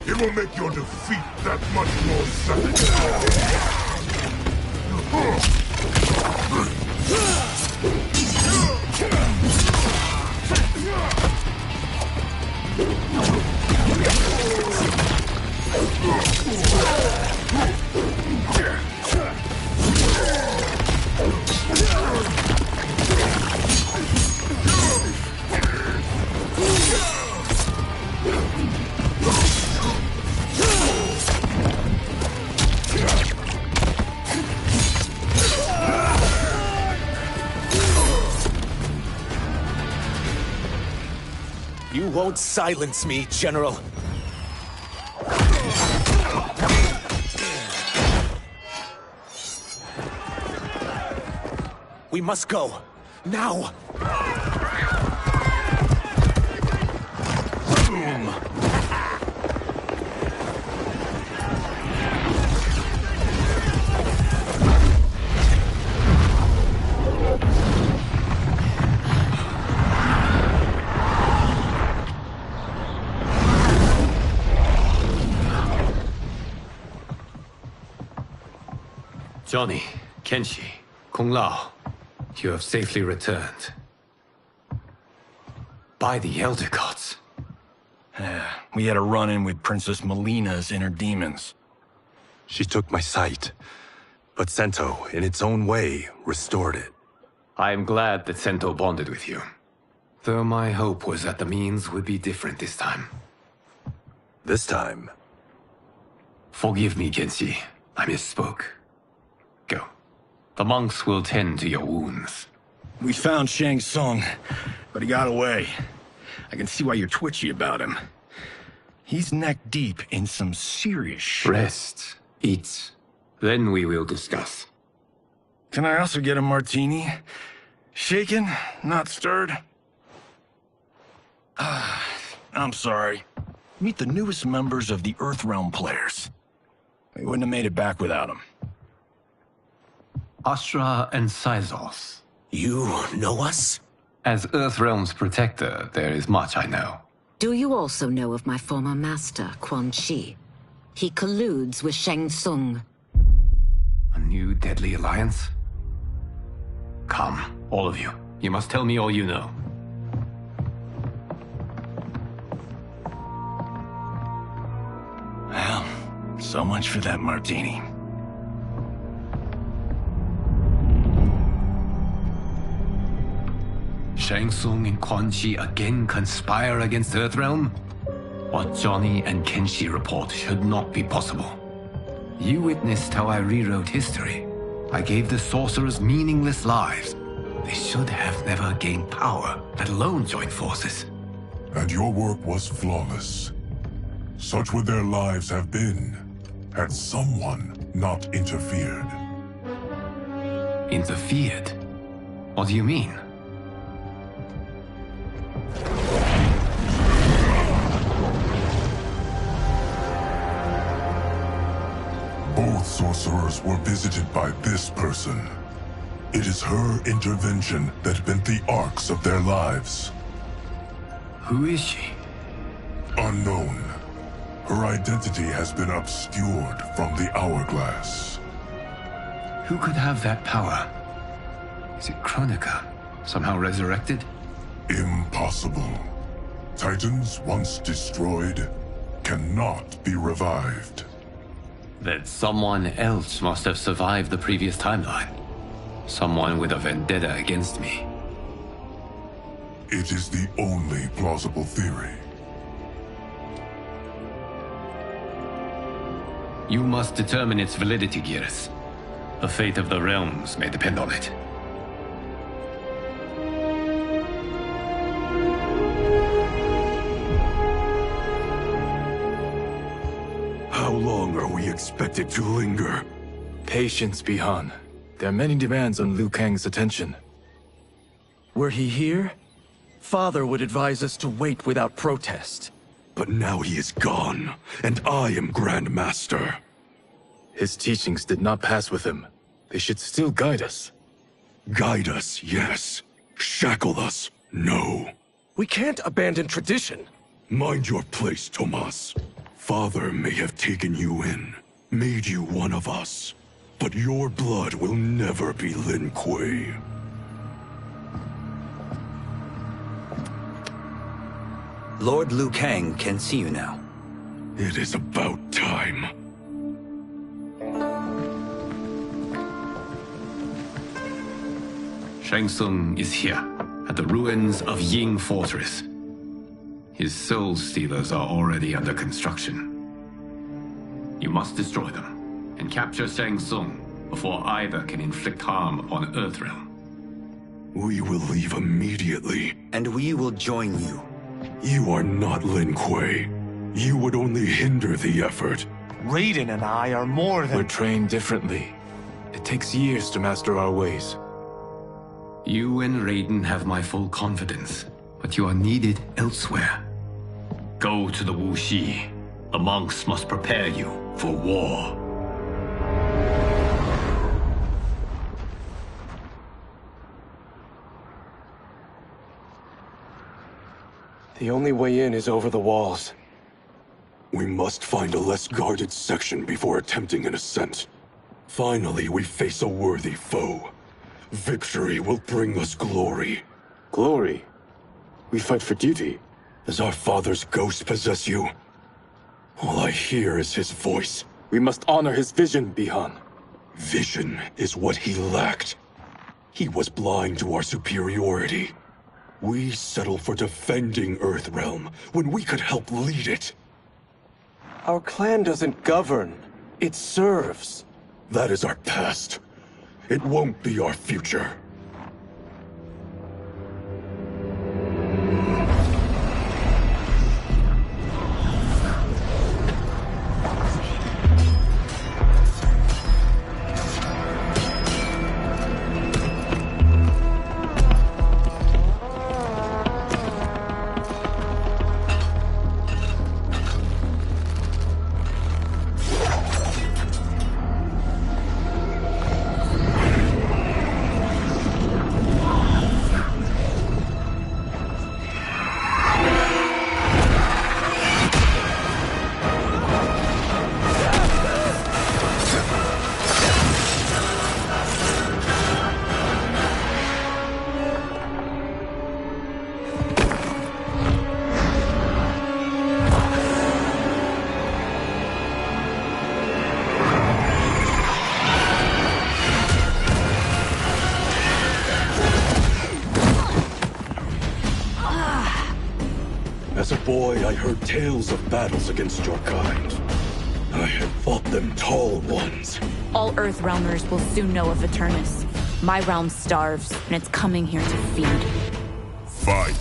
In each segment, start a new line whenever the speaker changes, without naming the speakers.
It will make your defeat that much more satisfying.
You won't silence me, General. We must go. Now! Boom!
Johnny, Kenshi, Kung Lao, you have safely returned. By the Elder Gods.
We had a run-in with Princess Melina's inner demons.
She took my sight, but Sento, in its own way, restored it.
I am glad that Sento bonded with you. Though my hope was that the means would be different this time.
This time?
Forgive me, Kenshi. I misspoke. Go. The monks will tend to your wounds.
We found Shang Tsung, but he got away. I can see why you're twitchy about him. He's neck-deep in some serious shit.
Rest. Eat. Then we will discuss.
Can I also get a martini? Shaken, not stirred? I'm sorry. Meet the newest members of the Earthrealm players. We wouldn't have made it back without them.
Astra and Syzos.
You know us?
As Earthrealm's protector, there is much I know.
Do you also know of my former master, Quan Chi? He colludes with Shang Tsung.
A new deadly alliance? Come, all of you. You must tell me all you know.
Well, so much for that martini.
Shang Tsung and Quan Chi again conspire against Earthrealm? What Johnny and Kenshi report should not be possible. You witnessed how I rewrote history. I gave the sorcerers meaningless lives. They should have never gained power, let alone joined forces.
And your work was flawless. Such would their lives have been, had someone not interfered.
Interfered? What do you mean?
Both sorcerers were visited by this person. It is her intervention that bent the arcs of their lives.
Who is she?
Unknown. Her identity has been obscured from the hourglass.
Who could have that power? Is it Kronika? Somehow resurrected?
Impossible. Titans once destroyed cannot be revived.
Then someone else must have survived the previous timeline. Someone with a vendetta against me.
It is the only plausible theory.
You must determine its validity, Geras. The fate of the realms may depend on it.
How long are we expected to linger? Patience, Bihan. There are many demands on Liu Kang's attention.
Were he here, Father would advise us to wait without protest.
But now he is gone, and I am Grand Master. His teachings did not pass with him. They should still guide us. Guide us, yes. Shackle us, no.
We can't abandon tradition.
Mind your place, Tomas. father may have taken you in, made you one of us, but your blood will never be Lin Kuei.
Lord Liu Kang can see you now.
It is about time.
Shang Tsung is here, at the ruins of Ying Fortress. His soul stealers are already under construction. You must destroy them, and capture Shang Tsung before either can inflict harm upon Earthrealm.
We will leave immediately.
And we will join you.
You are not Lin Kuei. You would only hinder the effort.
Raiden and I are more than...
We're trained differently. It takes years to master our ways.
You and Raiden have my full confidence, but you are needed elsewhere. Go to the Wuxi. The monks must prepare you for war.
The only way in is over the walls.
We must find a less guarded section before attempting an ascent. Finally, we face a worthy foe. Victory will bring us glory.
Glory? We fight for duty.
Does our father's ghost possess you? All I hear is his voice.
We must honor his vision, Bihan.
Vision is what he lacked. He was blind to our superiority. We settled for defending Earthrealm when we could help lead it.
Our clan doesn't govern. It serves.
That is our past. It won't be our future. As a boy, I heard tales of battles against your kind. I had fought them tall ones.
All Earthrealmers will soon know of Eternus. My realm starves, and it's coming here to feed.
Fight!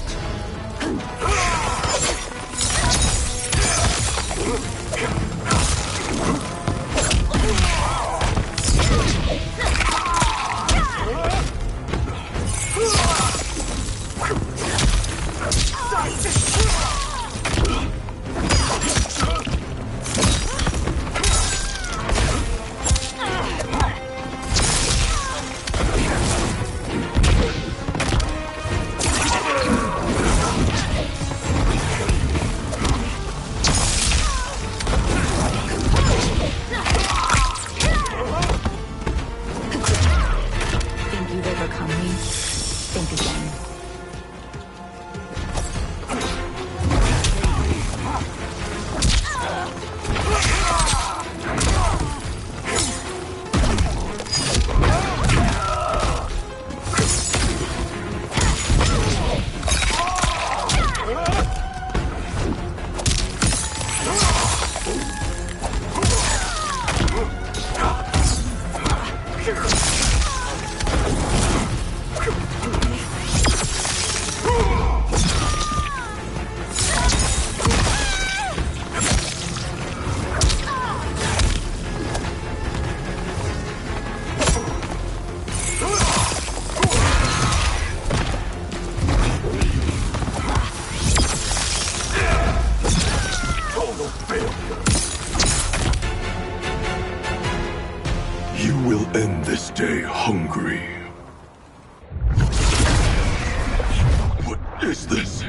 You will end this day hungry. What is this?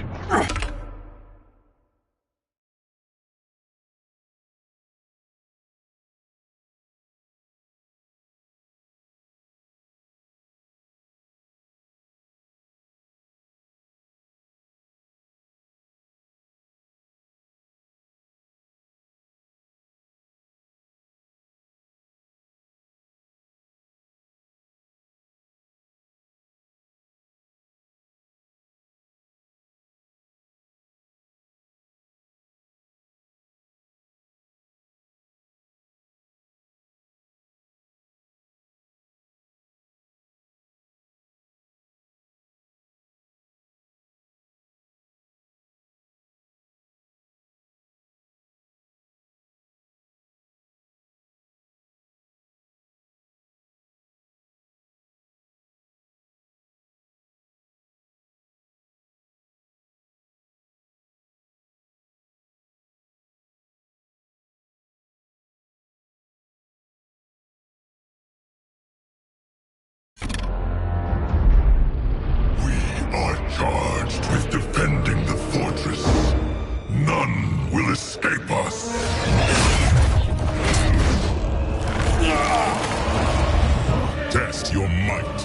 your might.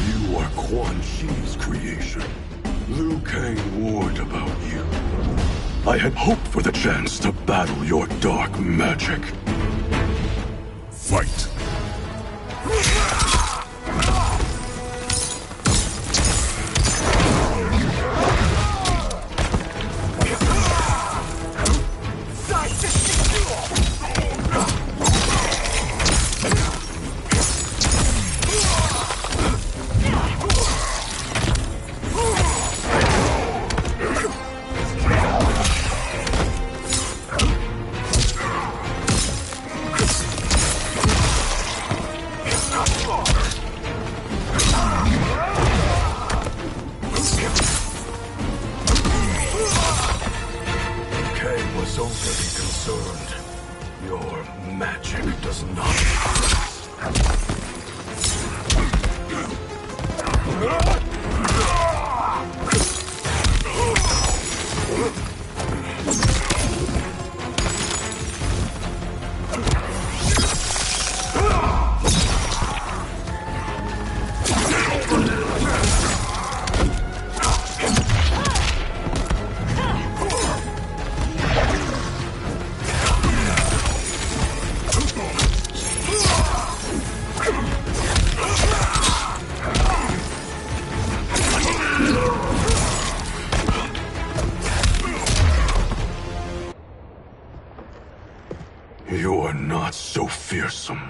You are Quan Chi's creation. Liu Kang warned about you. I had hoped for the chance to battle your dark magic.
Fight.
You're not so fearsome.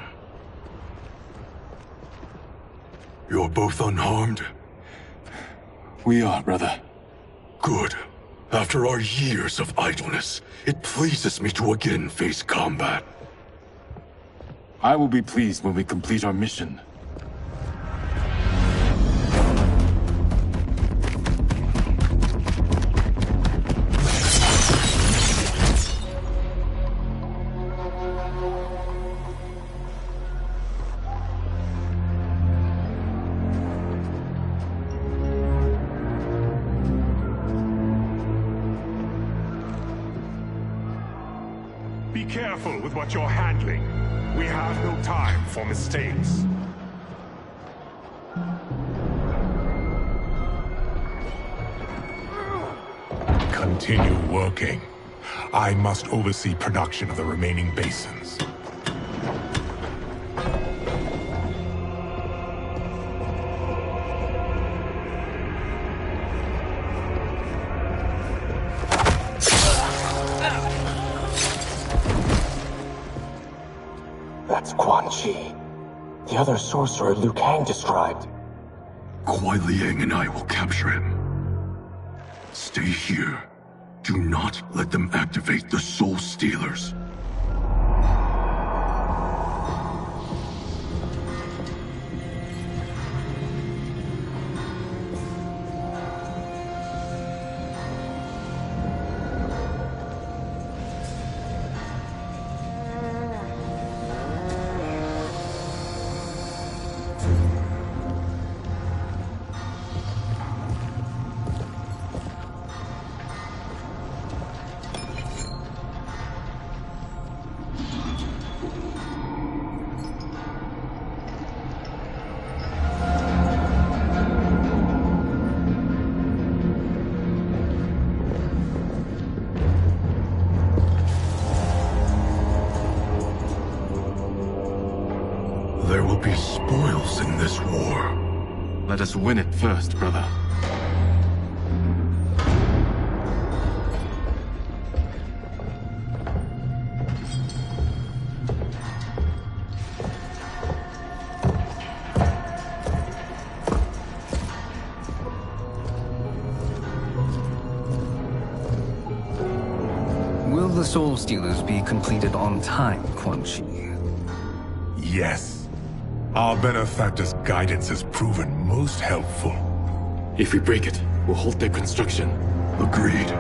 You're both unharmed?
We are, brother.
Good. After our years of idleness, it pleases me to again face combat.
I will be pleased when we complete our mission.
Be careful with what you're handling. We have no time for mistakes. Continue working. I must oversee production of the remaining basins.
That's Quan Chi. The other sorcerer Liu Kang described.
Kuai Liang and I will capture him. Stay here. Do not let them activate the Soul Stealers. There will be spoils in this war.
Let us win it first, brother.
Will the Soul Stealers be completed on time, Quan Chi?
Yes. Our benefactor's guidance has proven most helpful.
If we break it, we'll halt their construction.
Agreed.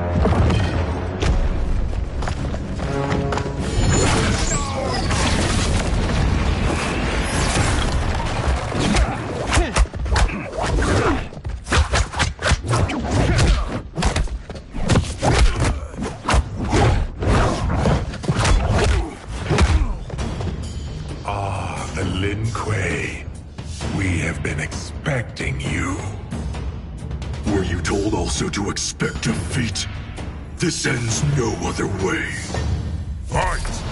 We have been expecting you.
Were you told also to expect defeat? This ends no other way.
Fight!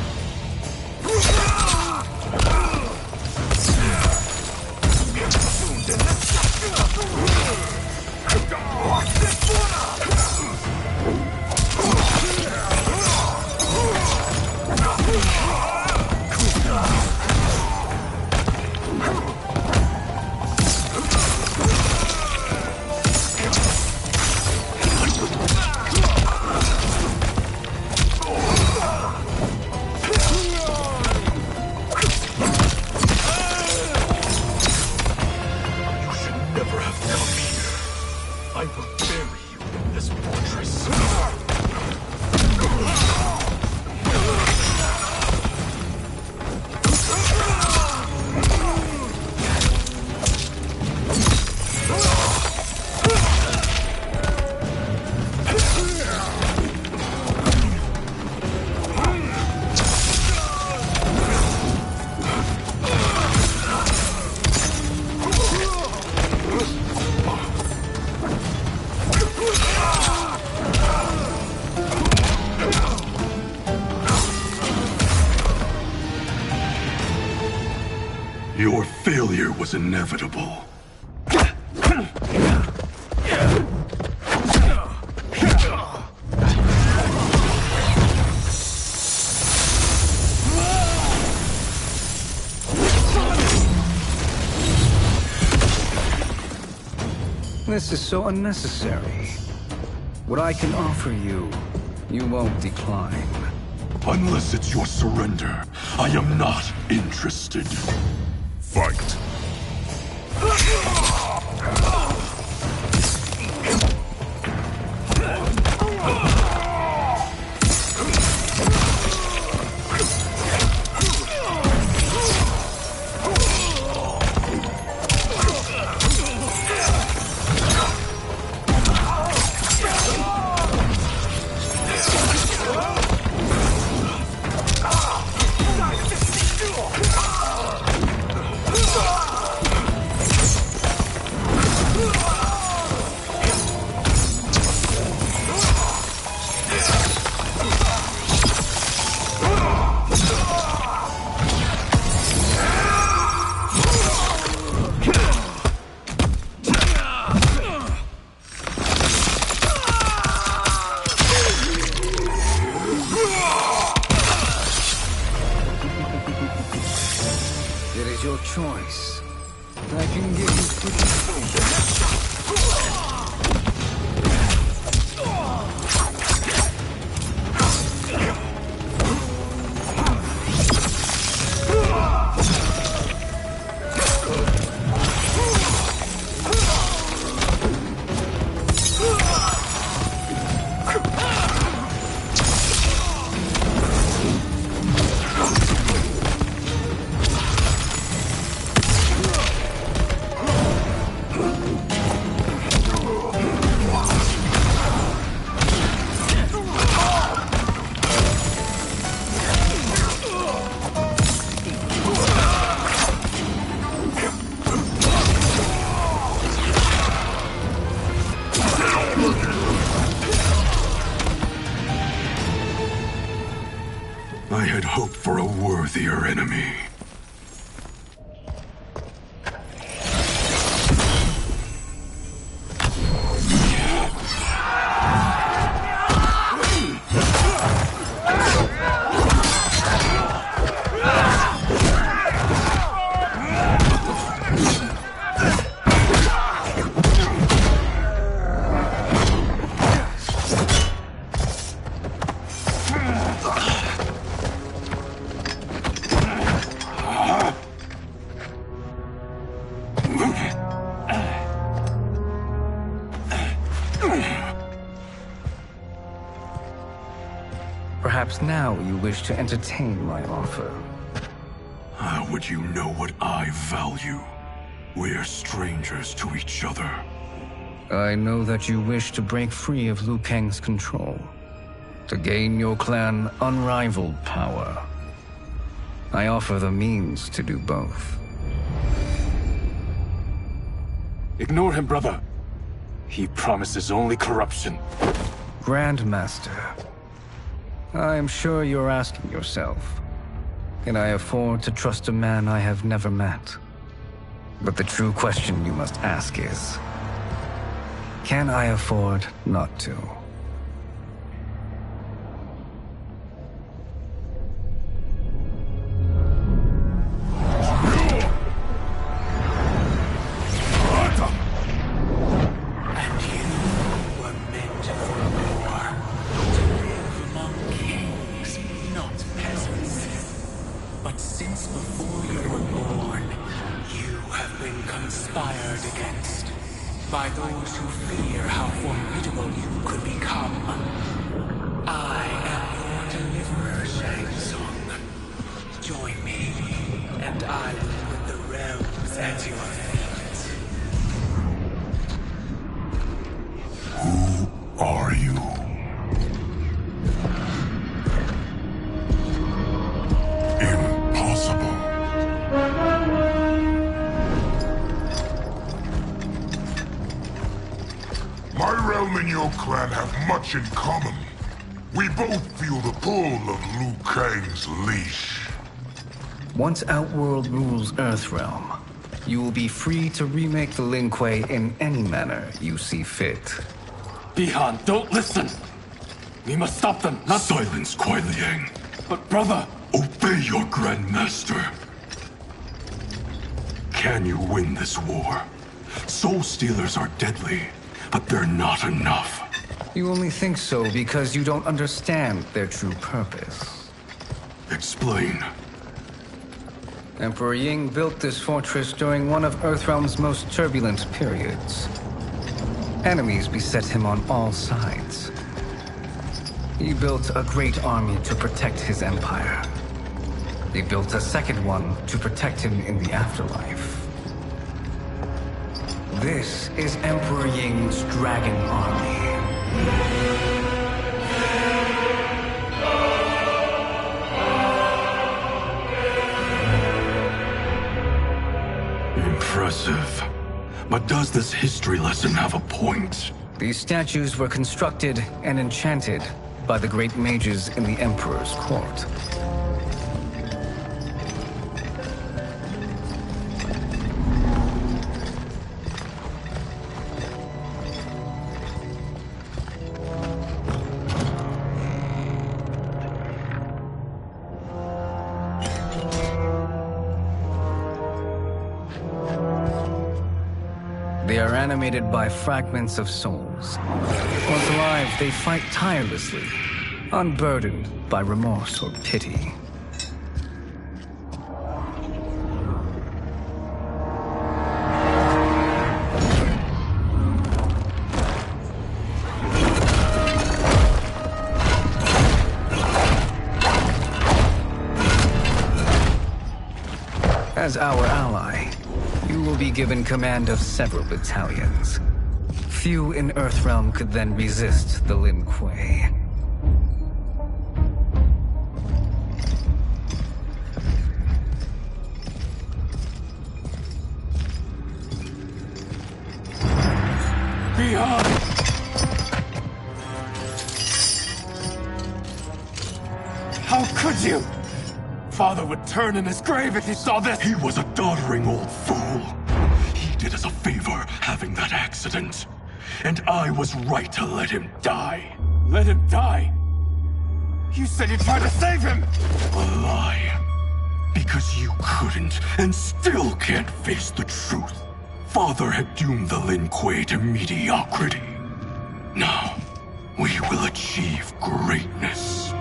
Your failure was inevitable.
This is so unnecessary. What I can offer you, you won't decline.
Unless it's your surrender, I am not interested.
Fight!
It is your choice. I can give you
I had hoped for a worthier enemy.
Perhaps now you wish to entertain my offer.
How would you know what I value? We're strangers to each other.
I know that you wish to break free of Liu Kang's control, to gain your clan unrivaled power. I offer the means to do both.
Ignore him, brother. He promises only corruption.
Grandmaster, I am sure you're asking yourself, can I afford to trust a man I have never met? But the true question you must ask is, can I afford not to?
By those who fear how formidable you could become. I am your deliverer, Shang Tsung. Join me, and I will put the realms at your feet.
Who are you? Impossible. My realm and your clan have much in common. We both feel the pull of Liu Kang's leash.
Once Outworld rules Earthrealm, you will be free to remake the Lin Kuei in any manner you see fit.
Bihan, don't listen! We must stop them, not—
Silence, Kuai Liang.
But brother—
Obey your Grandmaster. Can you win this war? Soul Stealers are deadly, but they're not enough.
You only think so because you don't understand their true purpose.
Explain.
Emperor Ying built this fortress during one of Earthrealm's most turbulent periods. Enemies beset him on all sides. He built a great army to protect his empire. He built a second one to protect him in the afterlife. This is Emperor Ying's Dragon Army.
Impressive. But does this history lesson have a point?
These statues were constructed and enchanted by the great mages in the Emperor's court. They are animated by fragments of souls. Once alive, they fight tirelessly, unburdened by remorse or pity. As our ally, you will be given command of several battalions. Few in Earthrealm could then resist the Lin Kuei.
Bihan! How could you? Father would turn in his grave if he saw this!
He was a doddering old fool. He did us a favor having that accident. And I was right to let him die.
Let him die? You said you tried to save him!
A lie. Because you couldn't and still can't face the truth. Father had doomed the Lin Kuei to mediocrity. Now, we will achieve greatness.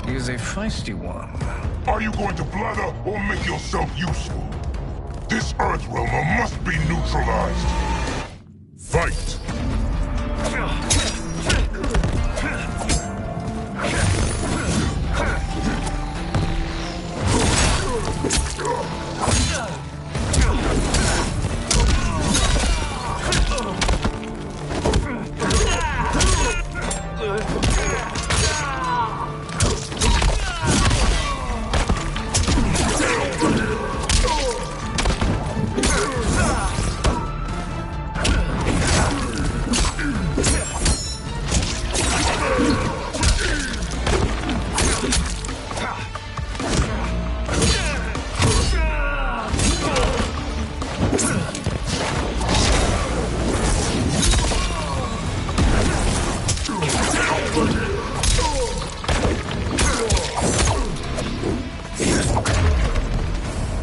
He is a feisty one.
Are you going to blather or make yourself useful? This Earthrealmer must be neutralized. Fight!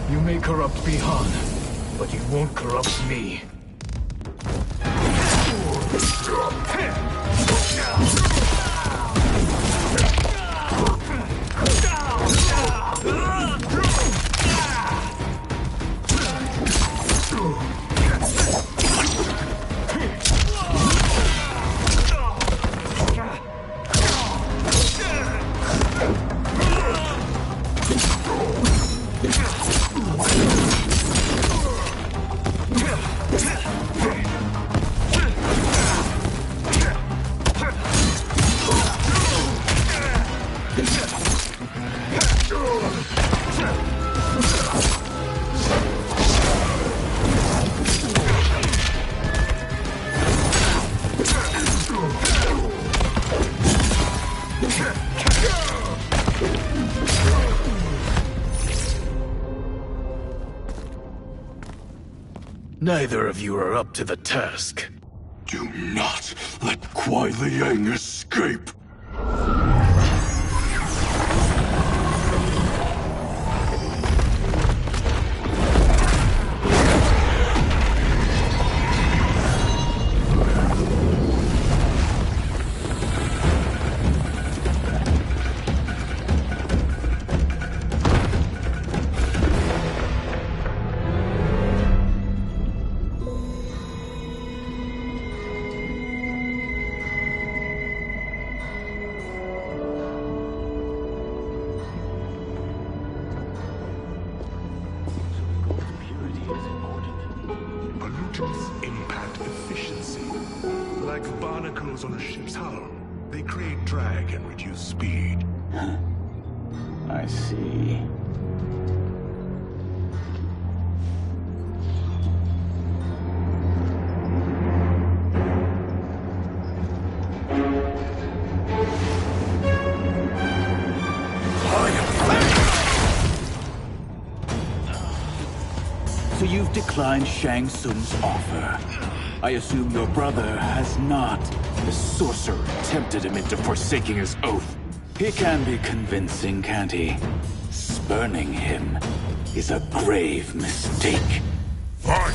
You may corrupt Bihan, but you won't corrupt me.
Neither of you are up to the task.
Do not let Kuai Liang escape!
Pollutants impact efficiency. Like barnacles on a ship's hull, they create drag and reduce speed.
I see.
So you've declined Shang Tsung's offer. I assume your brother has not. The sorcerer tempted him into forsaking his oath. He can be convincing, can't he? Spurning him is a grave mistake.
Fight!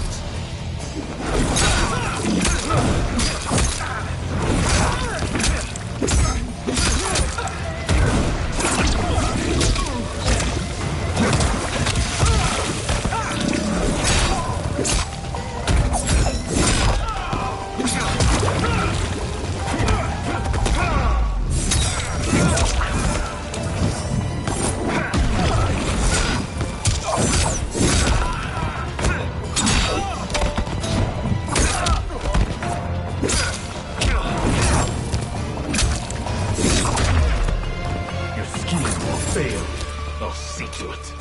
Fail. I'll see to it.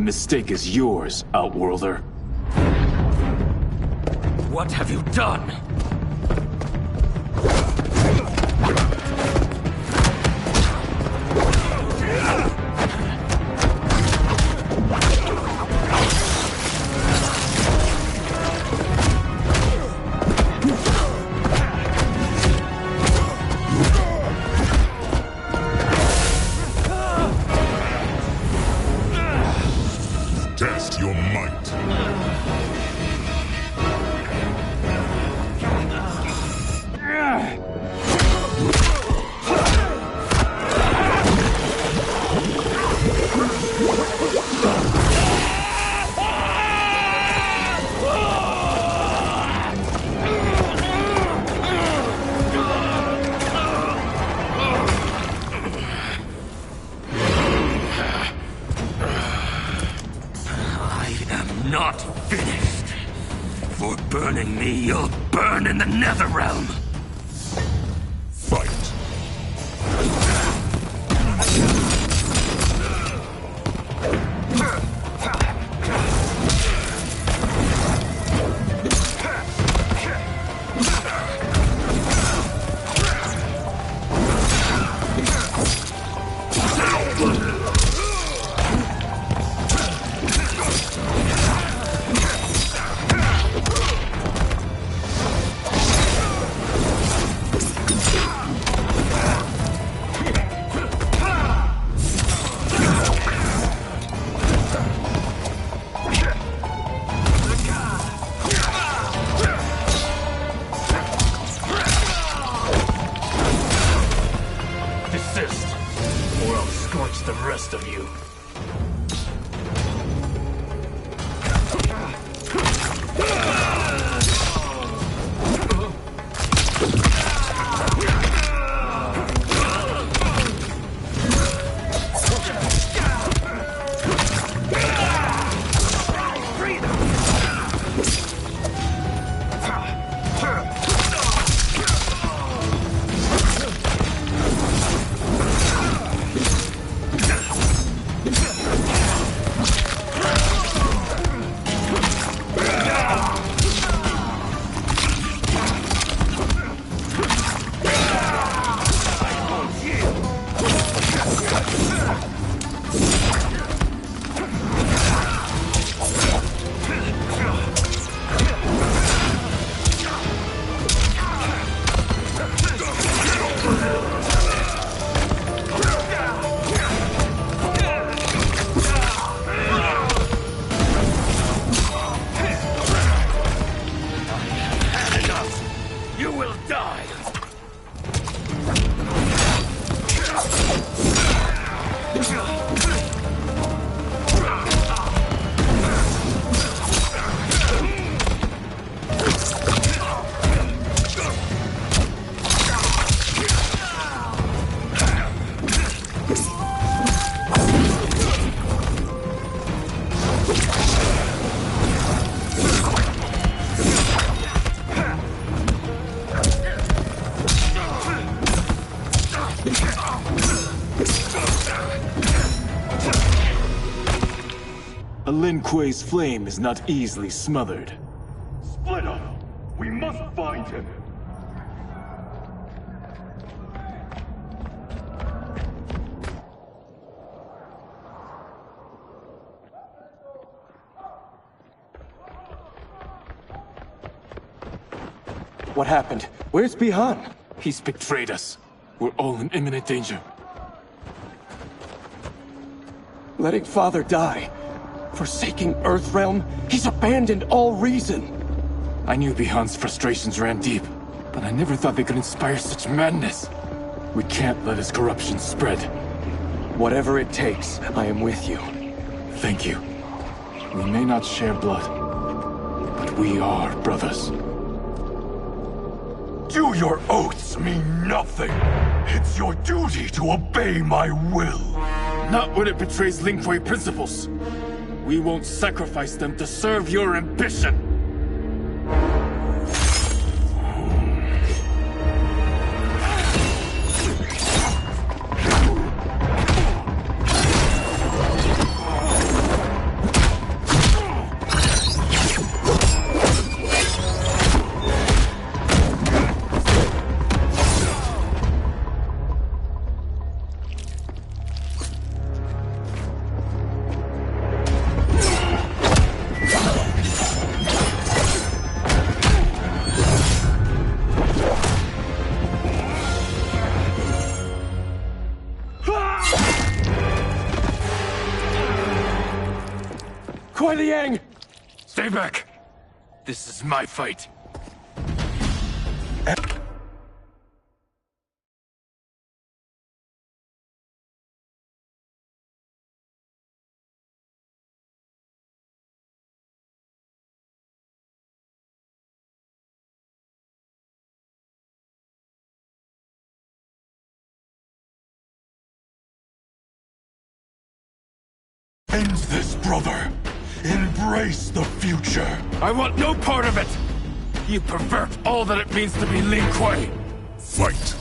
mistake is yours, Outworlder.
What have you done?
Test your might.
Not finished. For burning me, you'll burn in the Netherrealm.
Fight.
Desist, or I'll scorch the rest of you.
You will die!
A Lin Kuei's flame is not easily smothered.
Split up! We must find him!
What happened? Where's Bihan? He's betrayed us. We're all in imminent danger. Letting Father die. Forsaking Earthrealm, he's abandoned all reason. I knew Bihan's frustrations ran deep, but I never thought they could inspire such madness. We can't let his corruption spread. Whatever it takes, I am with you. Thank you. We may not share blood, but we are brothers.
Do your oaths mean nothing? It's your duty to obey my will.
Not when it betrays Lin Kuei principles. We won't sacrifice them to serve your ambition.
Liang! Stay back. This is my fight.
End this, brother. Embrace the future.
I want no part of it! You pervert all that it means to be Lin Kuei!
Fight.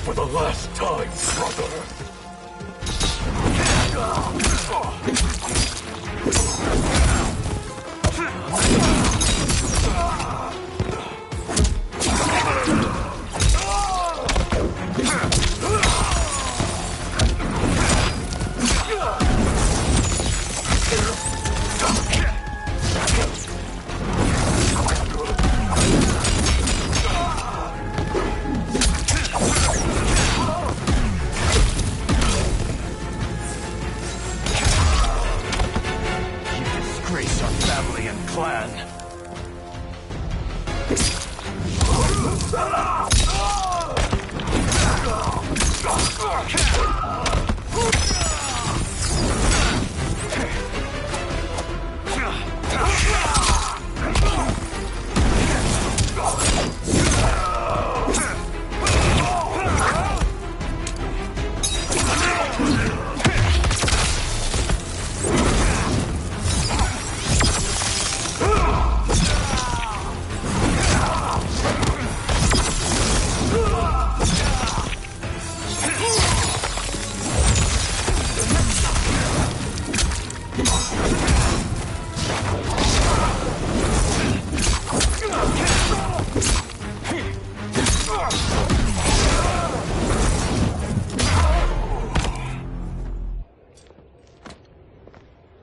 For the last time, brother.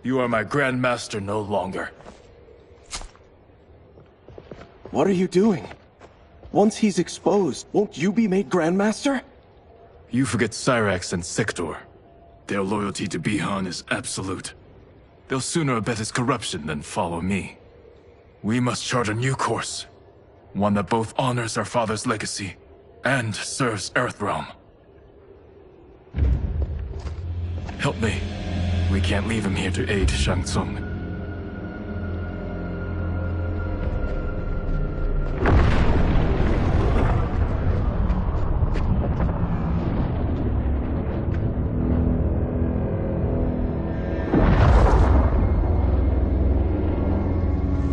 You are my Grandmaster no longer.
What are you doing? Once he's exposed, won't you be made Grandmaster?
You forget Cyrax and Sector. Their loyalty to Bihan is absolute. They'll sooner abet his corruption than follow me. We must chart a new course. One that both honors our father's legacy and serves Earthrealm. Help me. We can't leave him here to aid Shang Tsung.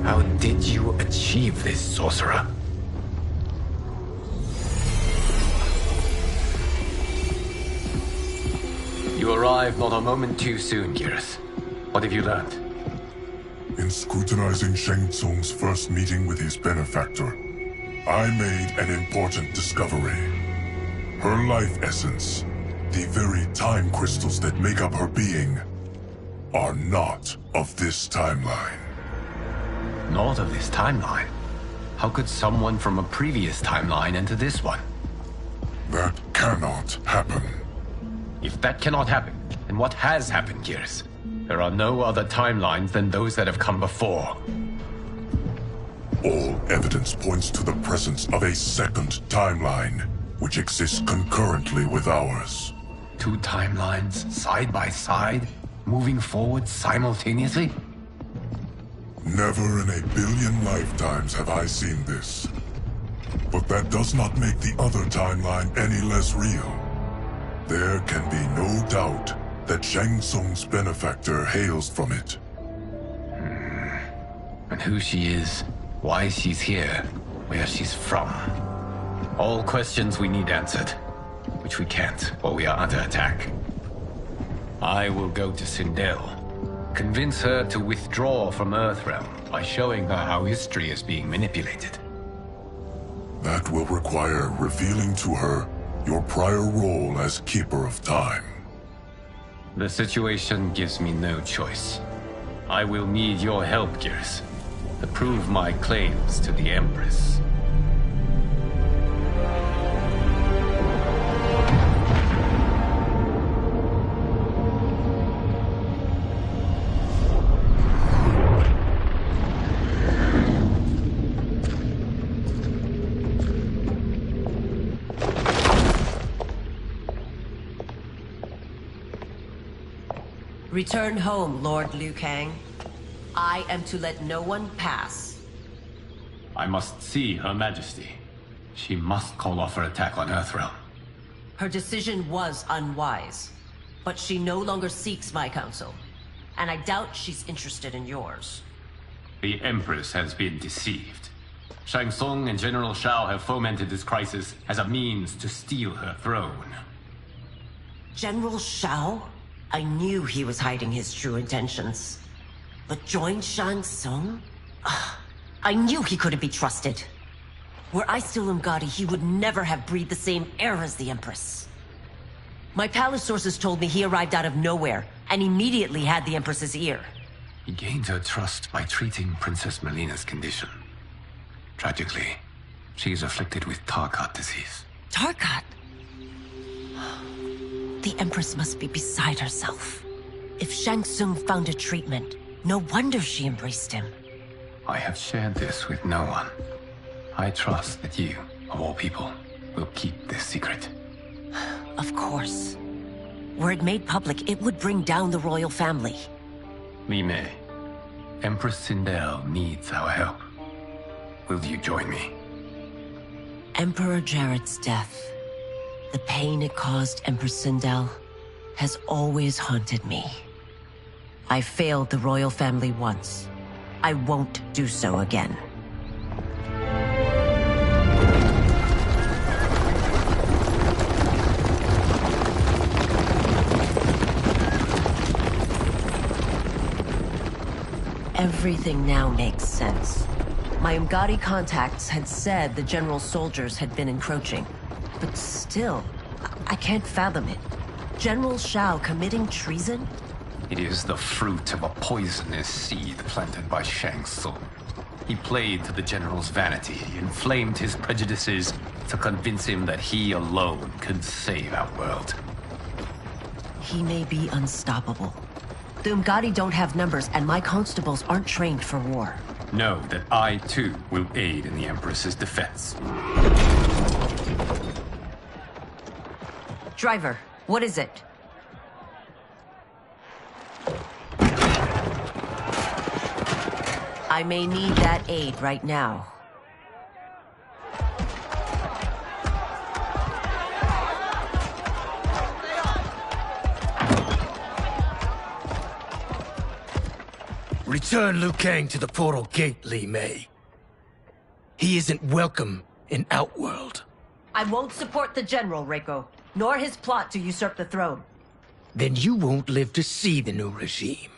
How did you achieve this, sorcerer? You arrived not a moment too soon, Geras. What have you learned?
In scrutinizing Shang Tsung's first meeting with his benefactor, I made an important discovery. Her life essence, the very time crystals that make up her being, are not of this timeline.
Not of this timeline? How could someone from a previous timeline enter this one?
That cannot happen.
If that cannot happen, then what has happened, Geras? There are no other timelines than those that have come before.
All evidence points to the presence of a second timeline, which exists concurrently with ours.
Two timelines, side by side, moving forward simultaneously?
Never in a billion lifetimes have I seen this. But that does not make the other timeline any less real. There can be no doubt that Shang Tsung's benefactor hails from it.
And who she is, why she's here, where she's from. All questions we need answered, which we can't, or we are under attack. I will go to Sindel, convince her to withdraw from Earthrealm by showing her how history is being manipulated.
That will require revealing to her your prior role as Keeper of Time.
The situation gives me no choice. I will need your help, Gears, to prove my claims to the Empress.
Return home, Lord Liu Kang. I am to let no one pass.
I must see Her Majesty. She must call off her attack on Earthrealm.
Her decision was unwise, but she no longer seeks my counsel, and I doubt she's interested in yours.
The Empress has been deceived. Shang Tsung and General Shao have fomented this crisis as a means to steal her throne.
General Shao? I knew he was hiding his true intentions. But join Shang Tsung? I knew he couldn't be trusted. Were I still Umgadi, he would never have breathed the same air as the Empress. My palace sources told me he arrived out of nowhere, and immediately had the Empress's ear.
He gained her trust by treating Princess Melina's condition. Tragically, she is afflicted with Tarkat disease.
Tarkat? The Empress must be beside herself. If Shang Tsung found a treatment, no wonder she embraced him.
I have shared this with no one. I trust that you, of all people, will keep this secret.
Of course. Were it made public, it would bring down the royal family.
Li Mei, Empress Sindel needs our help. Will you join me?
Emperor Jarrett's death, the pain it caused Empress Sindel, has always haunted me. I failed the royal family once. I won't do so again. Everything now makes sense. My Umgadi contacts had said the general's soldiers had been encroaching. But still, I can't fathom it. General Shao committing treason?
It is the fruit of a poisonous seed planted by Shang Tsung. He played to the general's vanity, inflamed his prejudices to convince him that he alone could save our world.
He may be unstoppable. The Umgadi don't have numbers, and my constables aren't trained for war.
Know that I, too, will aid in the Empress's defense.
Driver, what is it? I may need that aid right now.
Return Liu Kang to the portal gate, Li Mei. He isn't welcome in Outworld.
I won't support the General, Reiko, nor his plot to usurp the throne.
Then you won't live to see the new regime.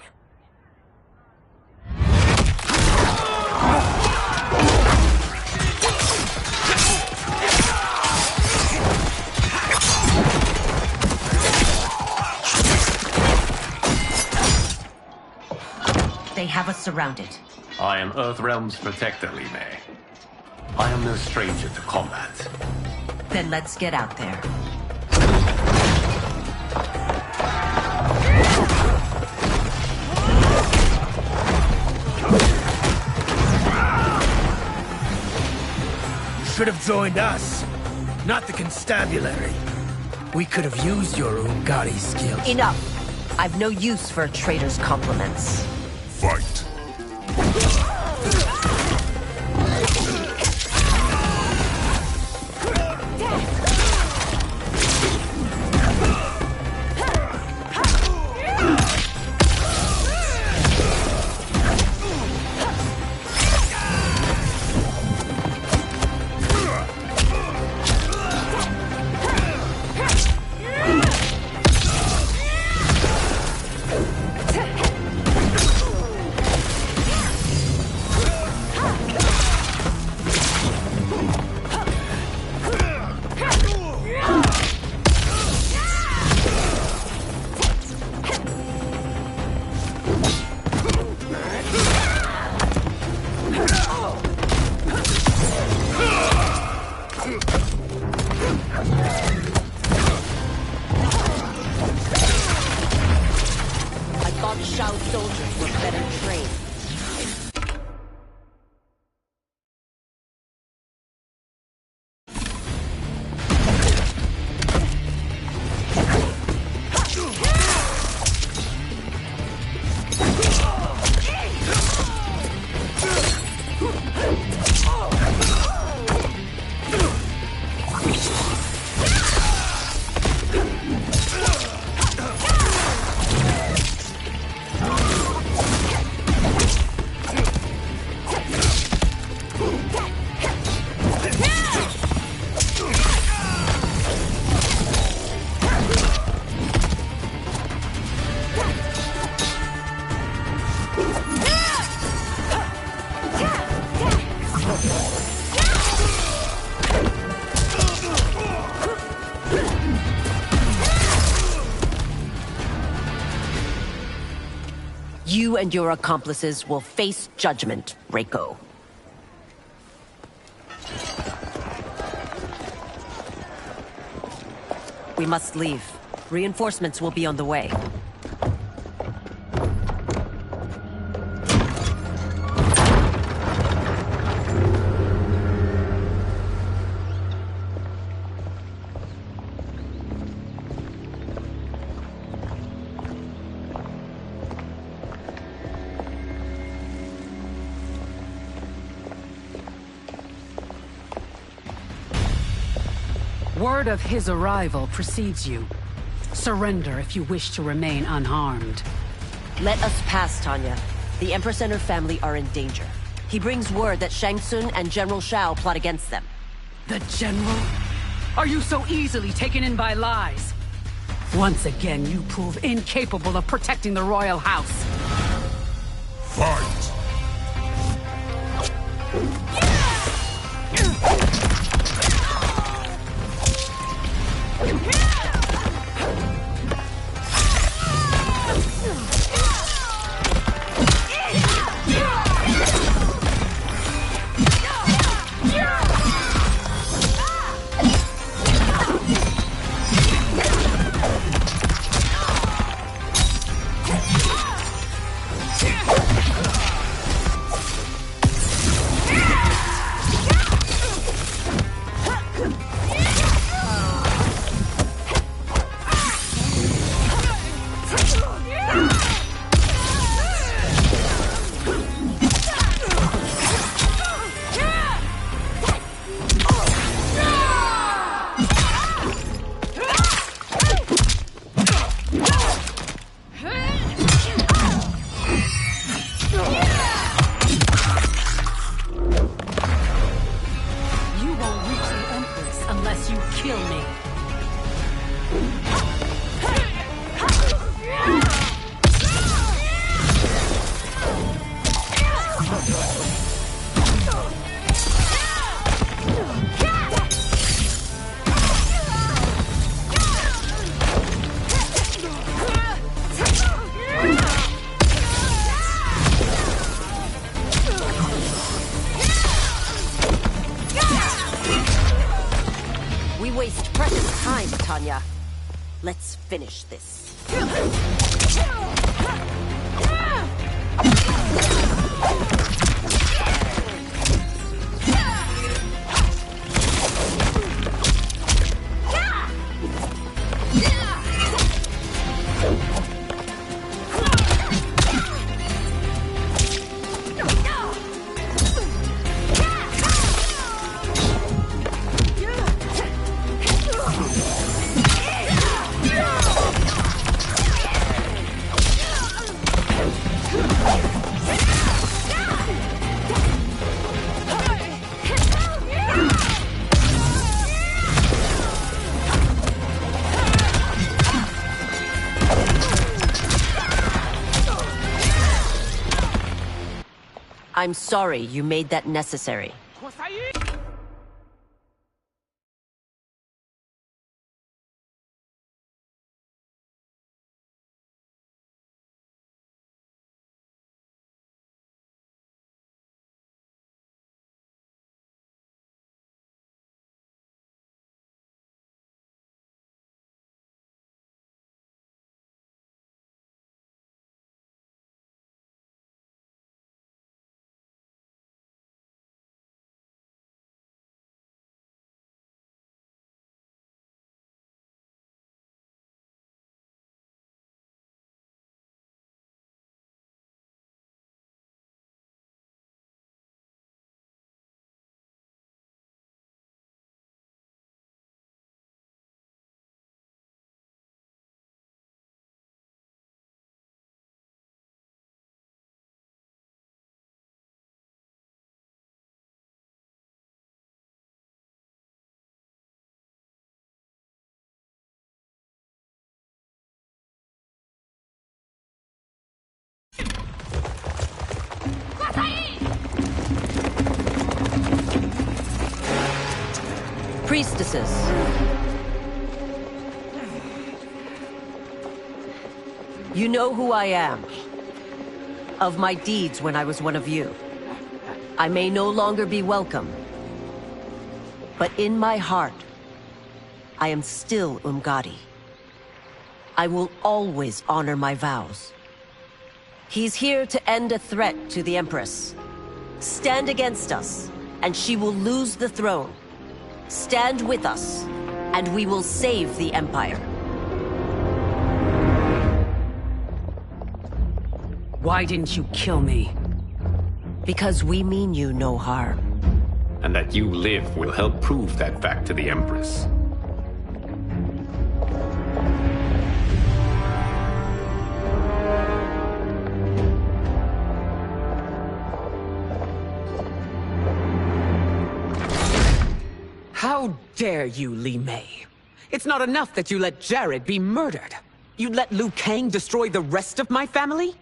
They have us surrounded.
I am Earthrealm's protector, Li Mei. I am no stranger to combat.
Then let's get out there.
You should have joined us, not the constabulary. We could have used your Umgadi skills.
Enough! I've no use for a traitor's compliments.
Fight.
You and your accomplices will face judgment, Reiko. We must leave. Reinforcements will be on the way.
Word of his arrival precedes you. Surrender if you wish to remain unharmed.
Let us pass, Tanya. The Empress and her family are in danger. He brings word that Shang Tsung and General Shao plot against them.
The General? Are you so easily taken in by lies? Once again, you prove incapable of protecting the royal house.
Fight!
Let's finish this. I'm sorry you made that necessary. Priestesses. You know who I am. of my deeds when I was one of you. I may no longer be welcome, but in my heart, I am still Umgadi. I will always honor my vows. He's here to end a threat to the Empress. Stand against us, and she will lose the throne. Stand with us, and we will save the Empire.
Why didn't you kill me?
Because we mean you no harm.
And that you live will help prove that fact to the Empress.
How dare you, Li Mei? It's not enough that you let Jared be murdered. You'd let Liu Kang destroy the rest of my family?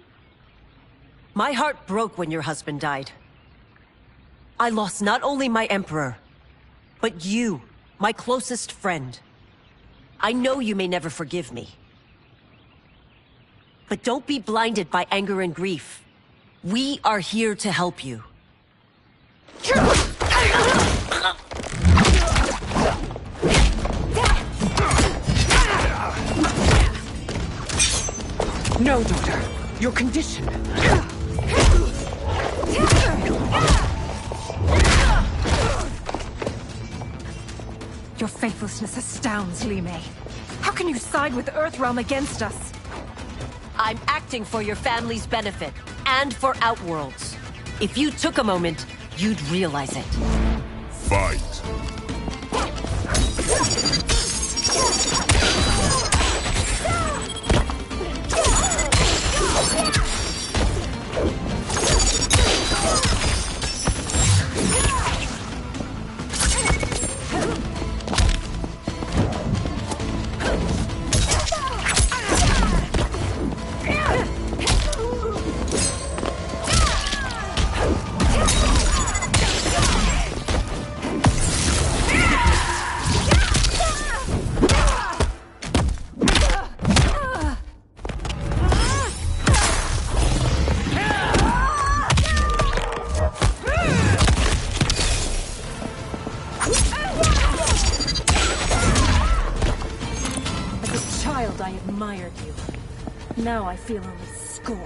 My heart broke when your husband died. I lost not only my emperor, but you, my closest friend. I know you may never forgive me. But don't be blinded by anger and grief. We are here to help you.
No, daughter. Your condition.
Your faithlessness astounds, Li Mei. How can you side with Earthrealm against us?
I'm acting for your family's benefit, and for Outworld's. If you took a moment, you'd realize it.
Fight!
I admired you. Now I feel only scorn.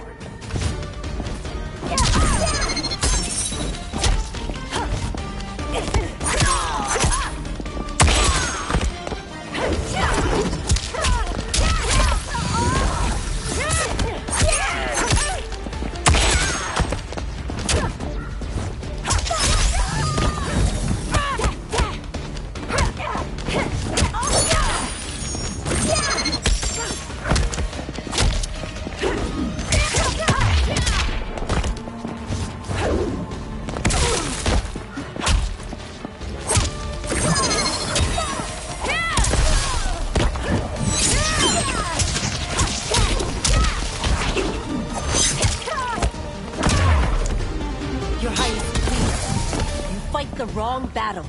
The wrong battle.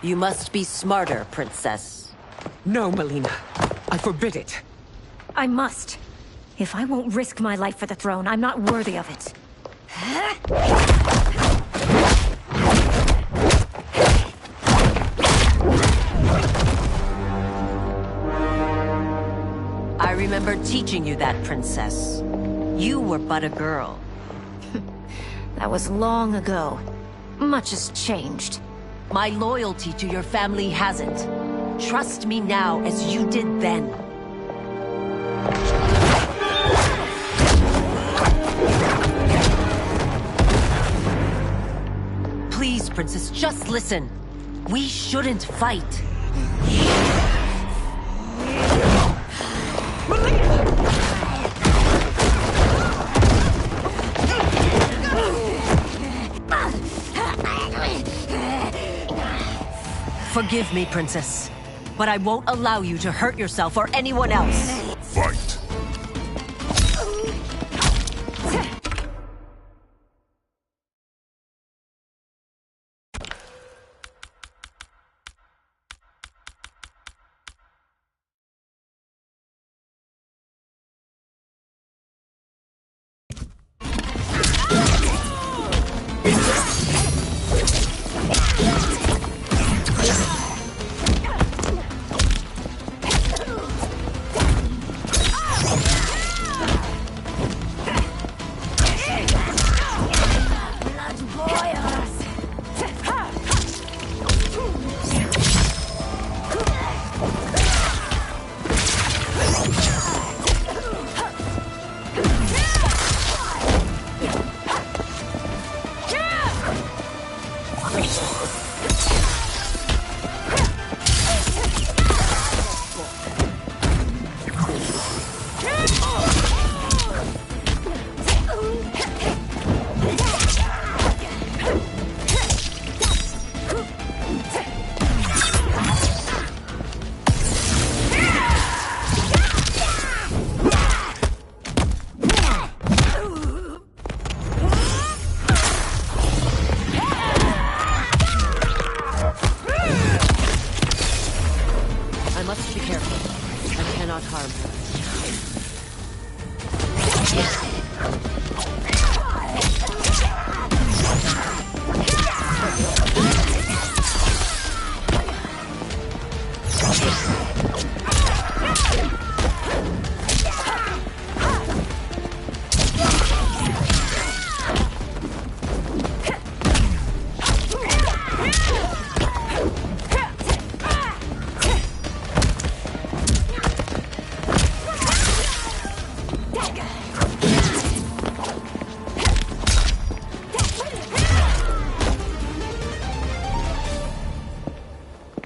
You must be smarter, Princess.
No, Melina. I forbid it.
I must. If I won't risk my life for the throne, I'm not worthy of it.
remember teaching you that, Princess. You were but a girl.
That was long ago. Much has changed.
My loyalty to your family hasn't. Trust me now as you did then. Please, Princess, just listen. We shouldn't fight. Forgive me, Princess, but I won't allow you to hurt yourself or anyone else.
Fight.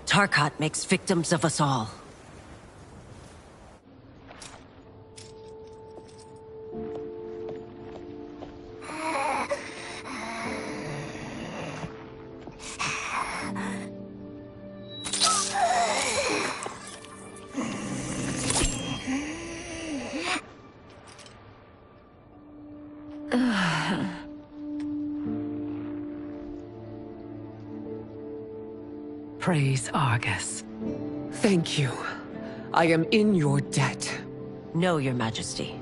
Tarkat makes victims of us all.
Praise Argus. Thank you. I am in your debt.
No, Your Majesty.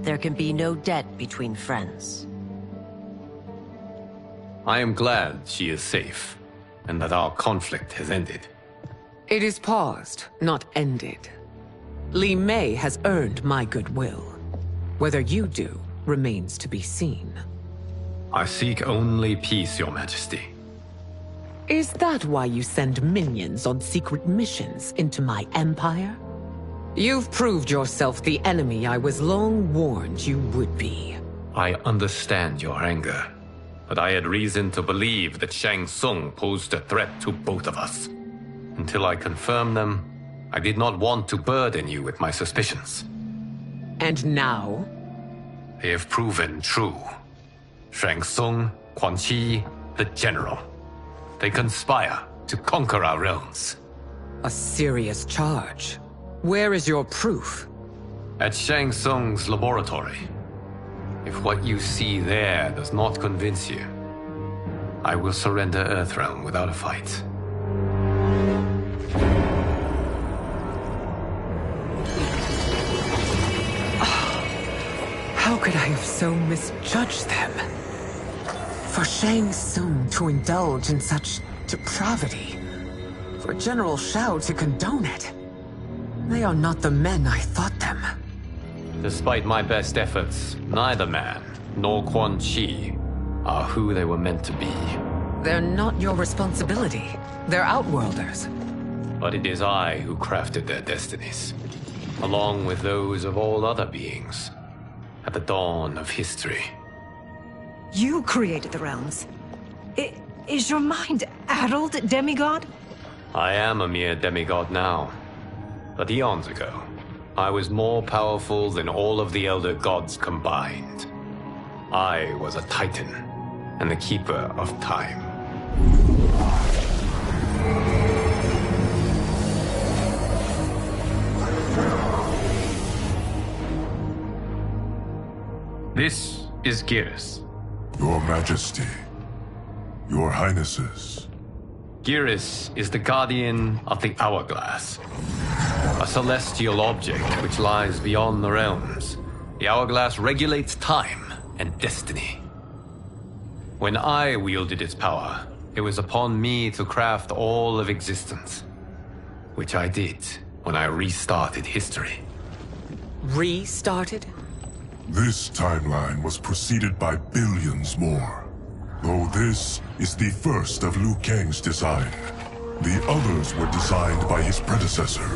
There can be no debt between friends.
I am glad she is safe, and that our conflict has ended.
It is paused, not ended. Li Mei has earned my goodwill. Whether you do remains to be seen.
I seek only peace, Your Majesty.
Is that why you send minions on secret missions into my empire? You've proved yourself the enemy I was long warned you would be.
I understand your anger, but I had reason to believe that Shang Tsung posed a threat to both of us. Until I confirmed them, I did not want to burden you with my suspicions.
And now?
They have proven true. Shang Tsung, Quan Chi, the General. They conspire to conquer our realms.
A serious charge. Where is your proof?
At Shang Tsung's laboratory. If what you see there does not convince you, I will surrender Earthrealm without a fight.
How could I have so misjudged them? For Shang Tsung to indulge in such depravity. For General Shao to condone it. They are not the men I thought them.
Despite my best efforts, neither man nor Quan Chi are who they were meant to be.
They're not your responsibility. They're Outworlders.
But it is I who crafted their destinies, along with those of all other beings, at the dawn of history.
You created the realms. Is your mind addled, demigod?
I am a mere demigod now, but eons ago, I was more powerful than all of the Elder Gods combined. I was a Titan, and the Keeper of Time. This is Geras.
Your Majesty. Your Highnesses.
Geras is the guardian of the Hourglass, a celestial object which lies beyond the realms. The Hourglass regulates time and destiny. When I wielded its power, it was upon me to craft all of existence, which I did when I restarted history.
Restarted?
This timeline was preceded by billions more. Though this is the first of Liu Kang's design. The others were designed by his predecessor.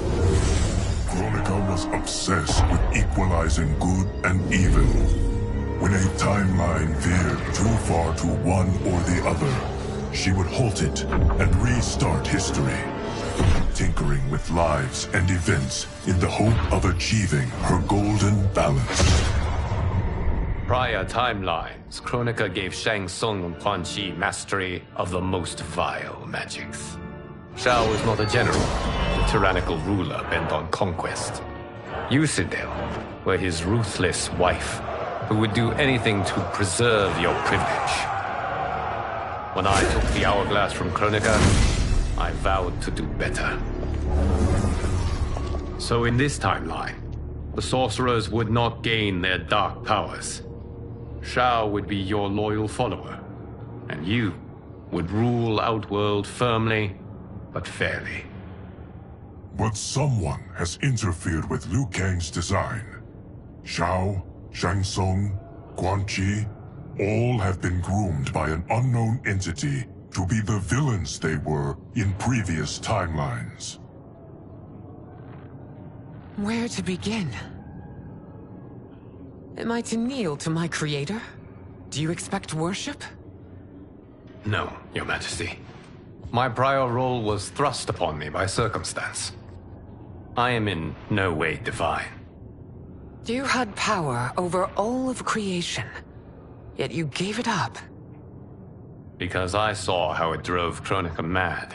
Kronika was obsessed with equalizing good and evil. When a timeline veered too far to one or the other, she would halt it and restart history, tinkering with lives and events in the hope of achieving her golden balance.
Prior timelines, Kronika gave Shang Tsung and Quan Chi mastery of the most vile magics. Shao was not a general, a tyrannical ruler bent on conquest. You, Sindel, were his ruthless wife, who would do anything to preserve your privilege. When I took the Hourglass from Kronika, I vowed to do better. So in this timeline, the sorcerers would not gain their dark powers. Shao would be your loyal follower, and you would rule Outworld firmly, but fairly.
But someone has interfered with Liu Kang's design. Shao, Shang Tsung, Quan Chi, all have been groomed by an unknown entity to be the villains they were in previous timelines.
Where to begin? Am I to kneel to my creator? Do you expect worship?
No, Your Majesty. My prior role was thrust upon me by circumstance. I am in no way divine.
You had power over all of creation, yet you gave it up.
Because I saw how it drove Kronika mad.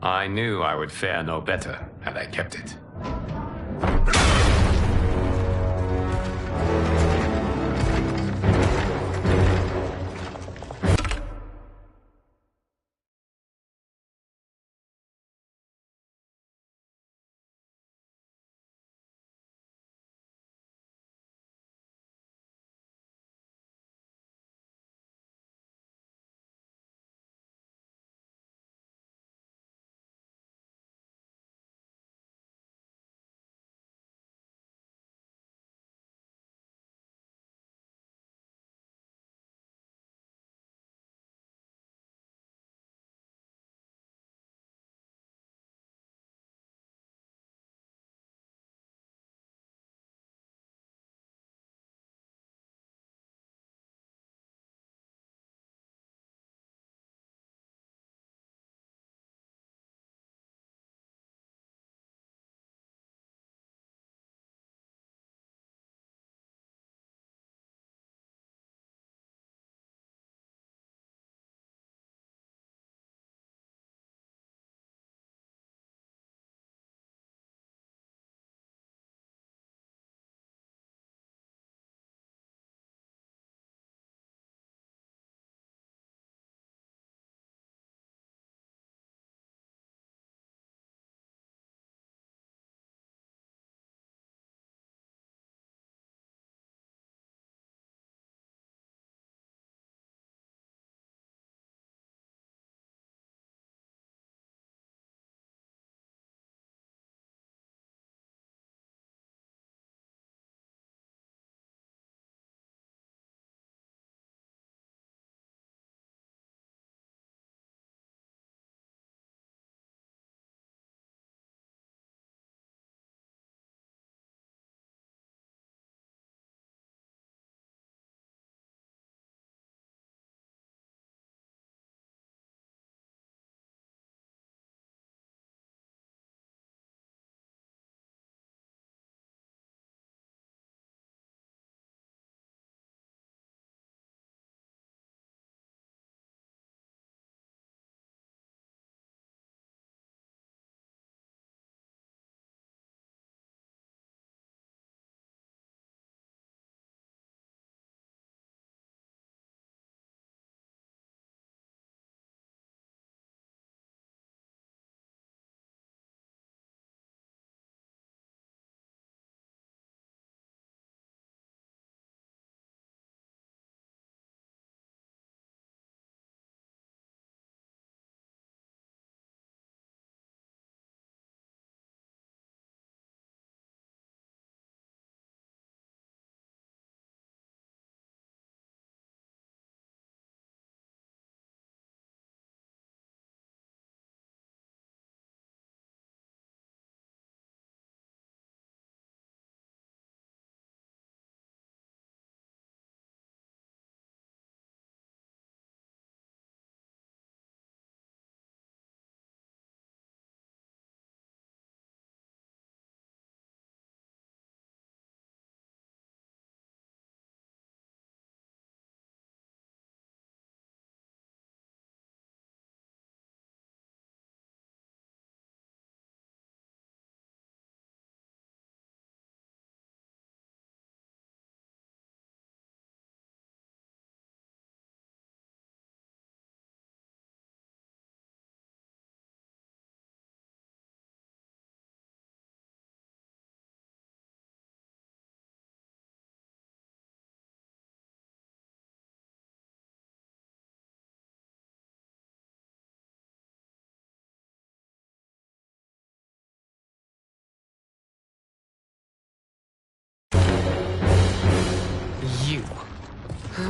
I knew I would fare no better had I kept it.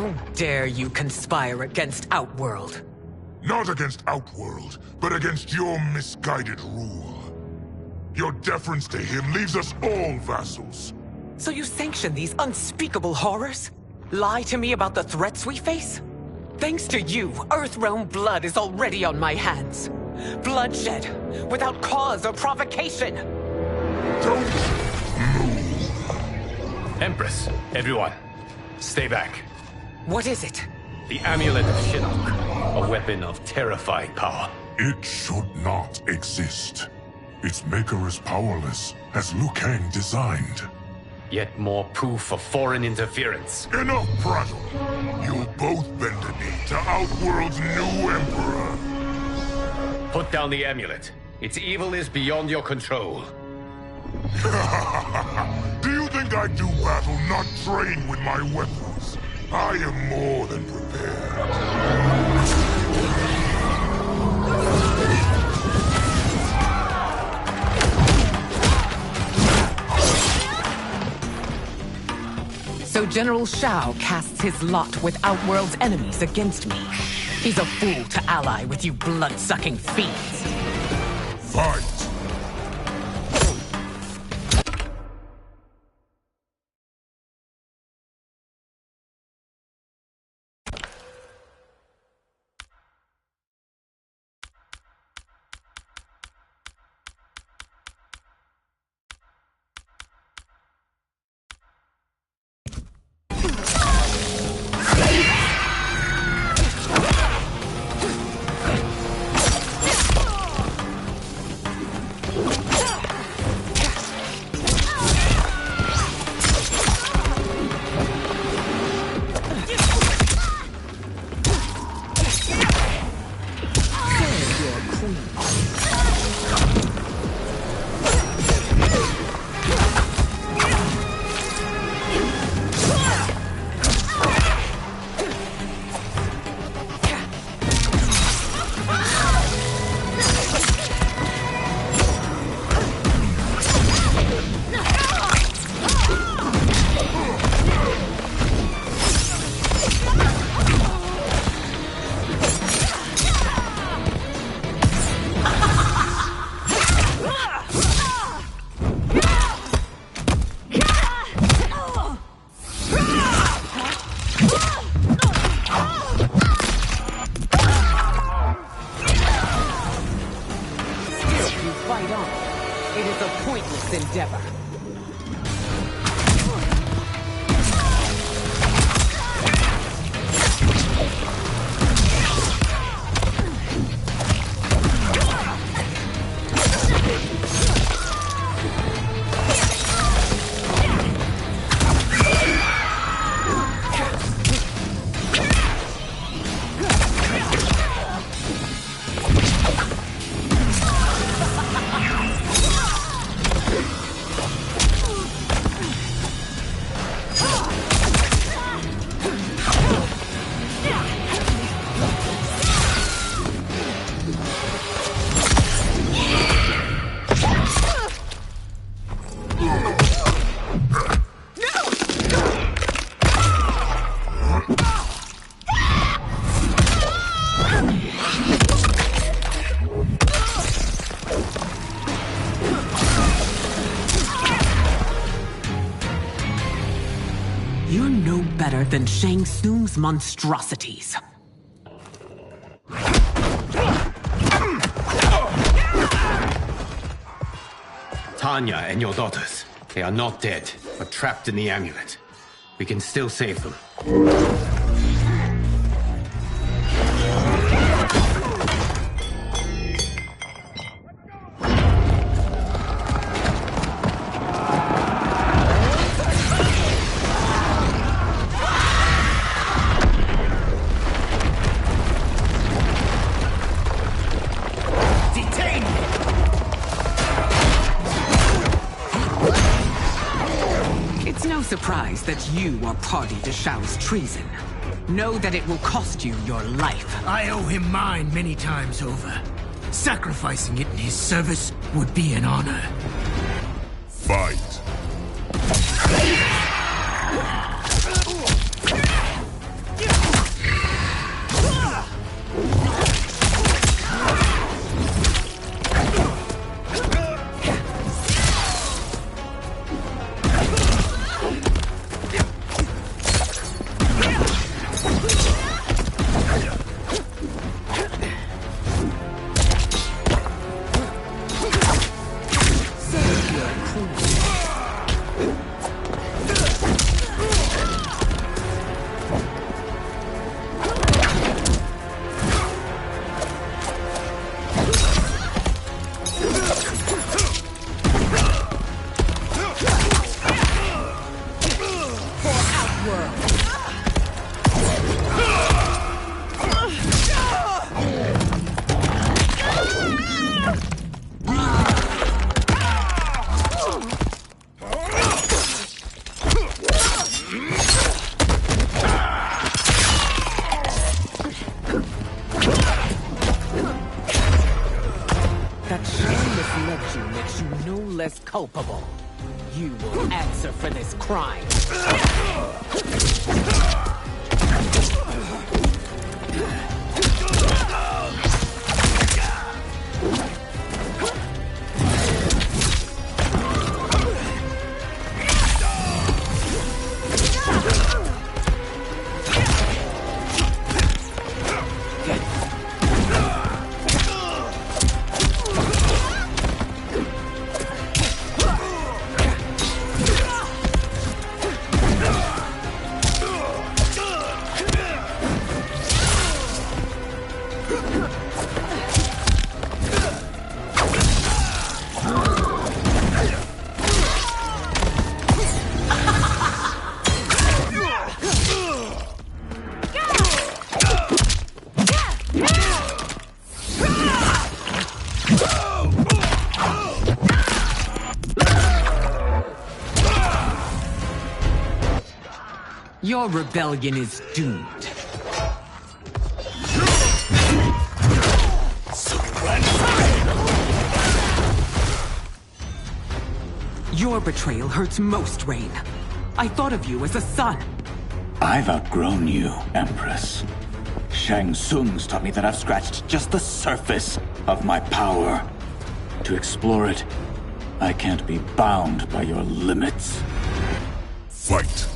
How dare you conspire against Outworld?
Not against Outworld, but against your misguided rule. Your deference to him leaves us all vassals.
So you sanction these unspeakable horrors? Lie to me about the threats we face? Thanks to you, Earthrealm blood is already on my hands. Bloodshed, without cause or provocation.
Don't move.
Empress, everyone, stay back.
What is it?
The Amulet of Shinnok, a weapon of terrifying power.
It should not exist. Its maker is powerless, as Liu Kang designed.
Yet more proof of foreign interference.
Enough prattle! You'll both bend the knee to Outworld's new emperor.
Put down the amulet. Its evil is beyond your control.
Do you think I do battle not trained with my weapons? I am more than prepared.
So General Shao casts his lot with Outworld's enemies against me. He's a fool to ally with you blood-sucking fiends.
Fight!
Than Shang Tsung's monstrosities.
Tanya and your daughters, they are not dead, but trapped in the amulet. We can still save them.
Surprised that you are party to Shao's treason. Know that it will cost you your life.
I owe him mine many times over. Sacrificing it in his service would be an honor.
Fight!
less culpable. You will answer for this crime. Your rebellion is doomed. Your betrayal hurts most, Rain. I thought of you as a son.
I've outgrown you, Empress. Shang Tsung's taught me that I've scratched just the surface of my power. To explore it, I can't be bound by your limits.
Fight!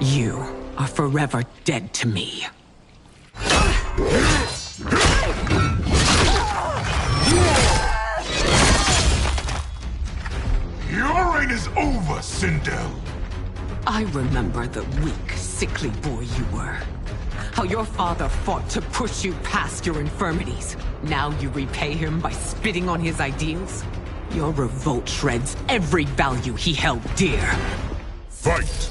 You are forever dead to me.
Your reign is over, Sindel!
I remember the weak, sickly boy you were. How your father fought to push you past your infirmities. Now you repay him by spitting on his ideals? Your revolt shreds every value he held dear.
Fight!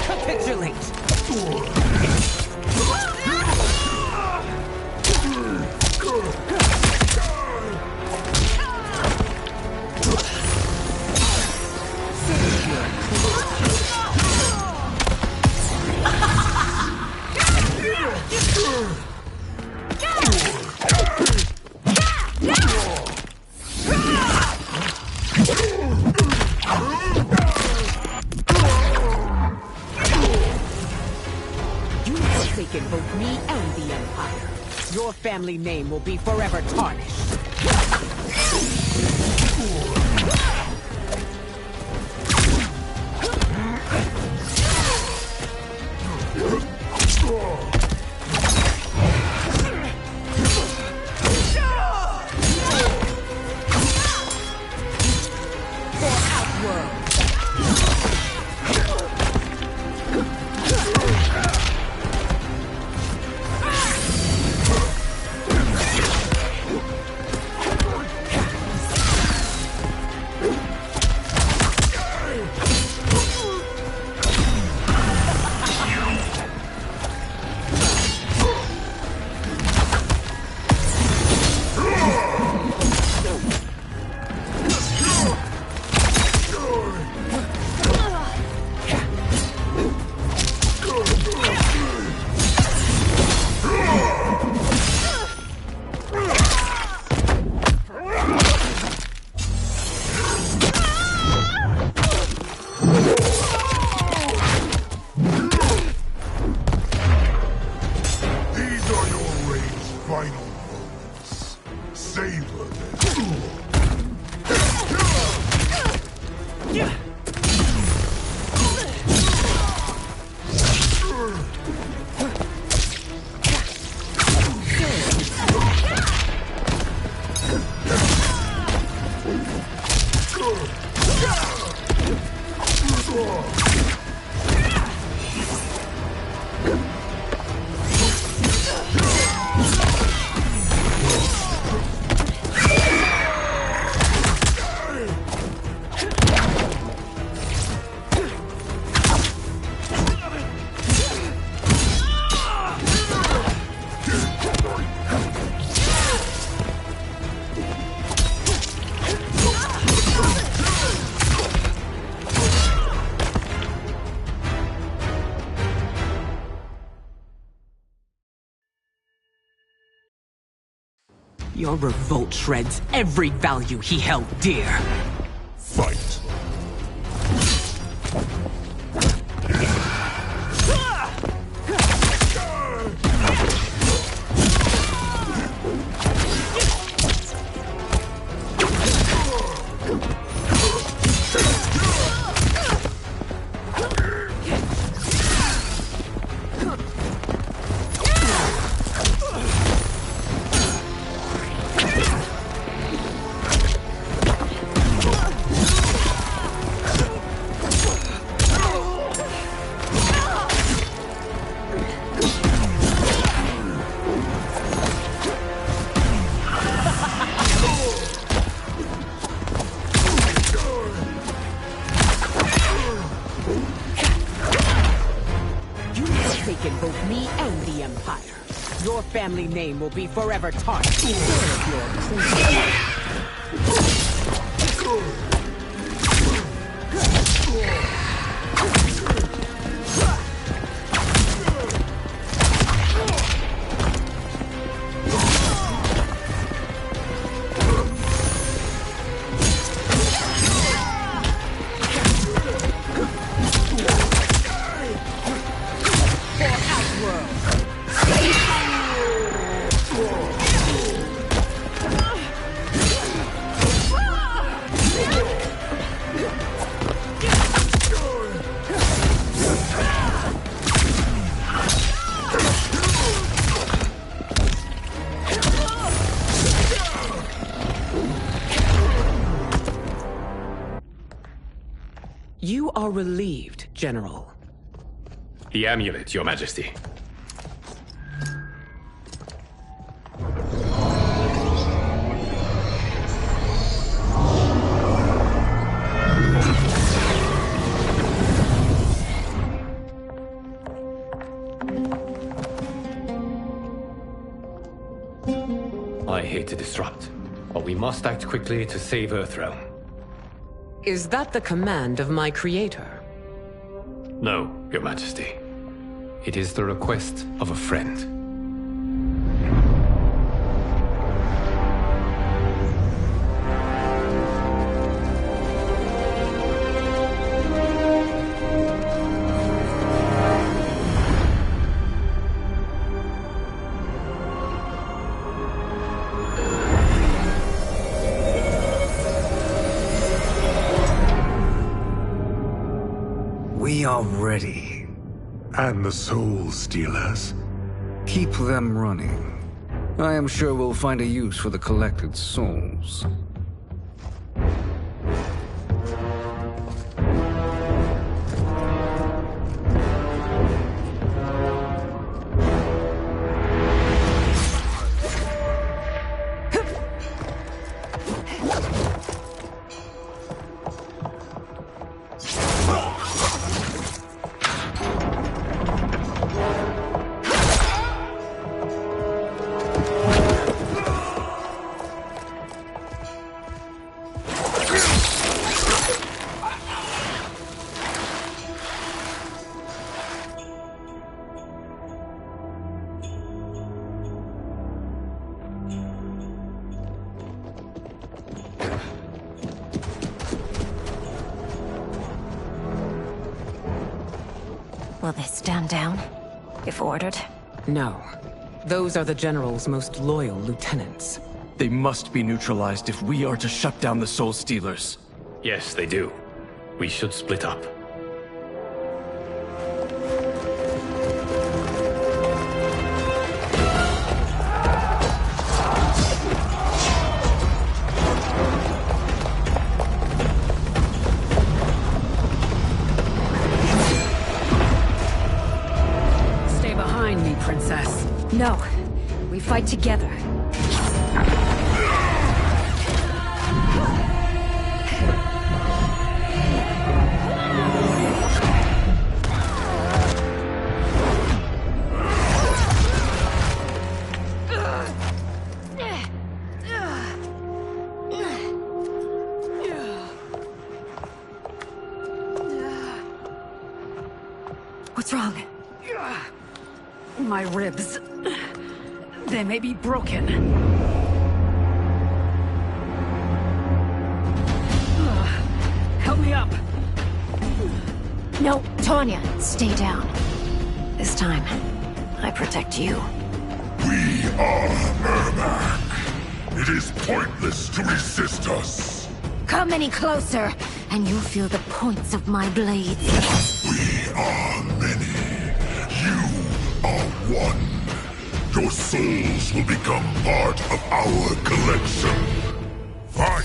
Capitulate!
me and the Empire. Your family name will be forever tarnished. Your revolt shreds every value he held dear.
Fight.
Both me and the Empire. Your family name will be forever tarnished. Serve your You are relieved, General.
The amulet, Your Majesty. I hate to disrupt, but we must act quickly to save Earthrealm.
Is that the command of my creator?
No, Your Majesty. It is the request of a friend.
me already.
And the Soul Stealers?
Keep them running. I am sure we'll find a use for the collected souls.
Will they stand down, if ordered?
No. Those are the General's most loyal lieutenants.
They must be neutralized if we are to shut down the Soul Stealers.
Yes, they do. We should split up.
Princess.
No. We fight together. What's wrong?
My ribs. They may be broken. Help me up.
No, Tanya, stay down. This time, I protect you.
We are Mermac. It is pointless to resist us.
Come any closer, and you'll feel the points of my blades.
We are many. You are one. Your souls will become part of our collection. Fight!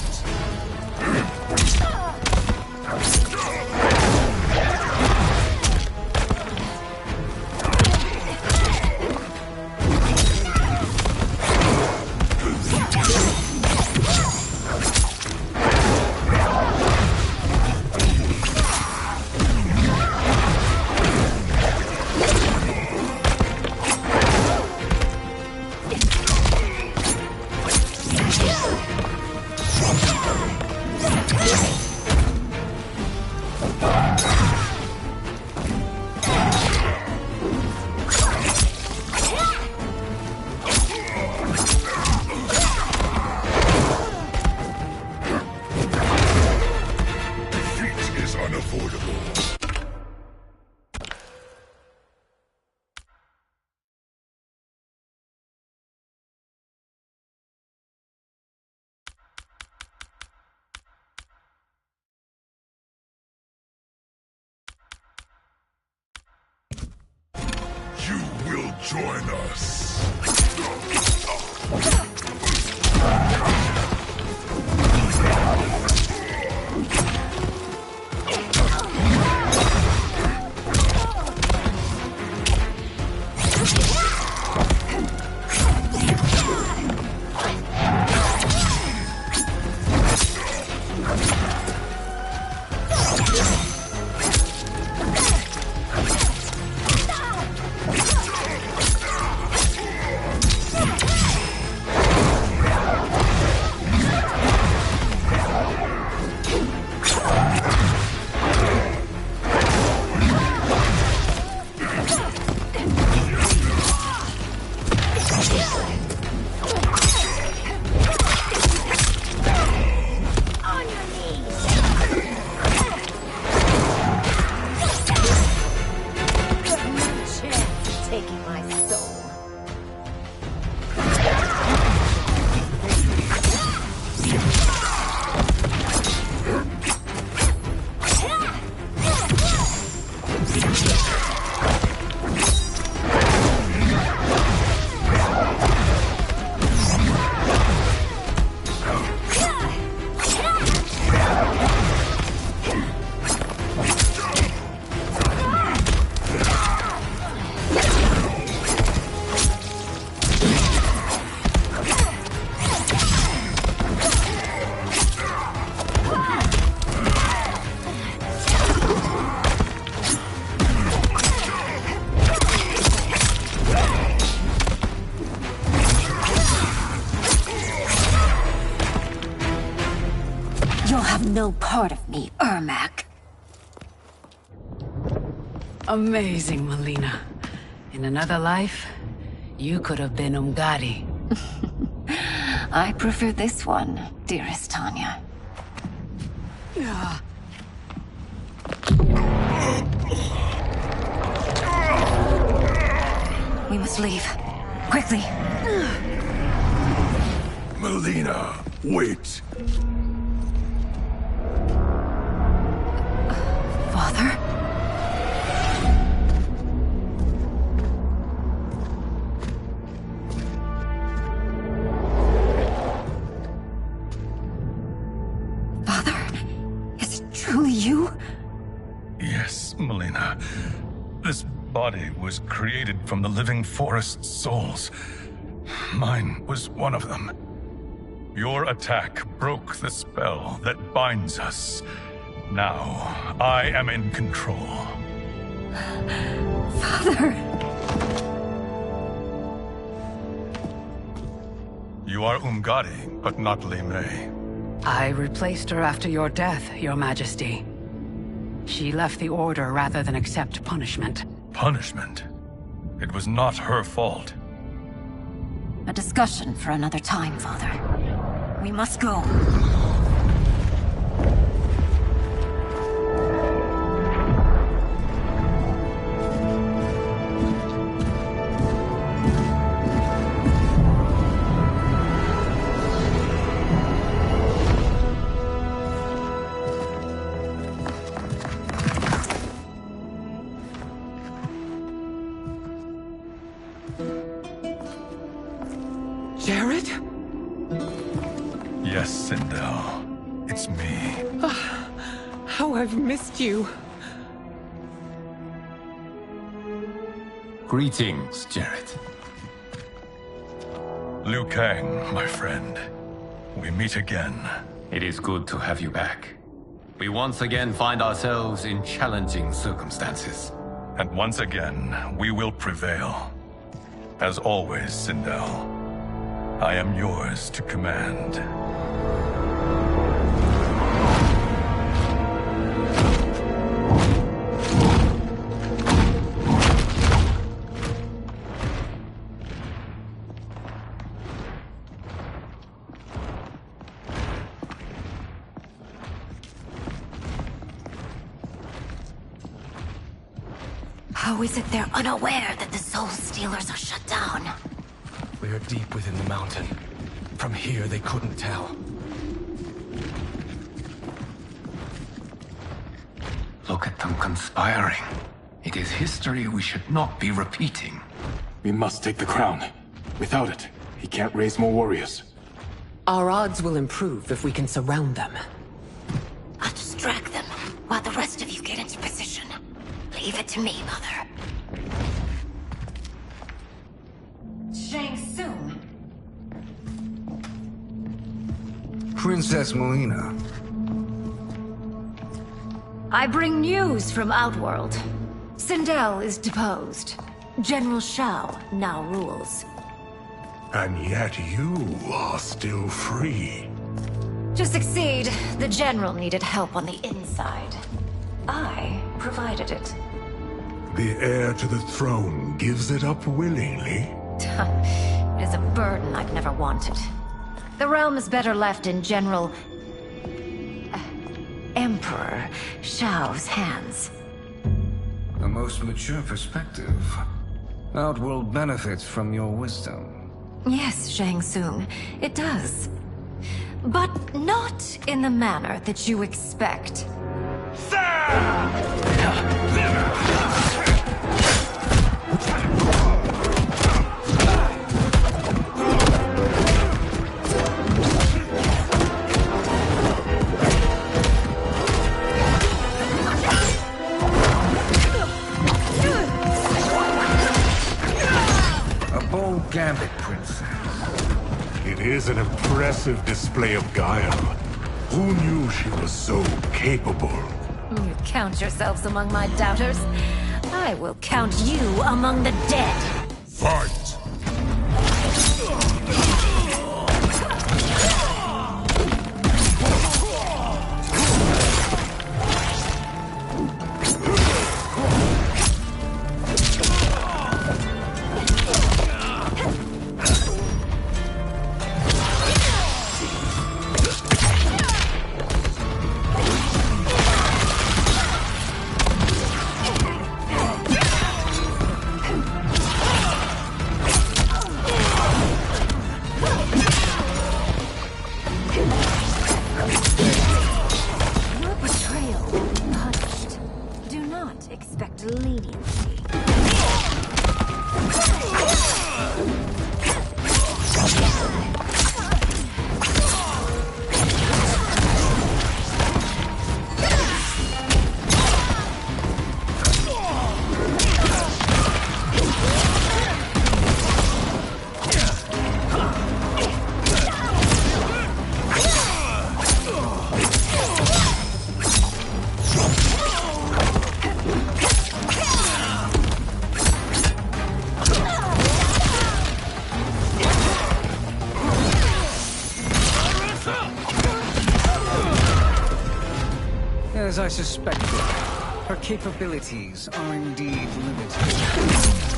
Join us.
You'll have no part of me, Ermac.
Amazing, Melina. In another life, you could have been Umgadi.
I prefer this one, dearest Tanya. We must leave. Quickly.
Melina, wait.
Father? Father? Is it truly you?
Yes, Melina. This body was created from the living forest's souls. Mine was one of them. Your attack broke the spell that binds us. Now, I am in control.
Father!
You are Umgadi, but not Li Mei.
I replaced her after your death, Your Majesty. She left the Order rather than accept punishment.
Punishment? It was not her fault.
A discussion for another time, Father. We must go.
Jared?
Yes, Sindel. It's me.
How I've missed you.
Greetings, Jared.
Liu Kang, my friend. We meet again.
It is good to have you back. We once again find ourselves in challenging circumstances.
And once again, we will prevail. As always, Sindel, I am yours to command.
How is it they're unaware that the Soul Stealers are shut down?
We are deep within the mountain. From here, they couldn't tell.
Look at them conspiring. It is history we should not be repeating.
We must take the crown. Without it, he can't raise more warriors.
Our odds will improve if we can surround them.
I'll distract them while the rest of you get into position. Leave it to me, Mother. Shang Tsung.
Princess Melina.
I bring news from Outworld. Sindel is deposed. General Shao now rules.
And yet you are still free.
To succeed, the General needed help on the inside. I provided it.
The heir to the throne gives it up willingly.
It is a burden I've never wanted. The realm is better left in General... Emperor Shao's hands.
A most mature perspective. Outworld benefits from your wisdom.
Yes, Shang Tsung, it does. But not in the manner that you expect.
Gambit, Princess.
It is an impressive display of guile. Who knew she was so capable?
You count yourselves among my doubters. I will count you among the dead.
Fight!
As I suspected, her capabilities are indeed limited.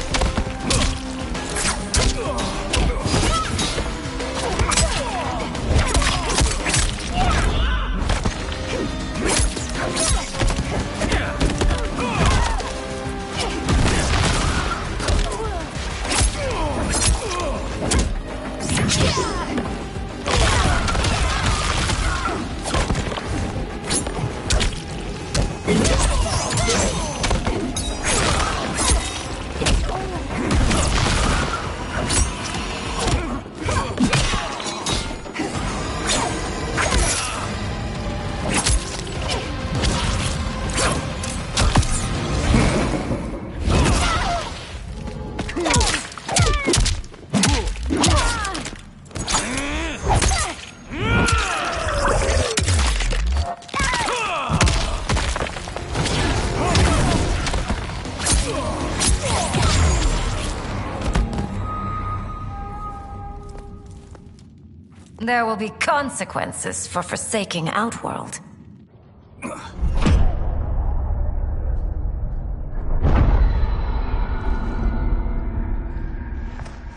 There will be consequences for forsaking Outworld.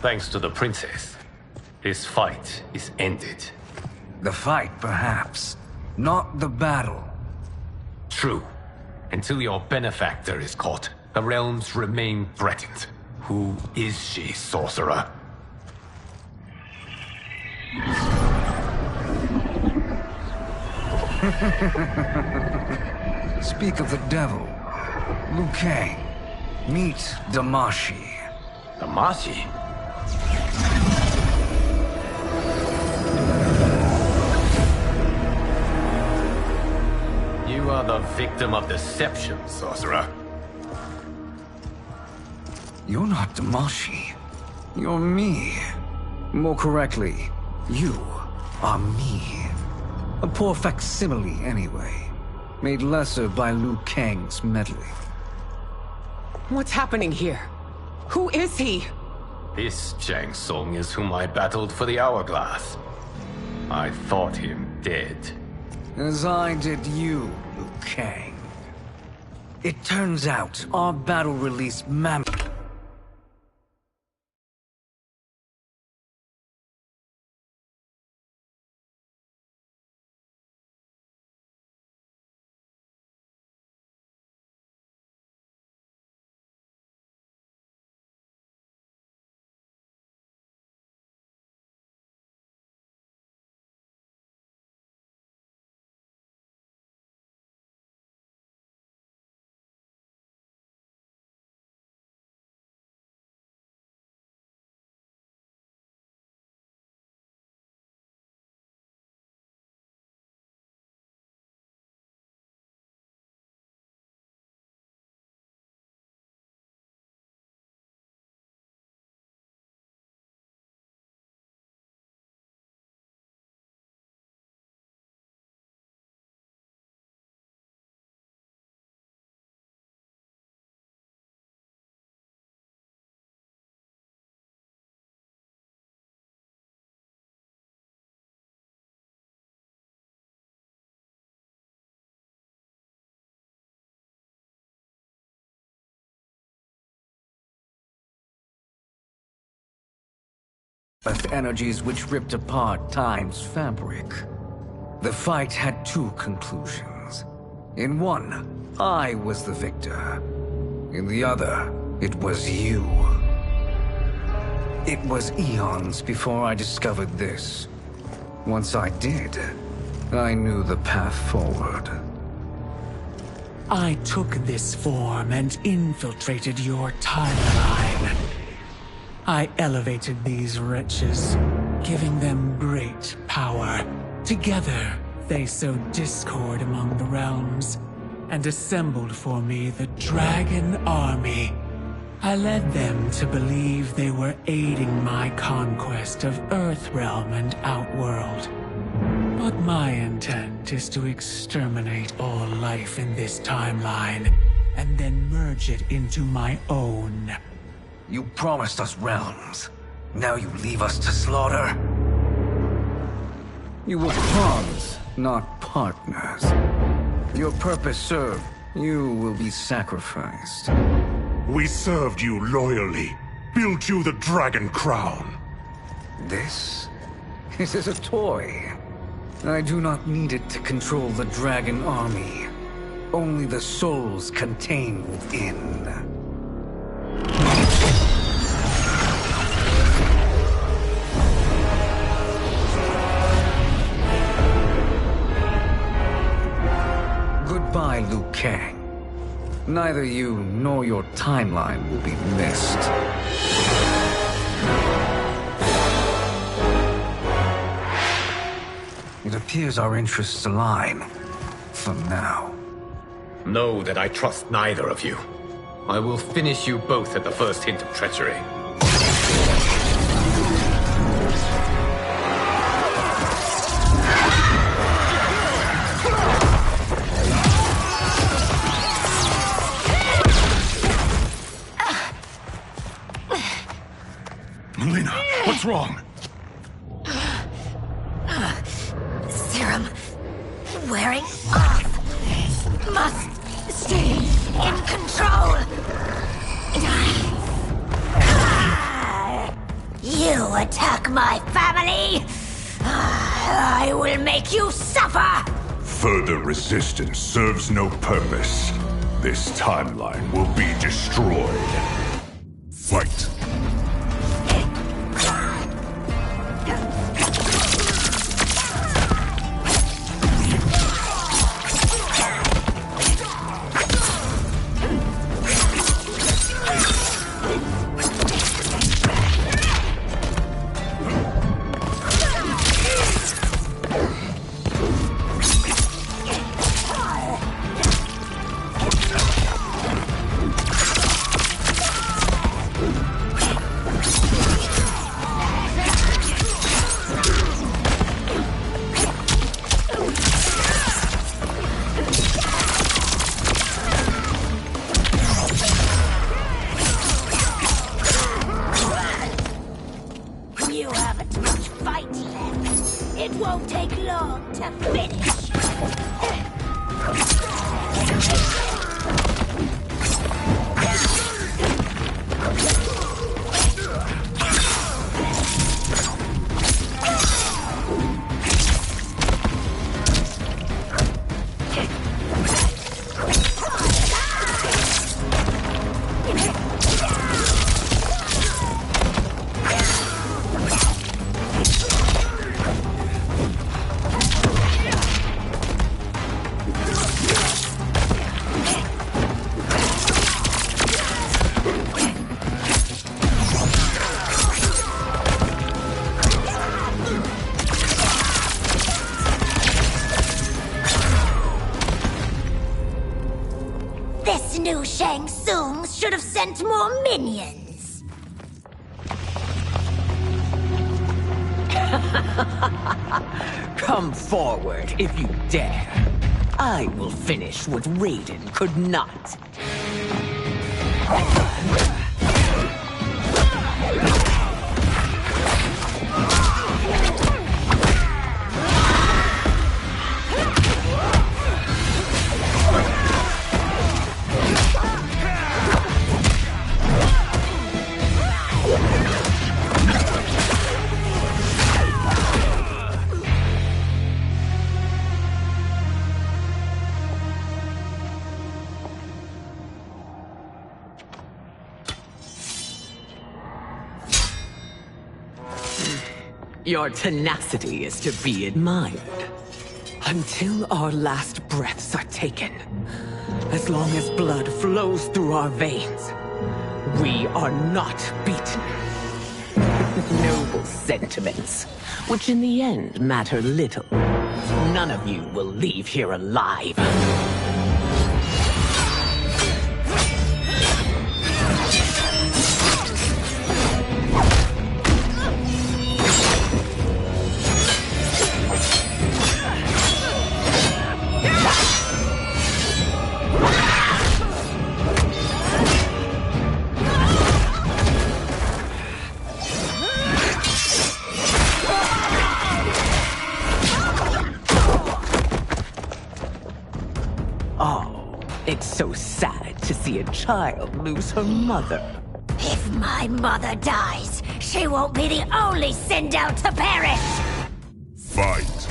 Thanks to the princess, this fight is ended.
The fight, perhaps. Not the battle.
True. Until your benefactor is caught, the realms remain threatened. Who is she, sorcerer?
Speak of the devil. Liu Kang. Meet Damashi.
Damashi? You are the victim of deception, sorcerer.
You're not Damashi. You're me. More correctly, you are me. A poor facsimile, anyway. Made lesser by Liu Kang's meddling.
What's happening here? Who is he?
This Shang Tsung is whom I battled for the Hourglass. I thought him dead.
As I did you, Liu Kang. It turns out our battle released energies which ripped apart time's fabric. The fight had two conclusions. In one, I was the victor. In the other, it was you. It was eons before I discovered this. Once I did, I knew the path forward.
I took this form and infiltrated your timeline. I elevated these wretches, giving them great power. Together, they sowed discord among the realms, and assembled for me the Dragon Army. I led them to believe they were aiding my conquest of Earthrealm and Outworld. But my intent is to exterminate all life in this timeline, and then merge it into my own.
You promised us realms. Now you leave us to slaughter? You were pawns, not partners. Your purpose served. You will be sacrificed.
We served you loyally, built you the Dragon Crown.
This is a toy. I do not need it to control the Dragon Army. Only the souls contained within. Goodbye, Liu Kang. Neither you nor your timeline will be missed. It appears our interests align. For now.
Know that I trust neither of you. I will finish you both at the first hint of treachery.
Melina, what's wrong?
Serum wearing off. Must stay in control. You attack my family. I will make you suffer.
Further resistance serves no purpose. This timeline will be destroyed. Fight.
You haven't much fight left. It won't take long to finish. This new Shang Tsung should have sent more minions.
Come forward if you dare. I will finish what Raiden could not. Your tenacity is to be admired. Until our last breaths are taken, as long as blood flows through our veins, we are not beaten. Noble sentiments, which in the end matter little. None of you will leave here alive. Oh, it's so sad to see a child lose her mother.
If my mother dies, she won't be the only Sindel to perish!
Fight!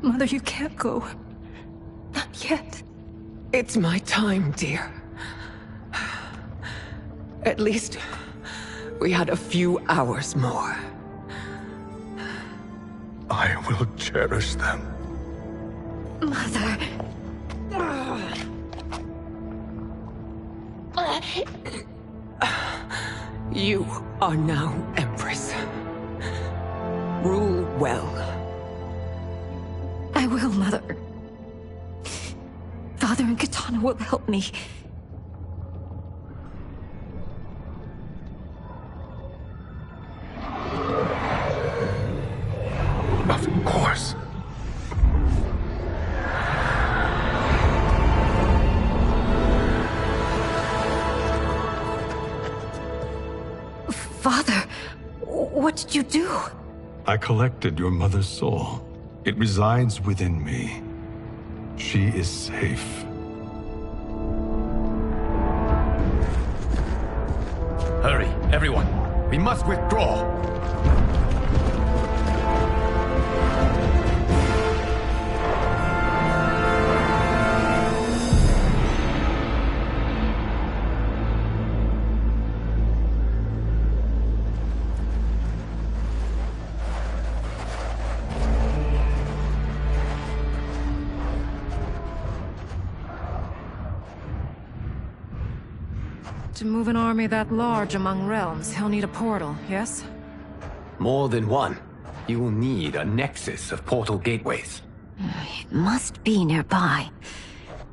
Mother, you can't go. Not yet. It's my time, dear. At least, we had a few hours more.
I will cherish them.
Mother...
You are now Empress. Rule well.
I will, Mother. Father and Katana will help me.
Of course.
Father, what did you do?
I collected your mother's soul. It resides within me. She is safe.
Hurry, everyone. We must withdraw.
To move an army that large among realms, he'll need a portal, yes?
More than one. You will need a nexus of portal gateways.
It must be nearby.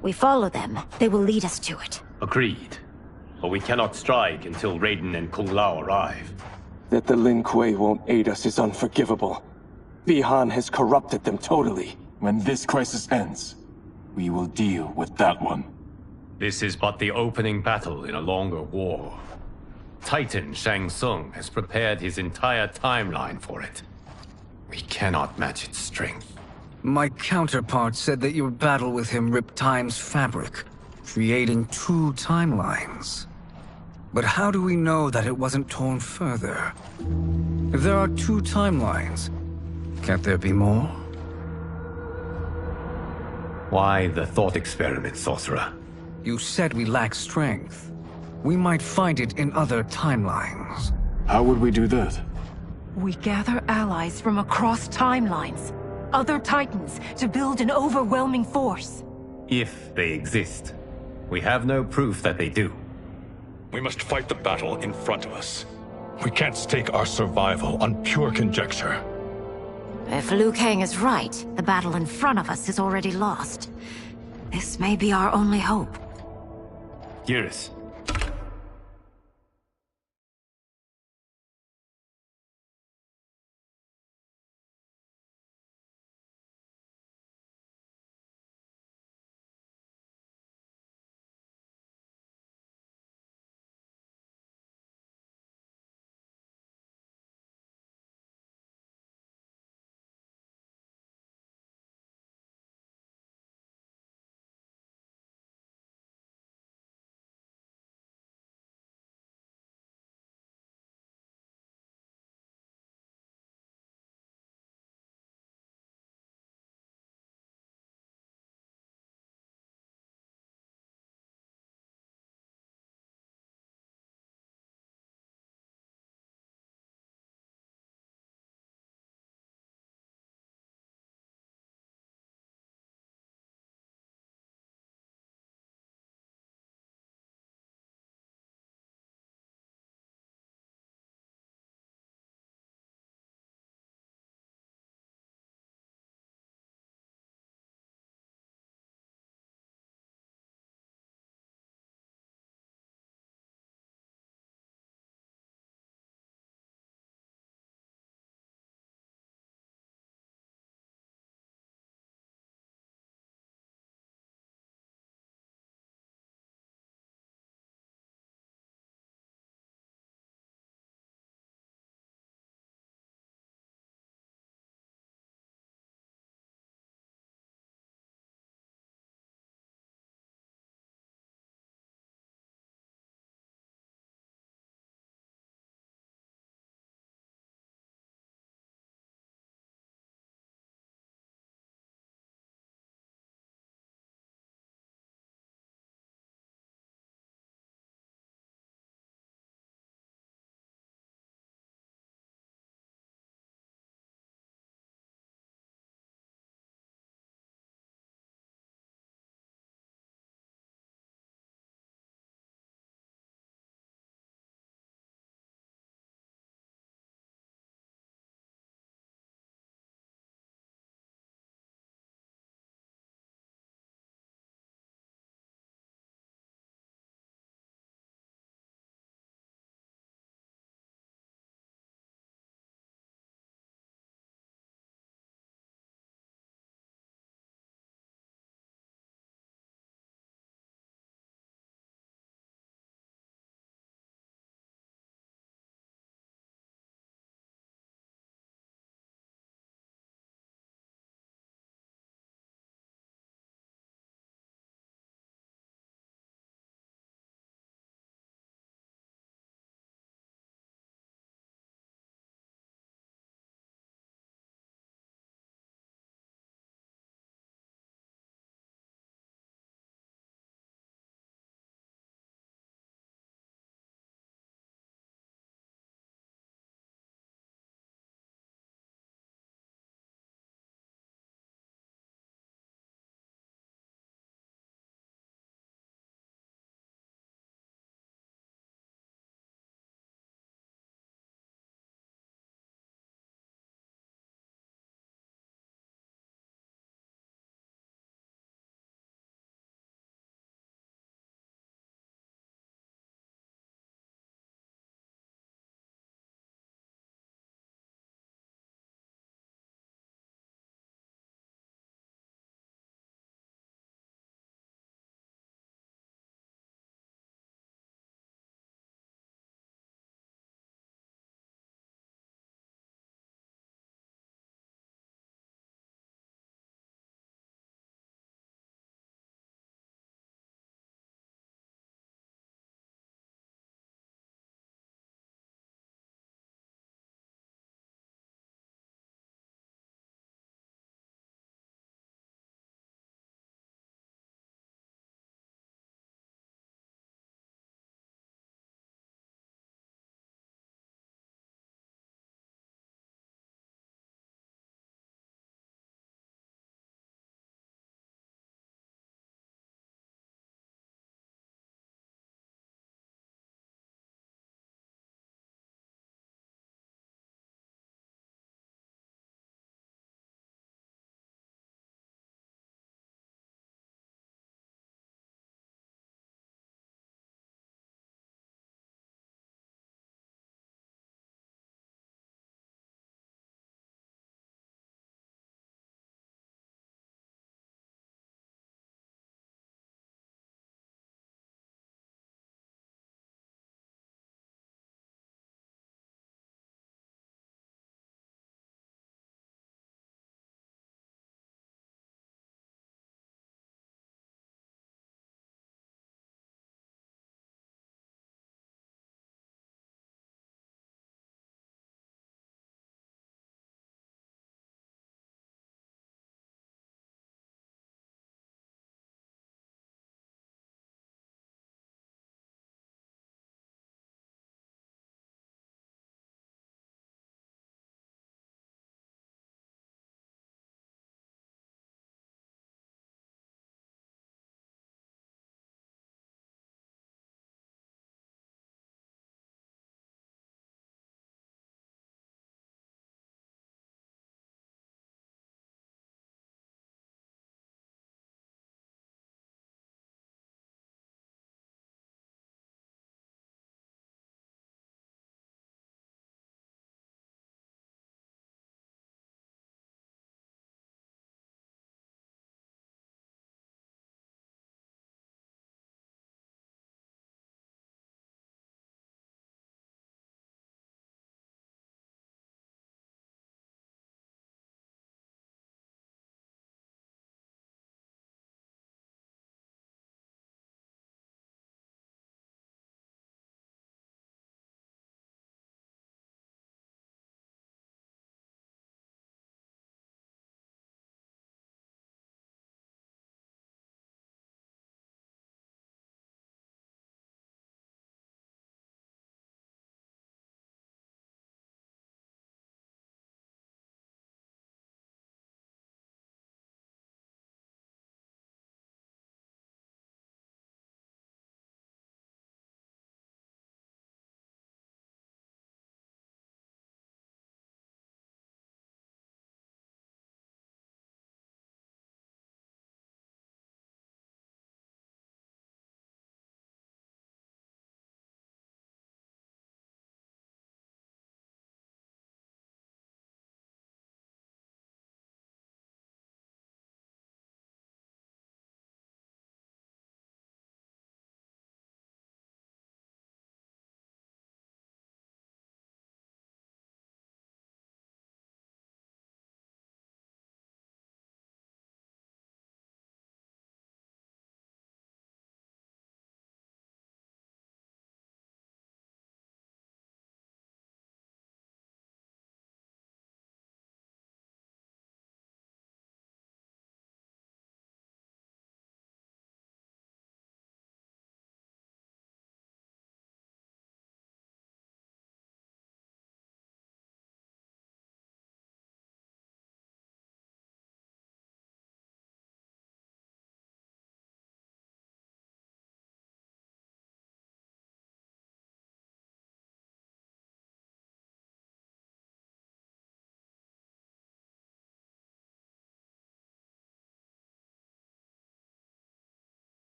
We follow them. They will lead us to it.
Agreed. But we cannot strike until Raiden and Kung Lao arrive.
That the Lin Kuei won't aid us is unforgivable. Bi-Han has corrupted them totally.
When this crisis ends, we will deal with that one.
This is but the opening battle in a longer war. Titan Shang Tsung has prepared his entire timeline for it. We cannot match its strength.
My counterpart said that your battle with him ripped time's fabric, creating two timelines. But how do we know that it wasn't torn further? If there are two timelines, Can't there be more?
Why the thought experiment, sorcerer?
You said we lack strength. We might find it in other timelines.
How would we do that?
We gather allies from across timelines, other titans, to build an overwhelming force.
If they exist. We have no proof that they do.
We must fight the battle in front of us. We can't stake our survival on pure conjecture.
If Liu Kang is right, the battle in front of us is already lost. This may be our only hope.
Geras,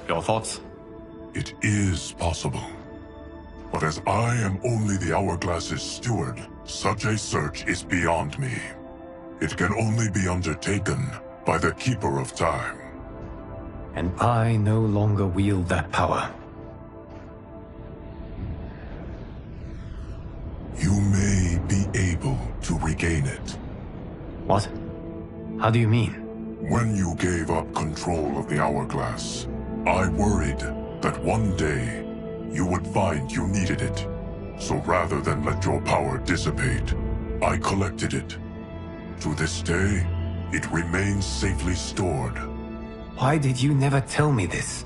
Your thoughts?
It is possible. But as I am only the Hourglass's steward, such a search is beyond me. It can only be undertaken by the Keeper of Time.
And I no longer wield that power.
You may be able to regain it.
What? How do you mean?
When you gave up control of the Hourglass, I worried that one day you would find you needed it. So rather than let your power dissipate, I collected it. To this day, it remains safely stored.
Why did you never tell me this?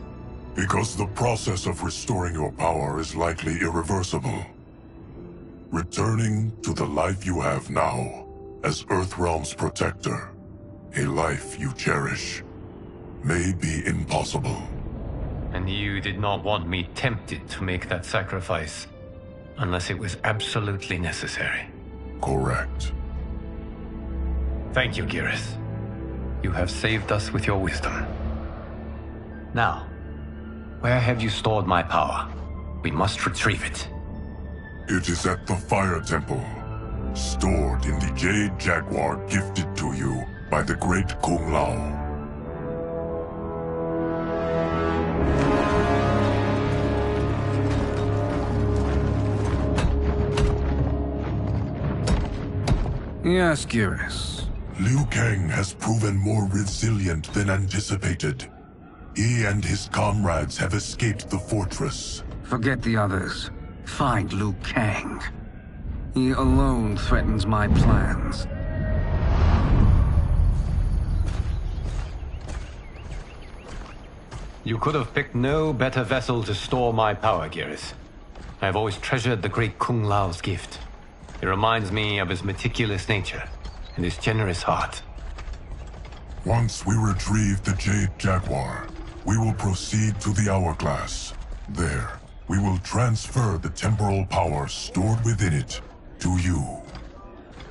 Because the process of restoring your power is likely irreversible. Returning to the life you have now, as Earthrealm's protector, a life you cherish, may be impossible.
And you did not want me tempted to make that sacrifice, unless it was absolutely necessary.
Correct.
Thank you, Geras. You have saved us with your wisdom. Now, where have you stored my power? We must retrieve it.
It is at the Fire Temple, stored in the Jade Jaguar gifted to you by the great Kung Lao.
Yes, Geras.
Liu Kang has proven more resilient than anticipated. He and his comrades have escaped the fortress.
Forget the others. Find Liu Kang. He alone threatens my plans.
You could have picked no better vessel to store my power, Geras. I have always treasured the great Kung Lao's gift. It reminds me of his meticulous nature and his generous heart.
Once we retrieve the Jade Jaguar, we will proceed to the Hourglass. There, we will transfer the temporal power stored within it to you.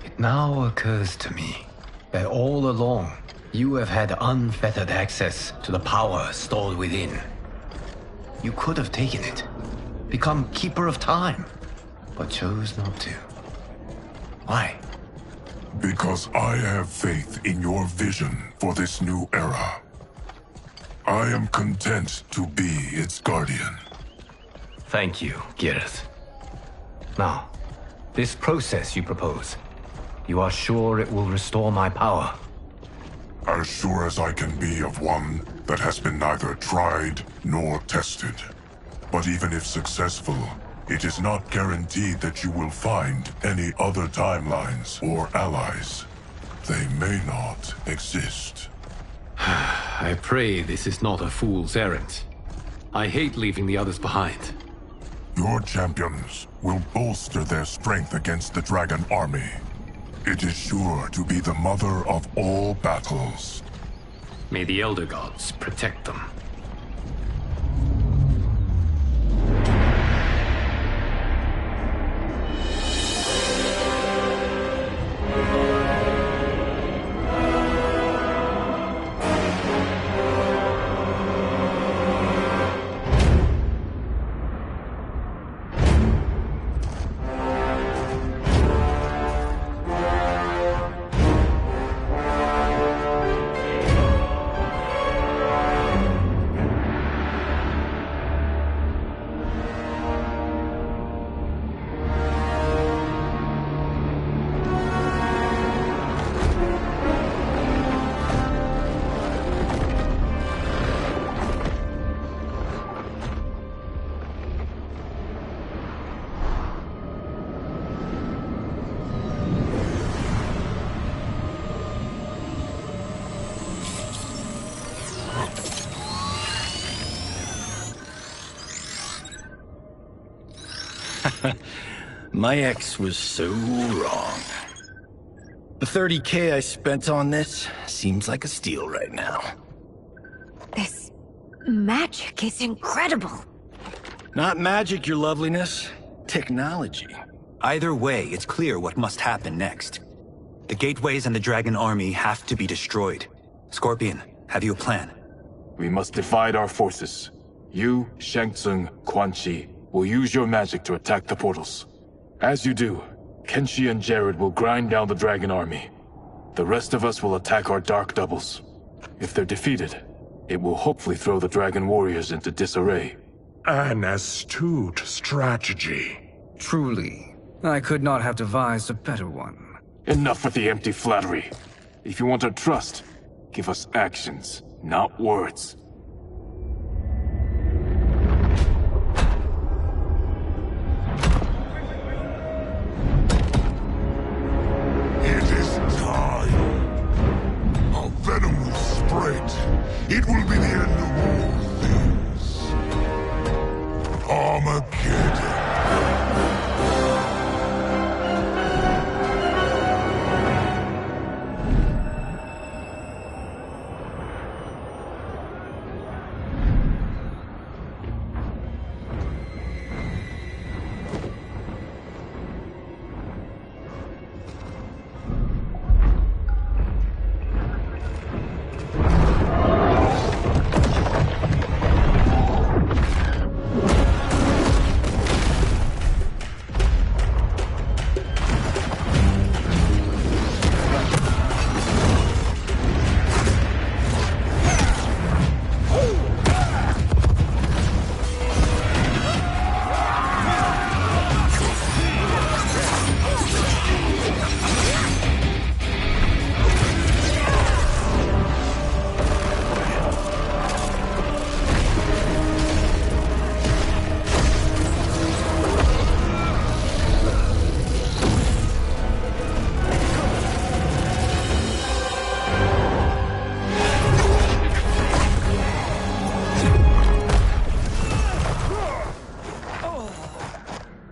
It now occurs to me that all along, you have had unfettered access to the power stored within. You could have taken it, become Keeper of Time, but chose not to. Why?
Because I have faith in your vision for this new era. I am content to be its guardian.
Thank you, Geras. Now, this process you propose, you are sure it will restore my power?
As sure as I can be of one that has been neither tried nor tested. But even if successful, it is not guaranteed that you will find any other timelines or allies. They may not exist.
I pray this is not a fool's errand. I hate leaving the others behind.
Your champions will bolster their strength against the Dragon Army. It is sure to be the mother of all battles.
May the Elder Gods protect them.
My ex was so wrong. The 30K I spent on this seems like a steal right now.
This magic is incredible.
Not magic, your loveliness. Technology.
Either way, it's clear what must happen next. The gateways and the Dragon Army have to be destroyed. Scorpion, have you a plan?
We must divide our forces. You, Shang Tsung, Quan Chi, will use your magic to attack the portals. As you do, Kenshi and Jared will grind down the dragon army. The rest of us will attack our dark doubles. If they're defeated, it will hopefully throw the dragon warriors into disarray.
An astute strategy.
Truly, I could not have devised a better one.
Enough with the empty flattery. If you want our trust, give us actions, not words.
It is time. Our venom will spread. It will be the end of all things. Armageddon.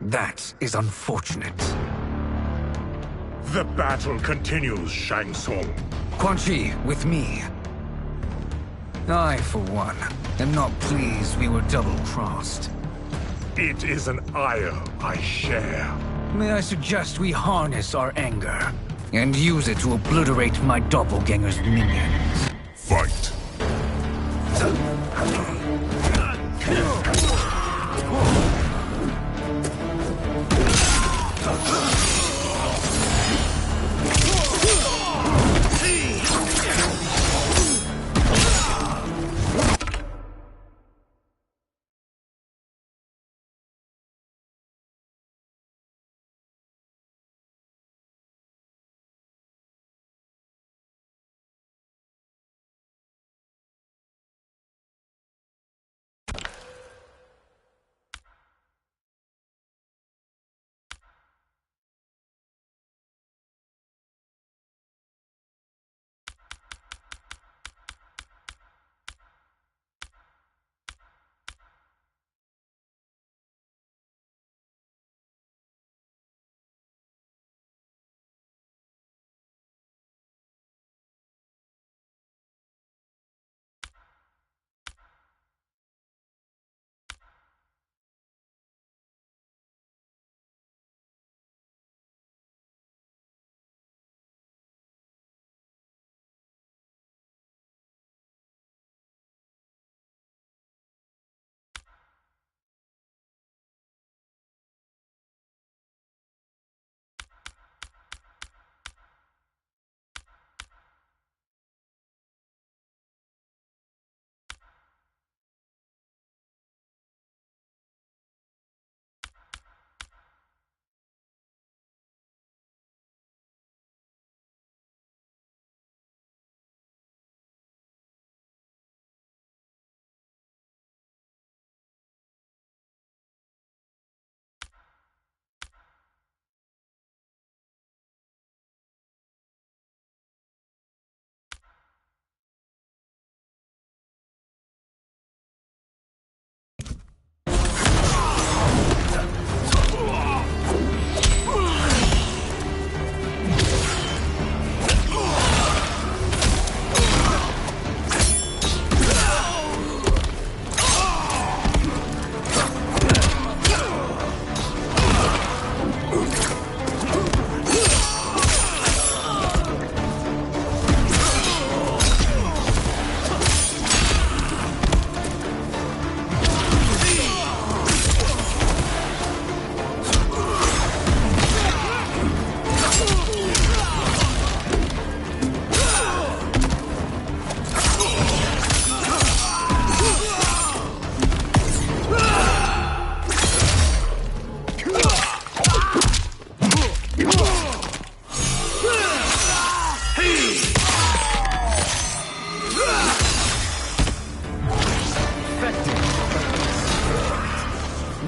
That is unfortunate.
The battle continues, Shang Tsung.
Quan Chi, with me. I, for one, am not pleased we were double-crossed.
It is an ire I share.
May I suggest we harness our anger and use it to obliterate my doppelganger's minions?
Fight.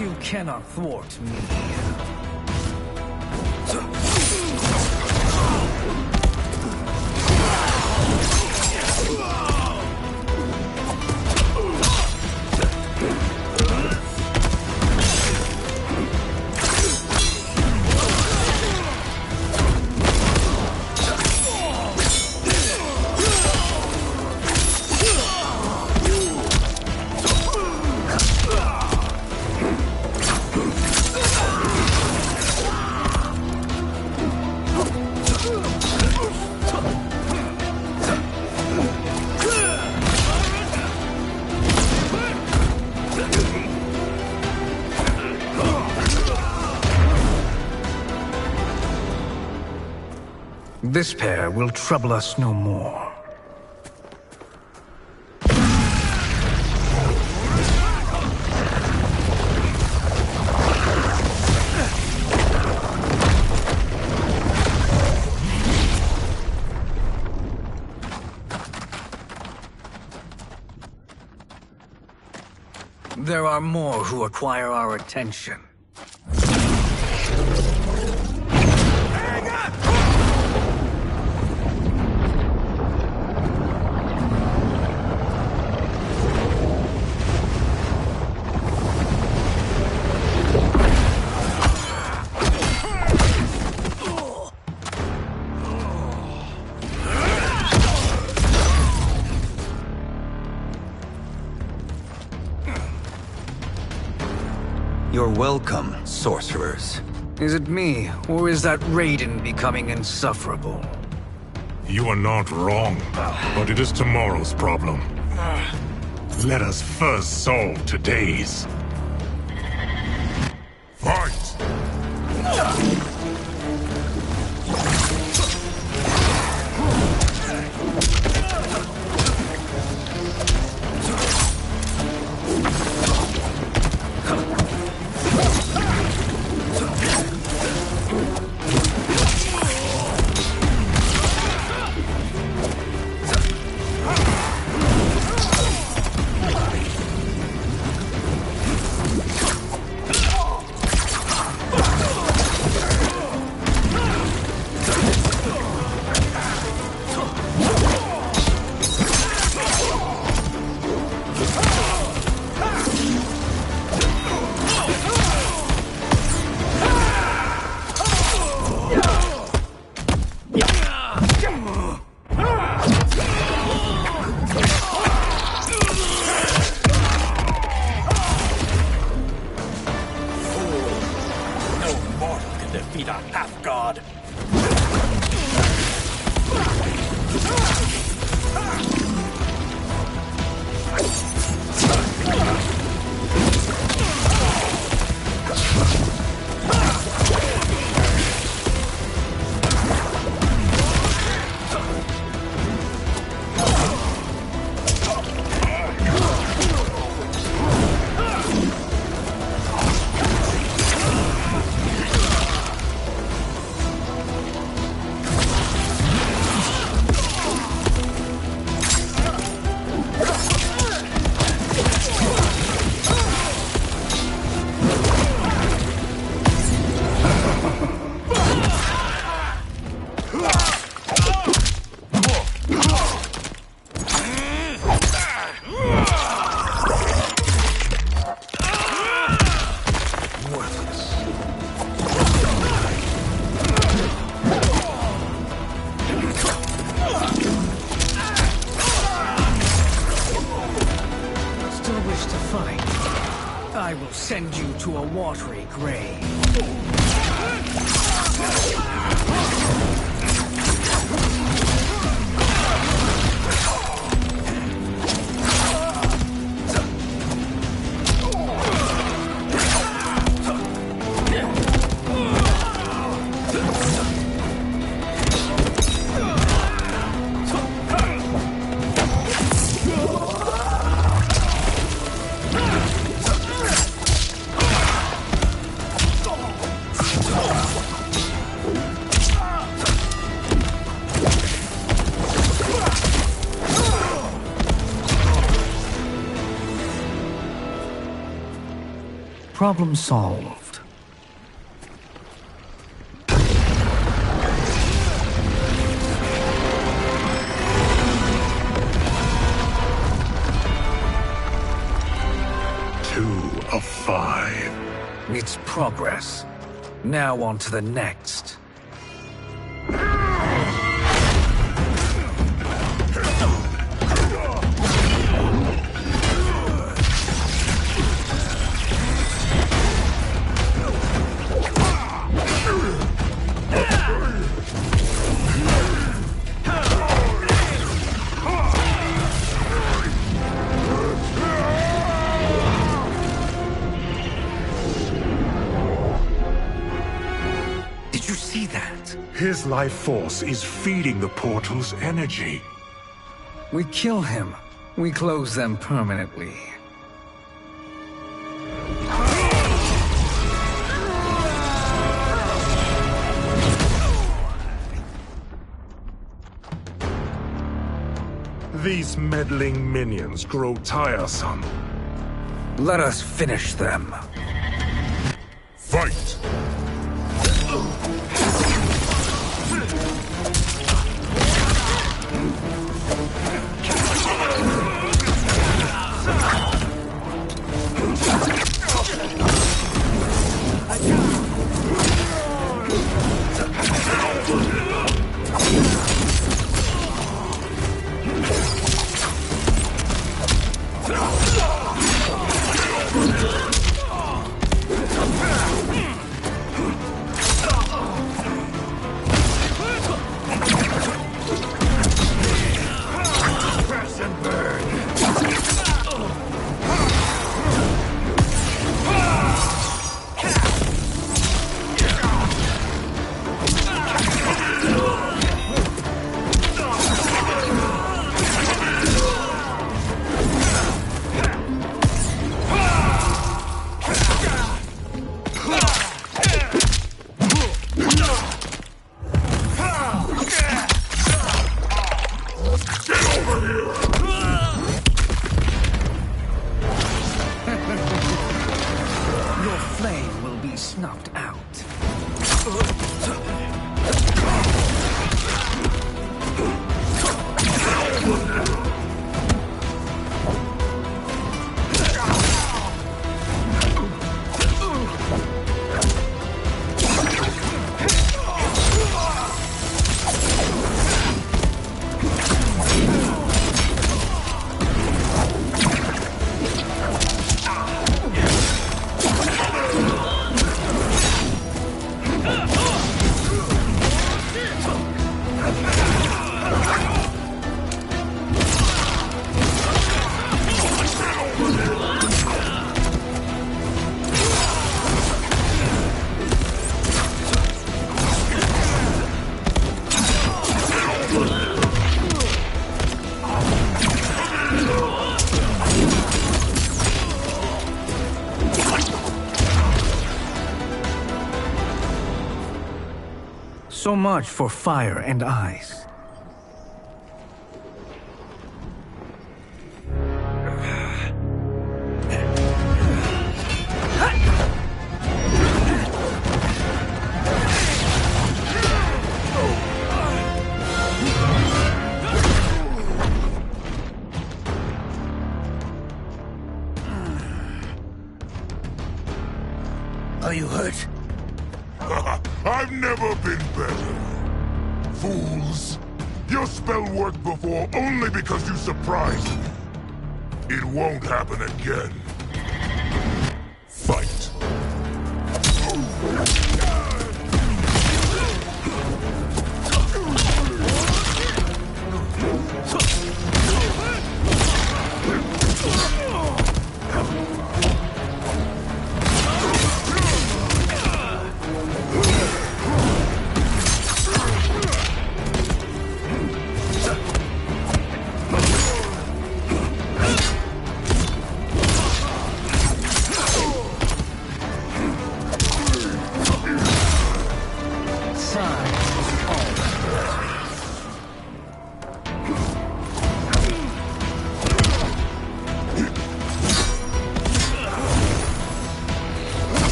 You cannot thwart me. This pair will trouble us no more. There are more who acquire our attention.
You're welcome, sorcerers.
Is it me, or is that Raiden becoming insufferable?
You are not wrong, but it is tomorrow's problem. Let us first solve today's. Fight!
I will send you to a watery grave. Problem solved.
Two of 5.
It's progress. Now on to the next.
His life force is feeding the portal's energy.
We kill him. We close them permanently.
These meddling minions grow tiresome.
Let us finish them.
Fight!
Snuffed out. So much for fire and ice.
Are you hurt? I've never been better. Fools. Your spell worked before only because you surprised me. It won't happen again. Fight.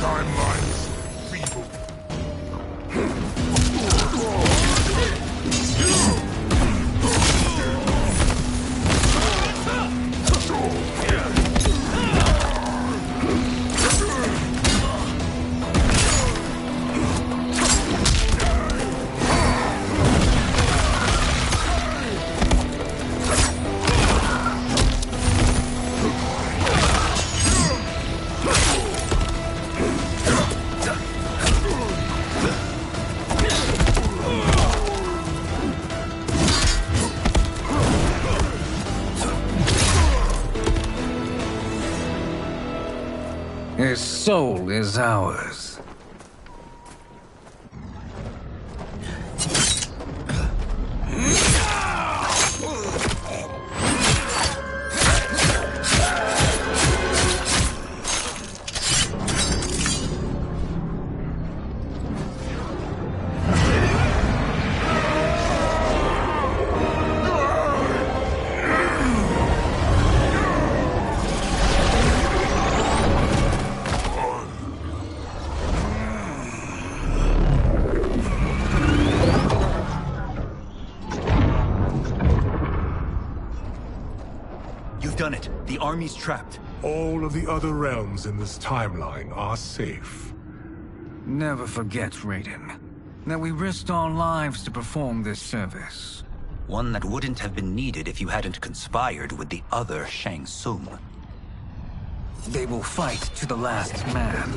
Timelines feeble.
His soul is ours.
Done it. The army's trapped.
All of the other realms in this timeline are safe.
Never forget, Raiden, that we risked our lives to perform this service.
One that wouldn't have been needed if you hadn't conspired with the other Shang Tsung.
They will fight to the last man.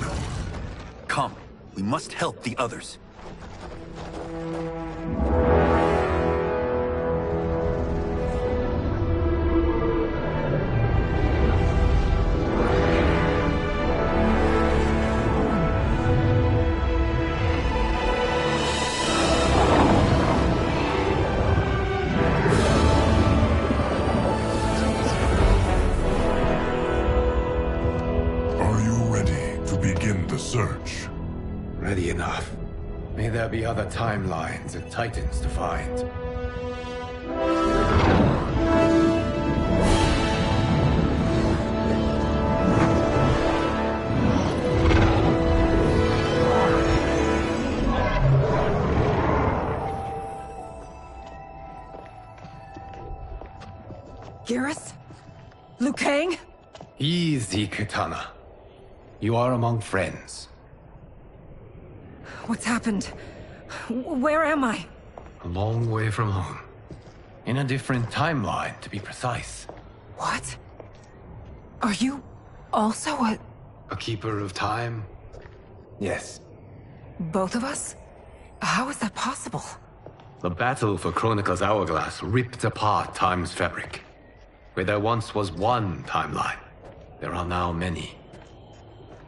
Come, we must help the others.
Search.
Ready enough. May there be other timelines and titans to find.
Garrus? Liu Kang?
Easy, Kitana. You are among friends.
What's happened? Where am I?
A long way from home. In a different timeline, to be precise.
What? Are you also
a keeper of time? Yes.
Both of us? How is that possible?
The battle for Chronica's Hourglass ripped apart time's fabric. Where there once was one timeline, there are now many.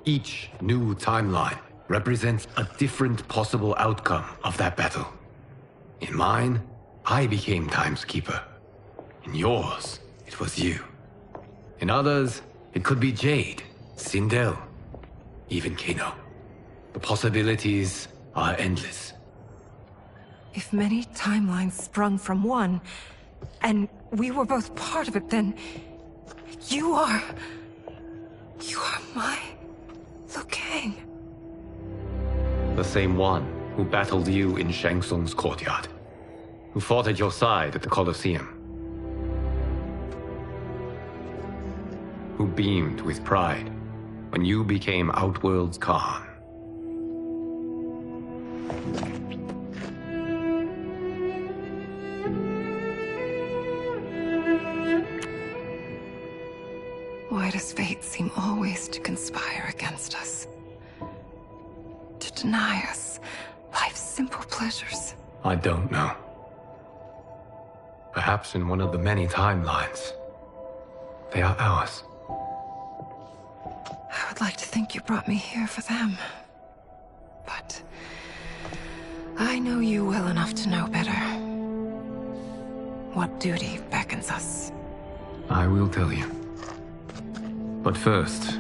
Each new timeline represents a different possible outcome of that battle. In mine, I became Time's Keeper. In yours, it was you. In others, it could be Jade, Sindel, even Kano. The possibilities are endless.
If many timelines sprung from one, and we were both part of it, then you are my Liu Kang.
The same one who battled you in Shang Tsung's courtyard. Who fought at your side at the Colosseum. Who beamed with pride when you became Outworld's Khan.
Why does fate seem always to conspire against us? To deny us life's simple pleasures?
I don't know. Perhaps in one of the many timelines, they are ours.
I would like to think you brought me here for them. But I know you well enough to know better. What duty beckons us?
I will tell you. But first,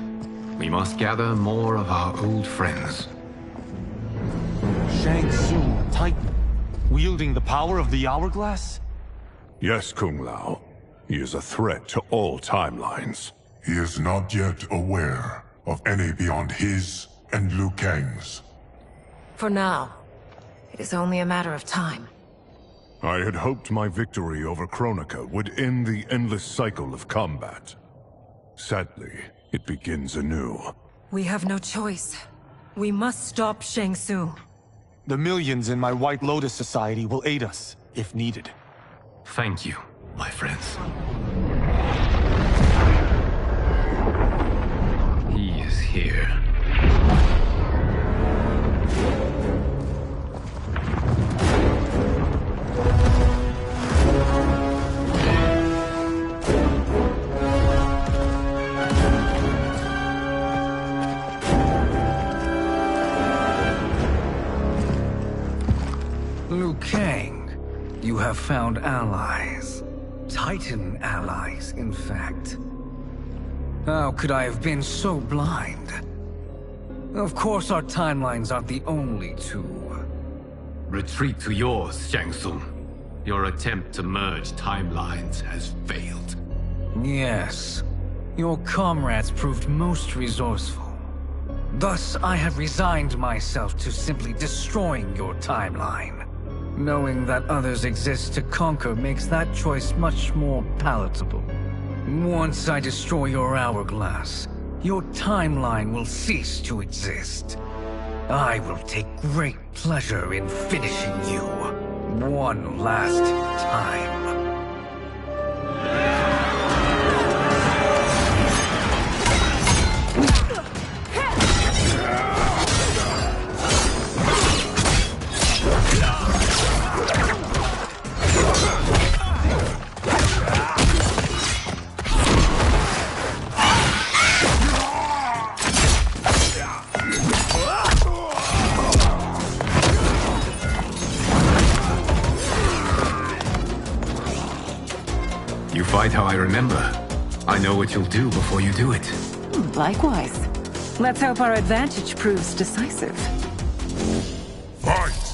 we must gather more of our old friends.
Shang Tsung, Titan, wielding the power of the Hourglass?
Yes, Kung Lao. He is a threat to all timelines. He is not yet aware of any beyond his and Liu Kang's.
For now, it is only a matter of time.
I had hoped my victory over Kronika would end the endless cycle of combat. Sadly, it begins anew.
We have no choice. We must stop Shang Tsung.
The millions in my White Lotus Society will aid us, if needed.
Thank you, my friends. He is here.
Liu Kang, you have found allies. Titan allies, in fact. How could I have been so blind? Of course our timelines aren't the only two.
Retreat to yours, Shang Tsung. Your attempt to merge timelines has failed.
Yes. Your comrades proved most resourceful. Thus, I have resigned myself to simply destroying your timeline. Knowing that others exist to conquer makes that choice much more palatable. Once I destroy your hourglass, your timeline will cease to exist. I will take great pleasure in finishing you one last time.
Fight how I remember. I know what you'll do before you do it.
Likewise. Let's hope our advantage proves decisive.
Fight!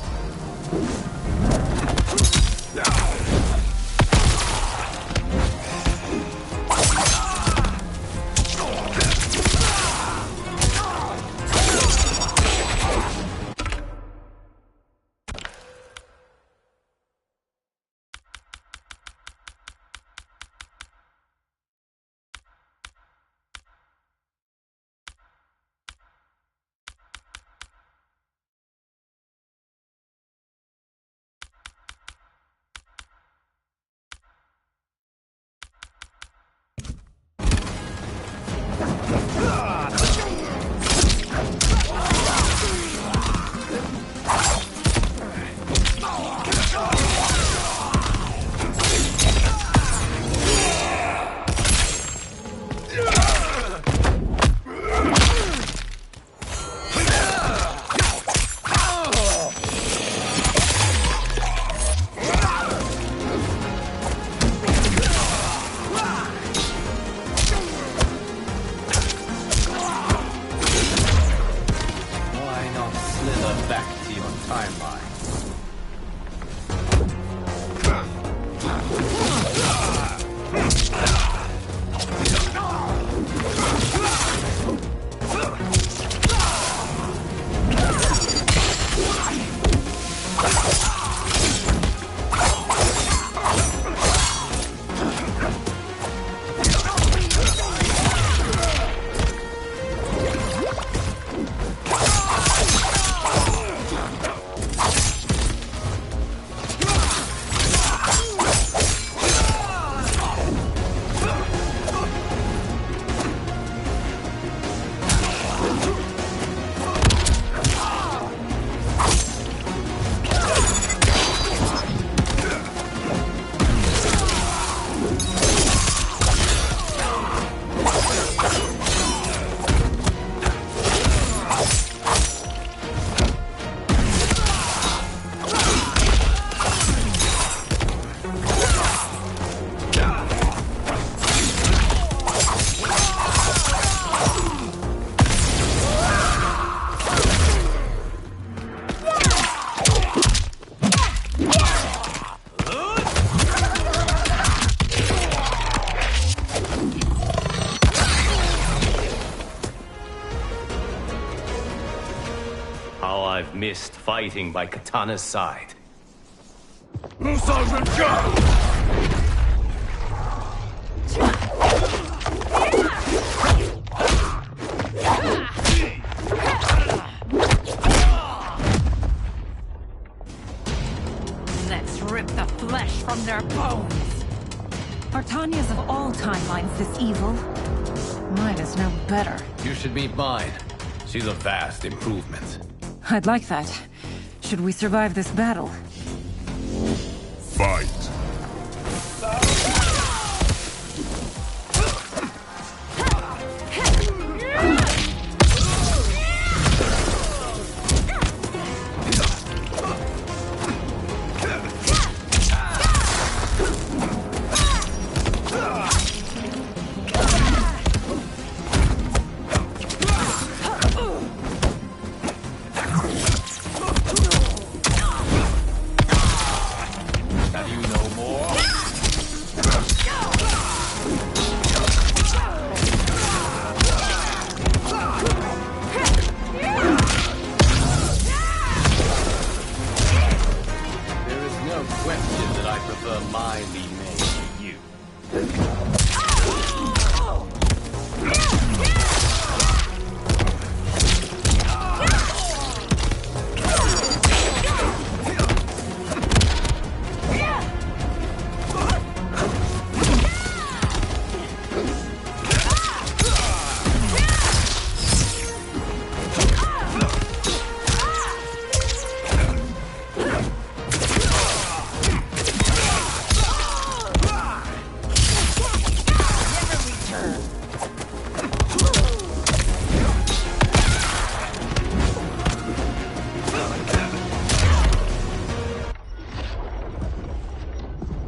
How I've missed fighting by Katana's side.
Let's rip the flesh from their bones.
Are Tanya's of all timelines this evil? Mine is no better.
You should meet mine. She's a vast improvement.
I'd like that. Should we survive this battle?
Fight.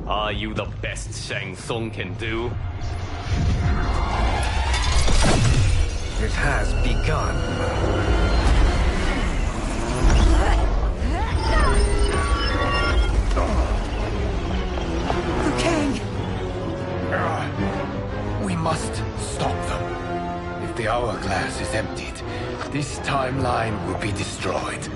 Are you the best Shang Tsung can do?
It has begun.
The king!
We must stop them. If the hourglass is emptied, this timeline will be destroyed.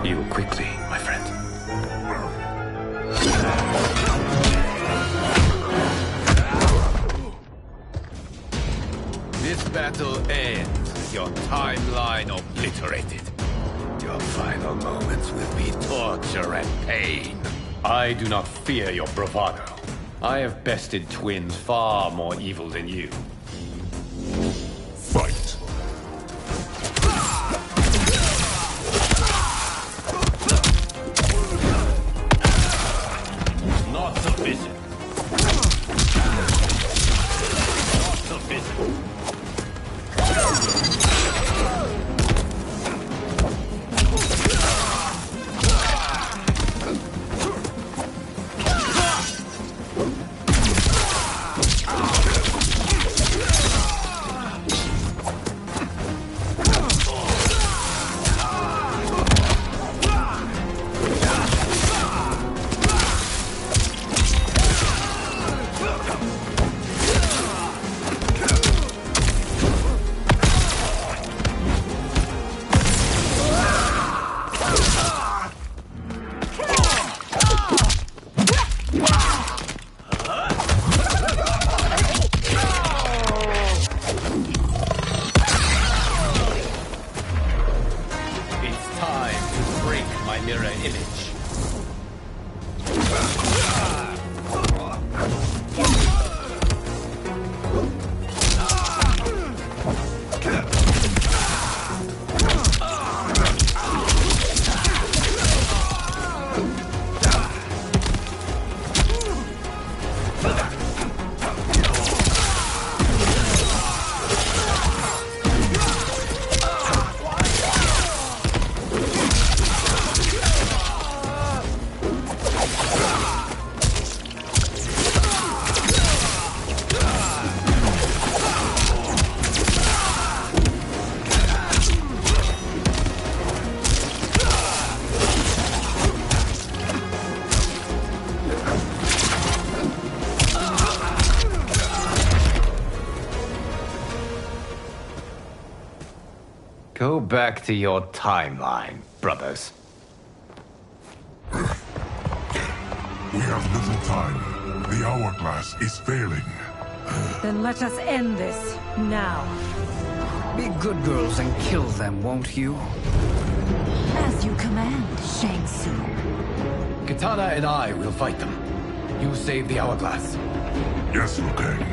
You quickly, my friend. This battle ends, your timeline obliterated. Your final moments will be torture and pain. I do not fear your bravado. I have bested twins far more evil than you.
Fight.
Not sufficient. Not sufficient. Go back to your timeline, brothers.
We have little time. The hourglass is failing.
Then let us end this, now.
Be good girls and kill them, won't you?
As you command, Shang Tsung.
Katana and I will fight them. You save the hourglass.
Yes, Liu Kang.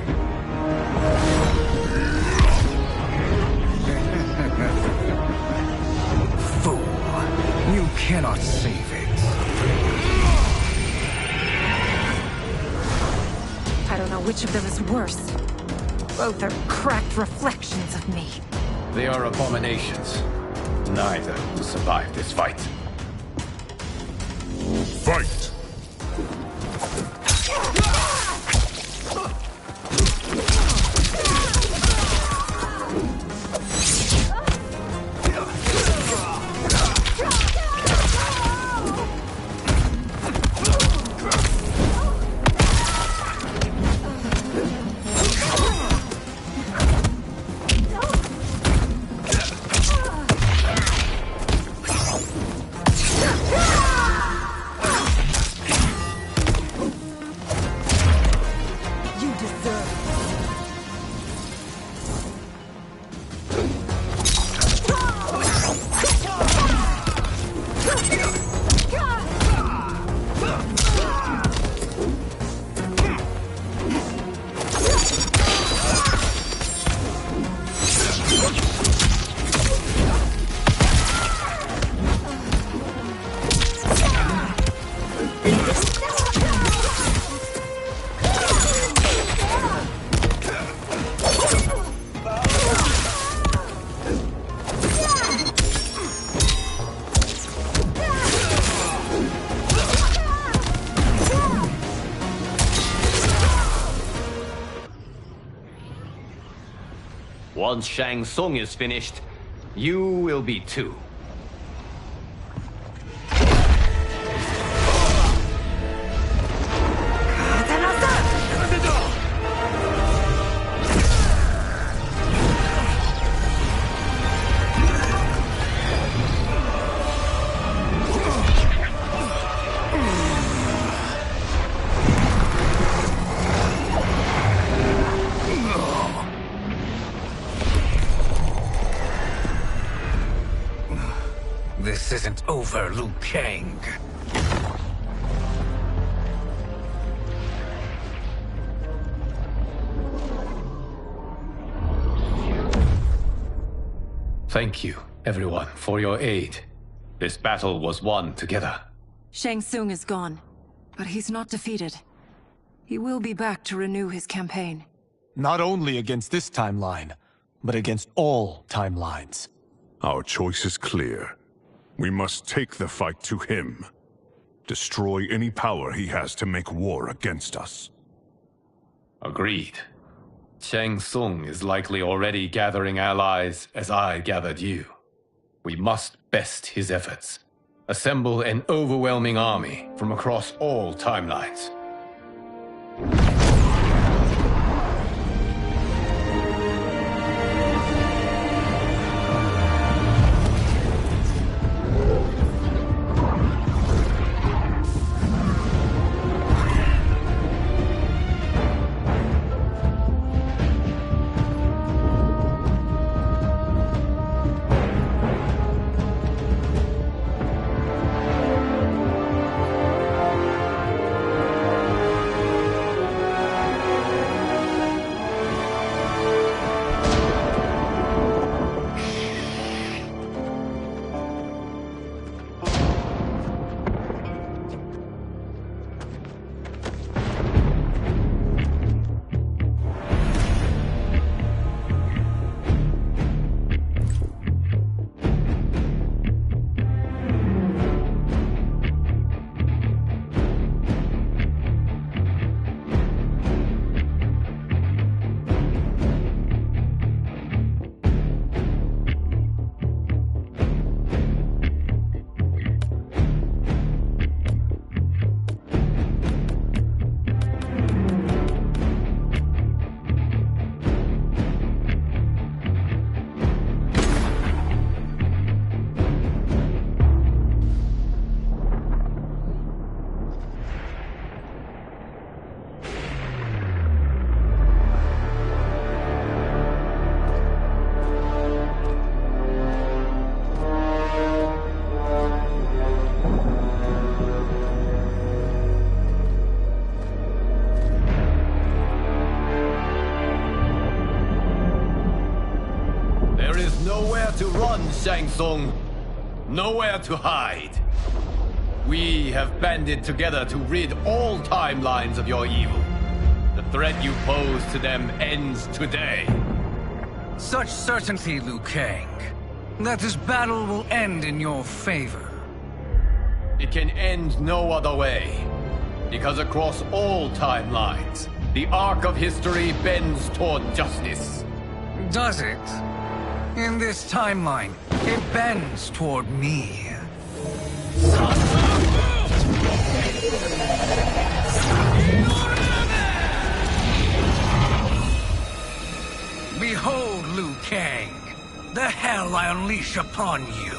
Fool. You cannot save it.
I don't know which of them is worse. Both are cracked reflections of me.
They are abominations. Neither will survive this fight.
Fight!
Once Shang Tsung is finished, you will be too.
This isn't over, Liu Kang.
Thank you, everyone, for your aid. This battle was won together.
Shang Tsung is gone, but he's not defeated. He will be back to renew his campaign.
Not only against this timeline, but against all timelines.
Our choice is clear. We must take the fight to him. Destroy any power he has to make war against us.
Agreed. Shang Tsung is likely already gathering allies as I gathered you. We must best his efforts. Assemble an overwhelming army from across all timelines. Nowhere to run, Shang Tsung. Nowhere to hide. We have banded together to rid all timelines of your evil. The threat you pose to them ends today.
Such certainty, Liu Kang, that this battle will end in your favor.
It can end no other way. Because across all timelines, the arc of history bends toward justice.
Does it? In this timeline, it bends toward me. Behold, Liu Kang, the hell I unleash upon you.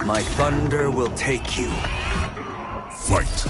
My thunder will take you.
Fight.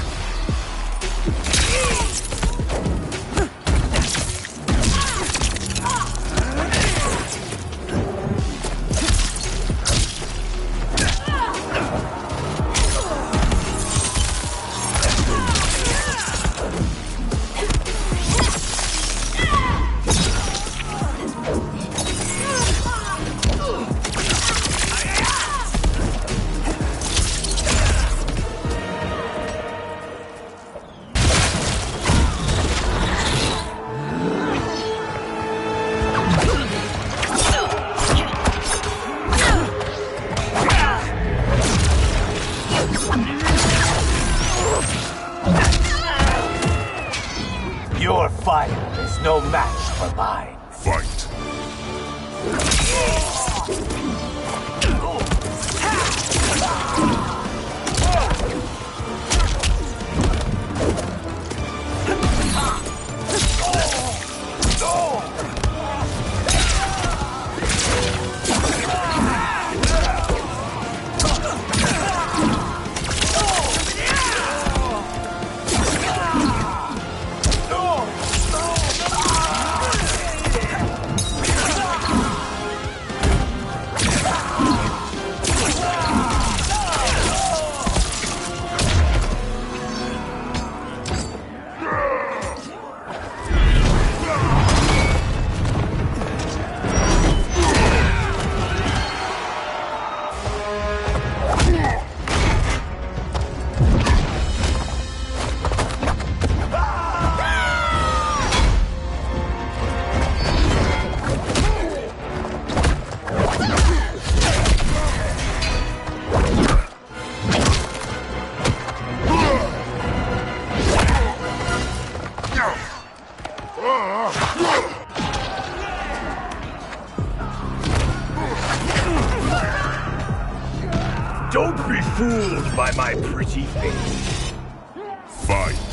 Your fire is no match for mine.
Fight.
Oh! my pretty face.
Fight.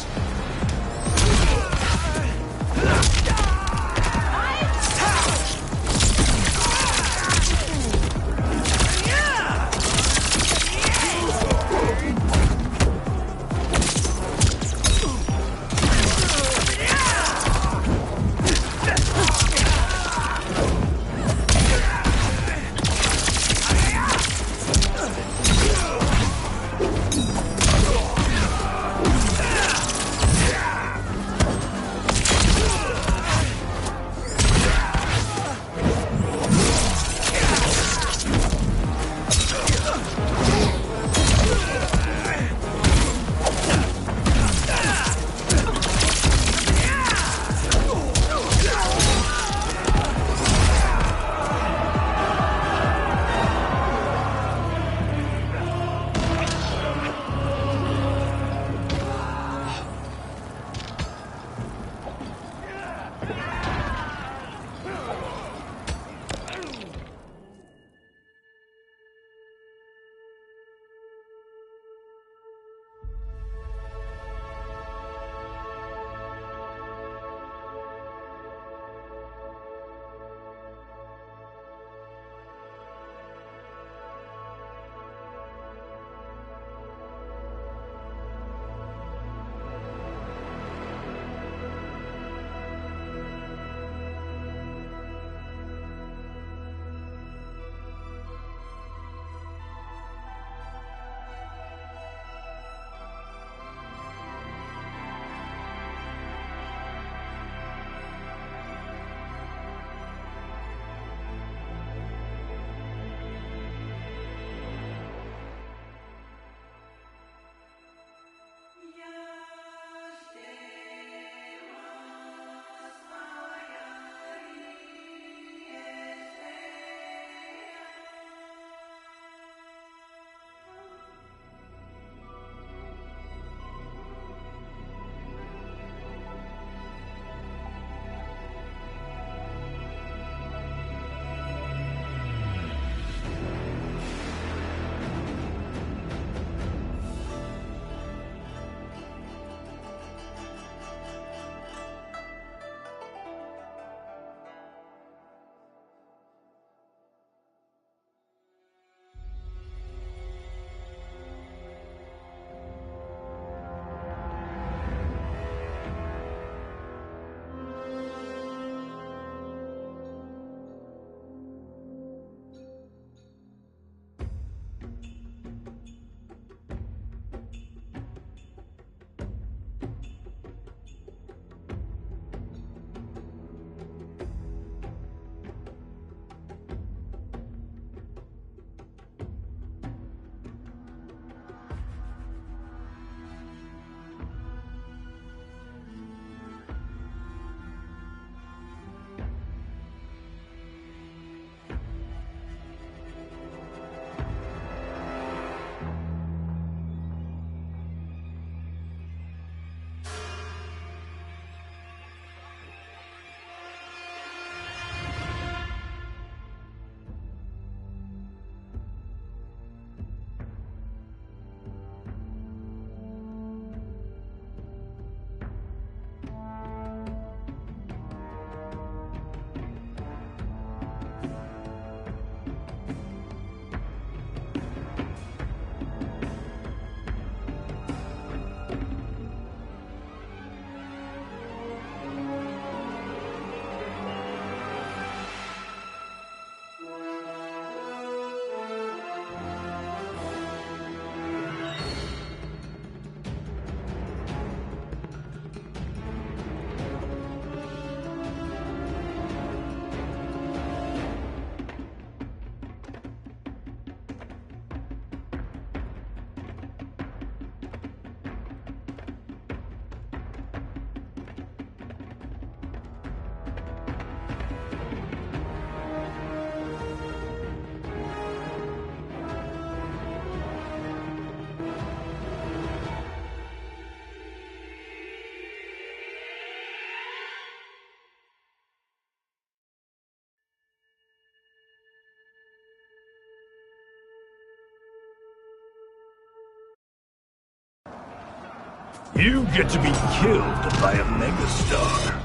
You get to be killed by a megastar.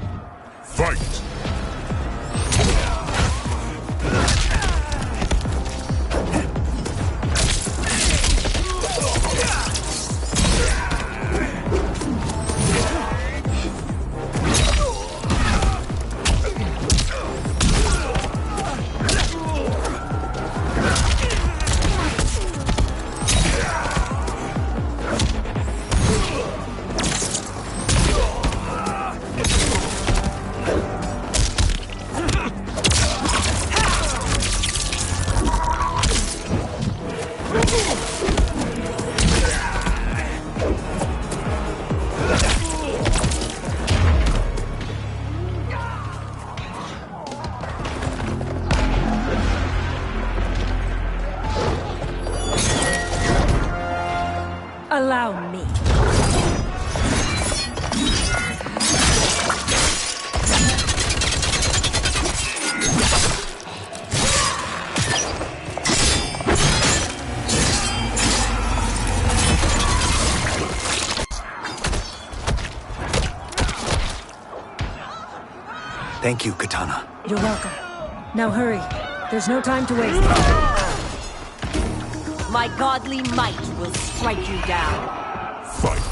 Fight!
Allow me.
Thank you, Katana.
You're welcome. Now hurry. There's no time to waste.
My godly might will strike you down.
Fight!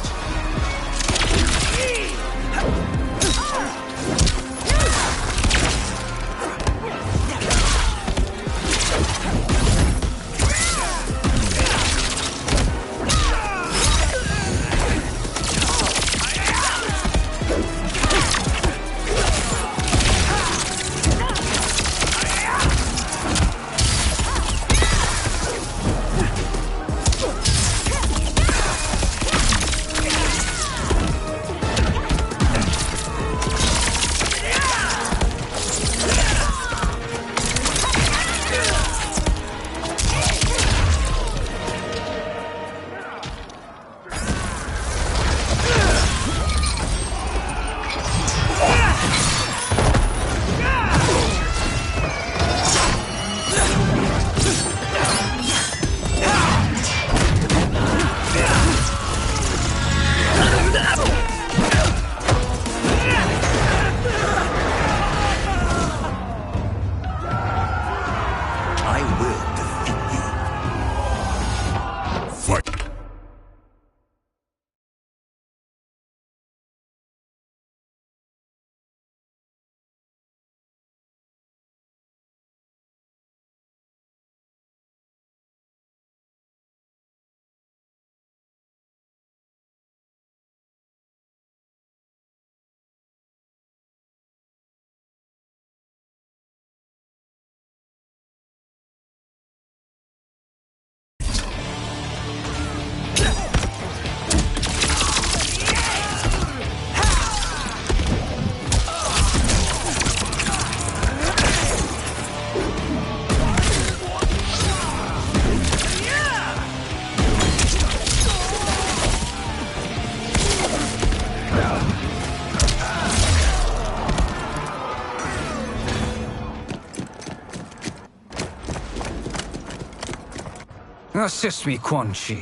Assist me, Quan Chi.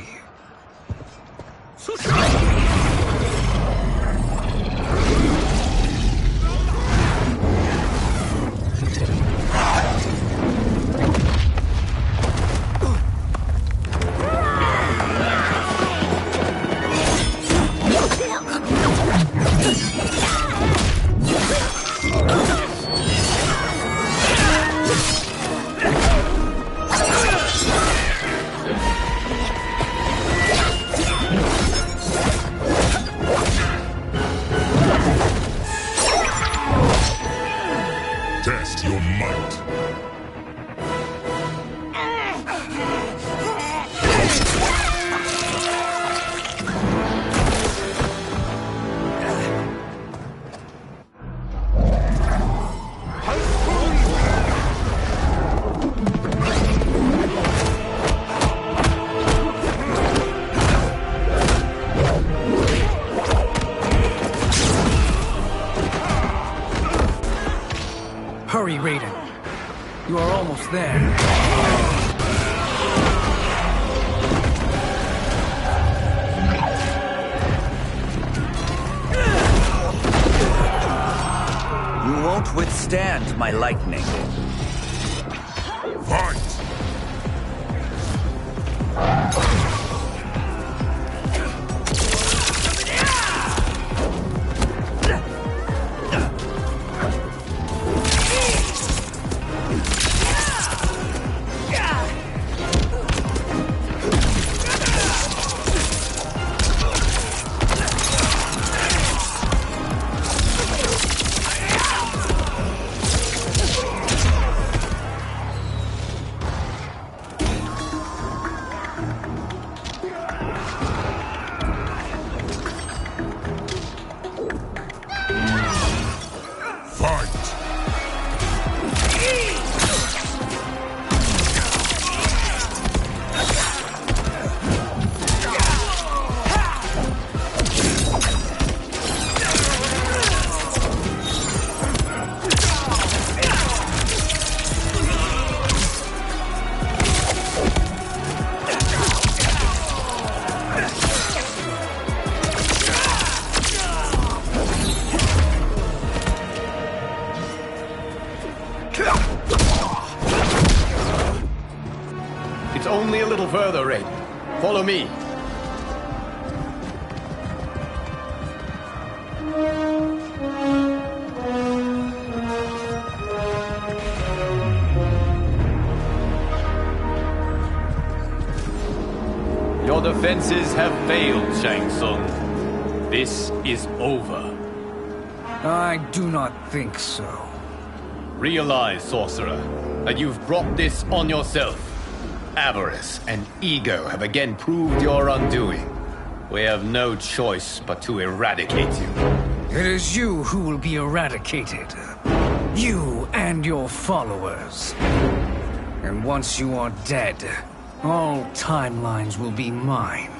Test your might.
Hurry, Raiden. You are almost there.
withstand my lightning.
Fight!
It's only a little further, Raiden. Follow me. Your defenses have failed, Shang Tsung. This is over.
I do not think so.
Realize, sorcerer, that you've brought this on yourself. Avarice and ego have again proved your undoing. We have no choice but to eradicate you.
It is you who will be eradicated. You and your followers. And once you are dead, all timelines will be mine.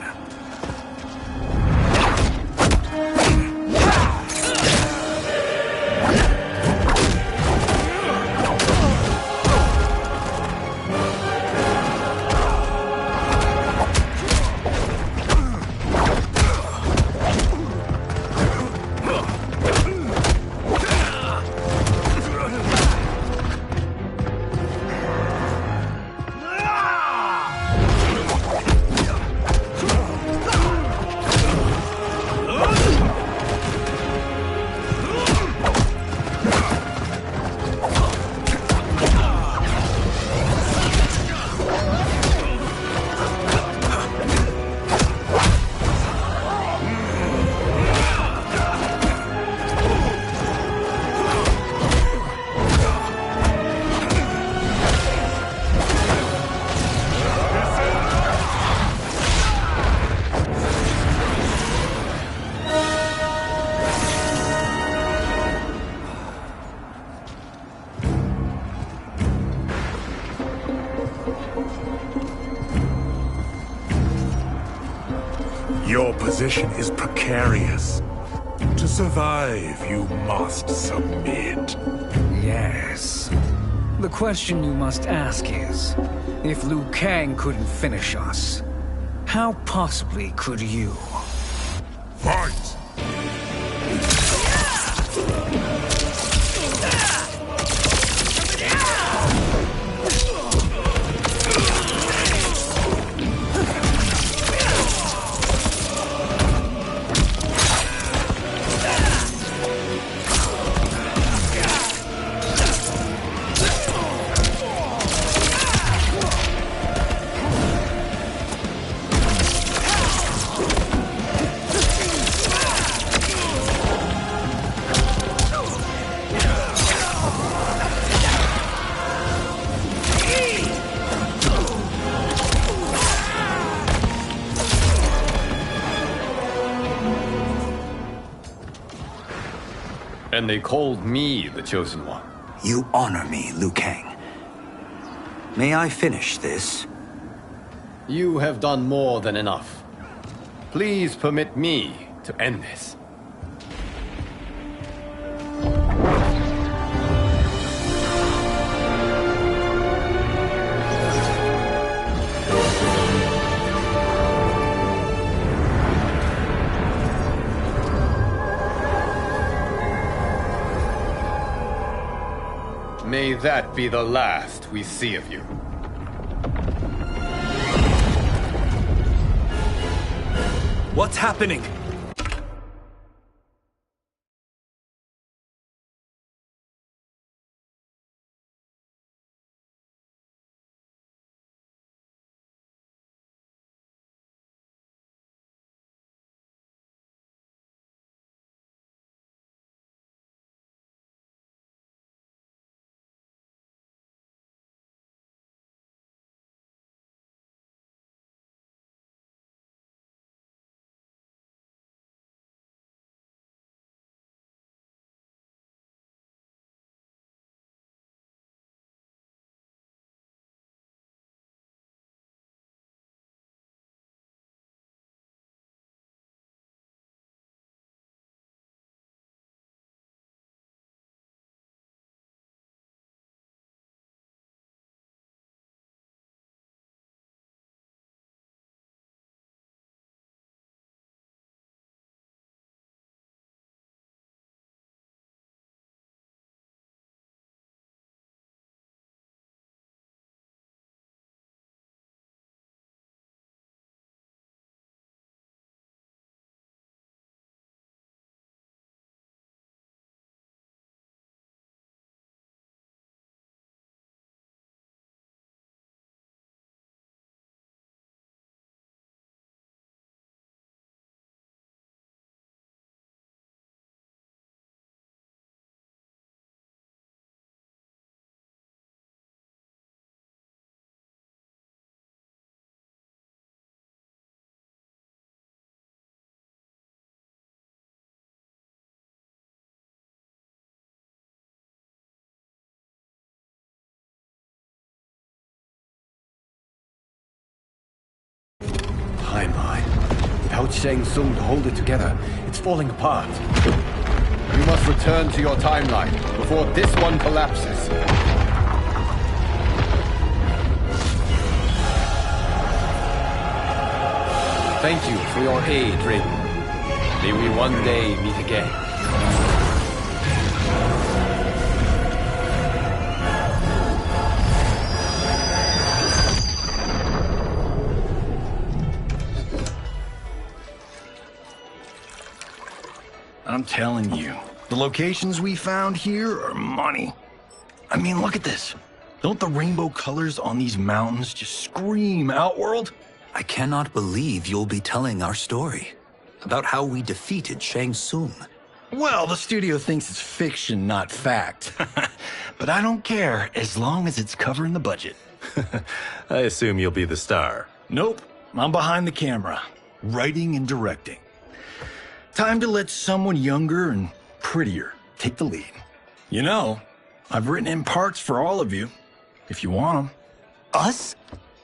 Your position is precarious. To survive, you must submit.
Yes. The question you must ask is, if Liu Kang couldn't finish us, how possibly could you?
Fight!
And they called me the Chosen One.
You honor me, Liu Kang. May I finish this?
You have done more than enough. Please permit me to end this. May that be the last we see of you.
What's happening?
Timeline. Without Shang Tsung to hold it together, it's falling apart. You must return to your timeline before this one collapses. Thank you for your aid, Raiden. May we one day meet again.
I'm telling you, the locations we found here are money. I mean, look at this. Don't the rainbow colors on these mountains just scream Outworld?
I cannot believe you'll be telling our story about how we defeated Shang Tsung.
Well, the studio thinks it's fiction, not fact. But I don't care, as long as it's covering the budget.
I assume you'll be the star.
Nope, I'm behind the camera, writing and directing. Time to let someone younger and prettier take the lead. You know, I've written in parts for all of you, if you want them.
Us?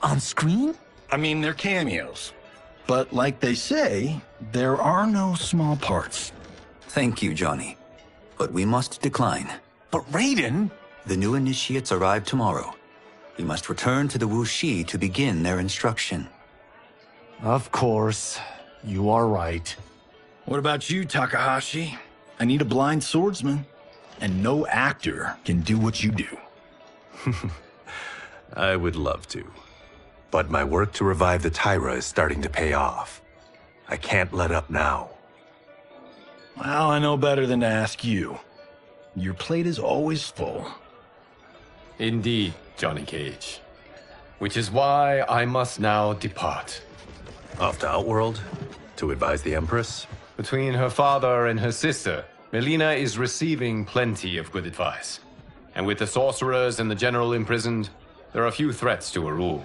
On screen?
I mean, they're cameos. But like they say, there are no small parts.
Thank you, Johnny. But we must decline.
But Raiden?
The new initiates arrive tomorrow. We must return to the Wuxi to begin their instruction.
Of course. You are right.
What about you, Takahashi? I need a blind swordsman. And no actor can do what you do.
I would love to. But my work to revive the Tyra is starting to pay off. I can't let up now.
Well, I know better than to ask you. Your plate is always full.
Indeed, Johnny Cage. Which is why I must now depart.
Off to Outworld? To advise the Empress?
Between her father and her sister, Melina is receiving plenty of good advice. And with the sorcerers and the general imprisoned, there are few threats to her rule.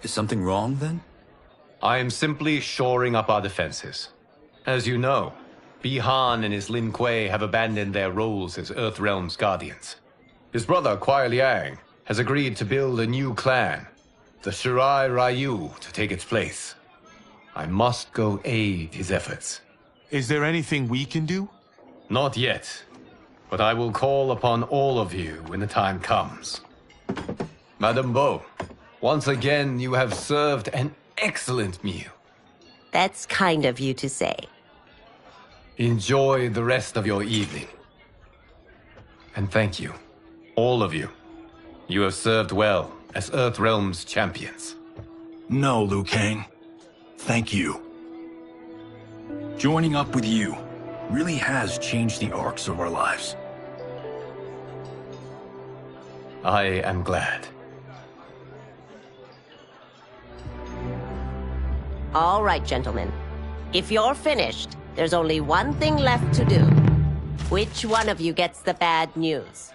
Is something wrong, then?
I am simply shoring up our defenses. As you know, Bi-Han and his Lin Kuei have abandoned their roles as Earthrealm's guardians. His brother, Kuai Liang, has agreed to build a new clan, the Shirai Ryu, to take its place. I must go aid his efforts.
Is there anything we can do?
Not yet, but I will call upon all of you when the time comes. Madame Bo, once again you have served an excellent meal.
That's kind of you to say.
Enjoy the rest of your evening. And thank you All of you. You have served well as Earthrealm's champions.
No, Liu Kang. Thank you. Joining up with you really has changed the arcs of our lives.
I am glad.
All right, gentlemen. If you're finished, there's only one thing left to do. Which one of you gets the bad news?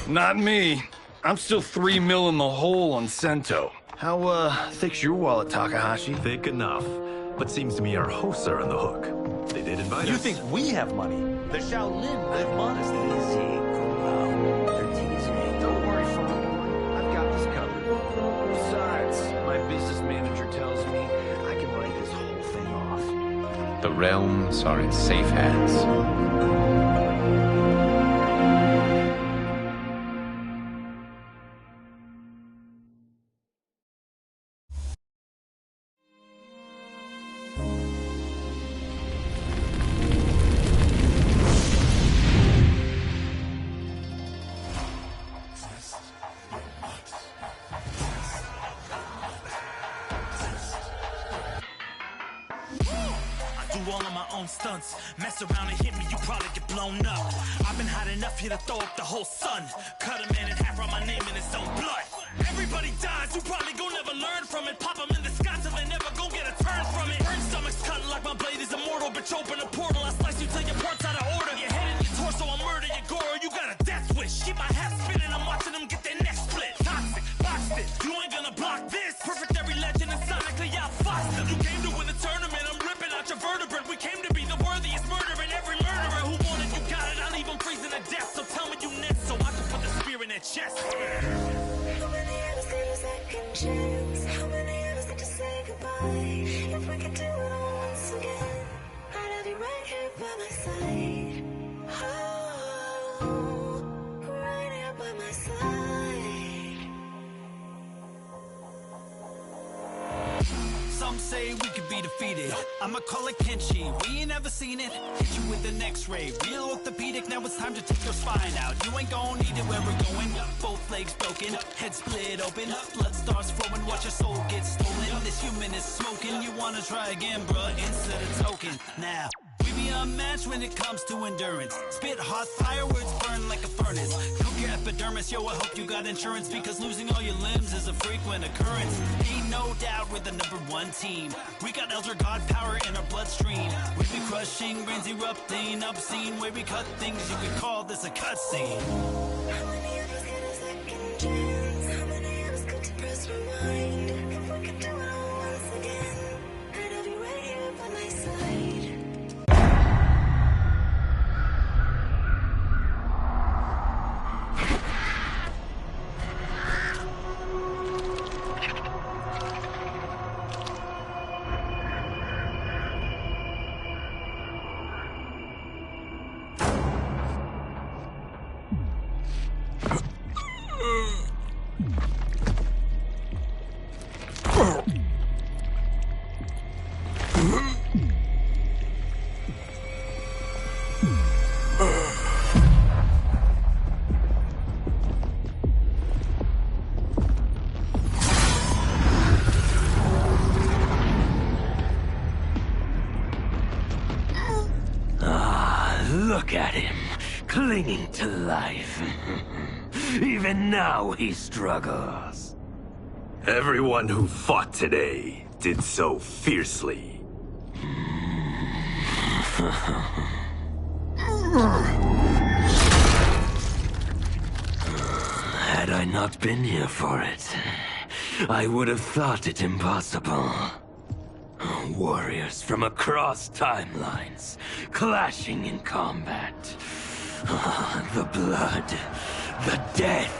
Not me. I'm still 3 mil in the hole on Sento. How, thick's your wallet, Takahashi?
Thick enough. But seems to me our hosts are on the hook. They did invite us.
You think we have money? The Shaolin live modestly. Easy, cool. They're teasing. Don't worry, Farm. I've got this covered. Besides, my business manager tells me I can write this whole thing off.
The realms are in safe hands.
Stunts. Mess around and hit me, you probably get blown up. I've been hot enough here to throw up the whole sun. Cut a man in half, write my name in his own blood. Everybody dies, you probably gon' never learn from it. Pop them in the sky till they never gon' get a turn from it. Burn stomachs cutting like my blade is immortal. Bitch, open a portal, I slice you till your parts out of order. Your head and your torso, I murder your gore. You got a death wish. Keep my head spinning, I'm watching them get their neck split. Toxic, boxed it, you ain't gonna block this. Perfect every legend and sonically out Foster. You came to win the tournament, I'm ripping out your vertebrae. We came to be the worthiest murderer, and every murderer who wanted you got it. I'll leave them freezing to death. So tell me you next, so I can put the spear in their chest.
How many of us get a second chance? How many of us get to say goodbye? If we could do it all once again, I'd have you right here by my side. Oh, right here by my side.
Some say we could be defeated. I'ma call it Kenshi. We ain't ever seen it. Hit you with an X-ray. Real orthopedic. Now it's time to take your spine out. You ain't gon' need it where we're going. Both legs broken, head split open. Blood starts flowing. Watch your soul get stolen. This human is smoking. You wanna try again, bruh? Instead of token. Now we be unmatched when it comes to endurance. Spit hot fire, words burn like a furnace. Cook your epidermis, yo, I hope you got insurance, because losing all your limbs is a frequent occurrence. Ain't no doubt we're the #1 team. We got Elder God power in our bloodstream. We be crushing, brains erupting, obscene. Way we cut things, you could call this a cutscene.
How many of us get a second chance? How many of us get to press rewind? If we could do it all once again, I'd have you right here by my side.
Look at him, clinging to life. Even now he struggles.
Everyone who fought today did so fiercely.
Had I not been here for it, I would have thought it impossible. Warriors from across timelines, clashing in combat. The blood, the death,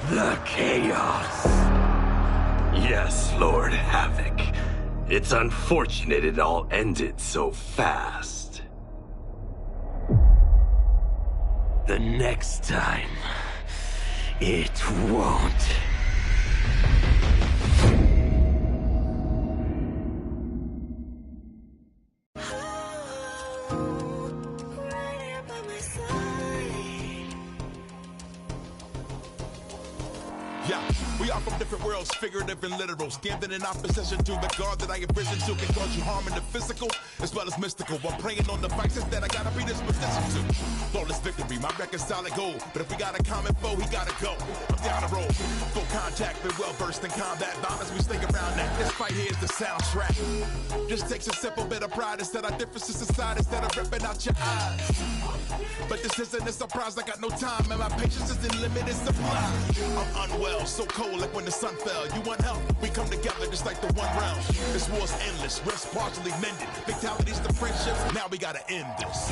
the chaos.
Yes, Lord Havoc. It's unfortunate it all ended so fast.
The next time, it won't.
Yeah, we are from different worlds, figurative and literal. Standing in opposition to the God that I have risen to can cause you harm in the physical as well as mystical. While praying on the vices that I gotta be this position to. Flawless victory, my record's solid gold. But if we got a common foe, he gotta go. I'm down the road, full contact, been well versed in combat. Violence, we stay around that. This fight here is the soundtrack. Just takes a simple bit of pride instead of differences aside, instead of ripping out your eyes. But this isn't a surprise, I got no time, and my patience is in limited supply. I'm unwell, so cold like when the sun fell. You want help? We come together just like the one realm. This war's endless, rest partially mended. Fatalities to friendships, now we gotta end this.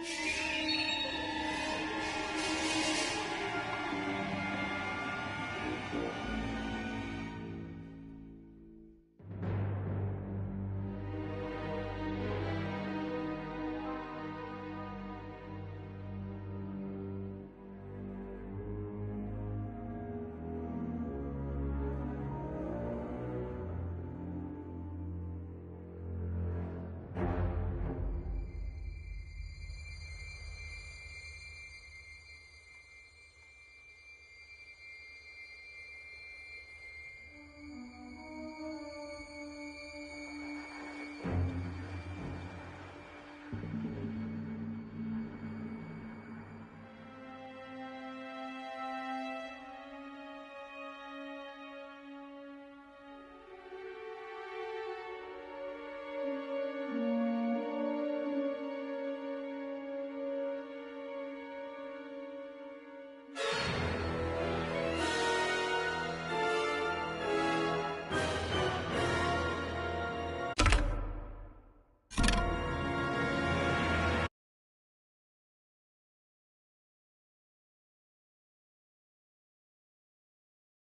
Shh.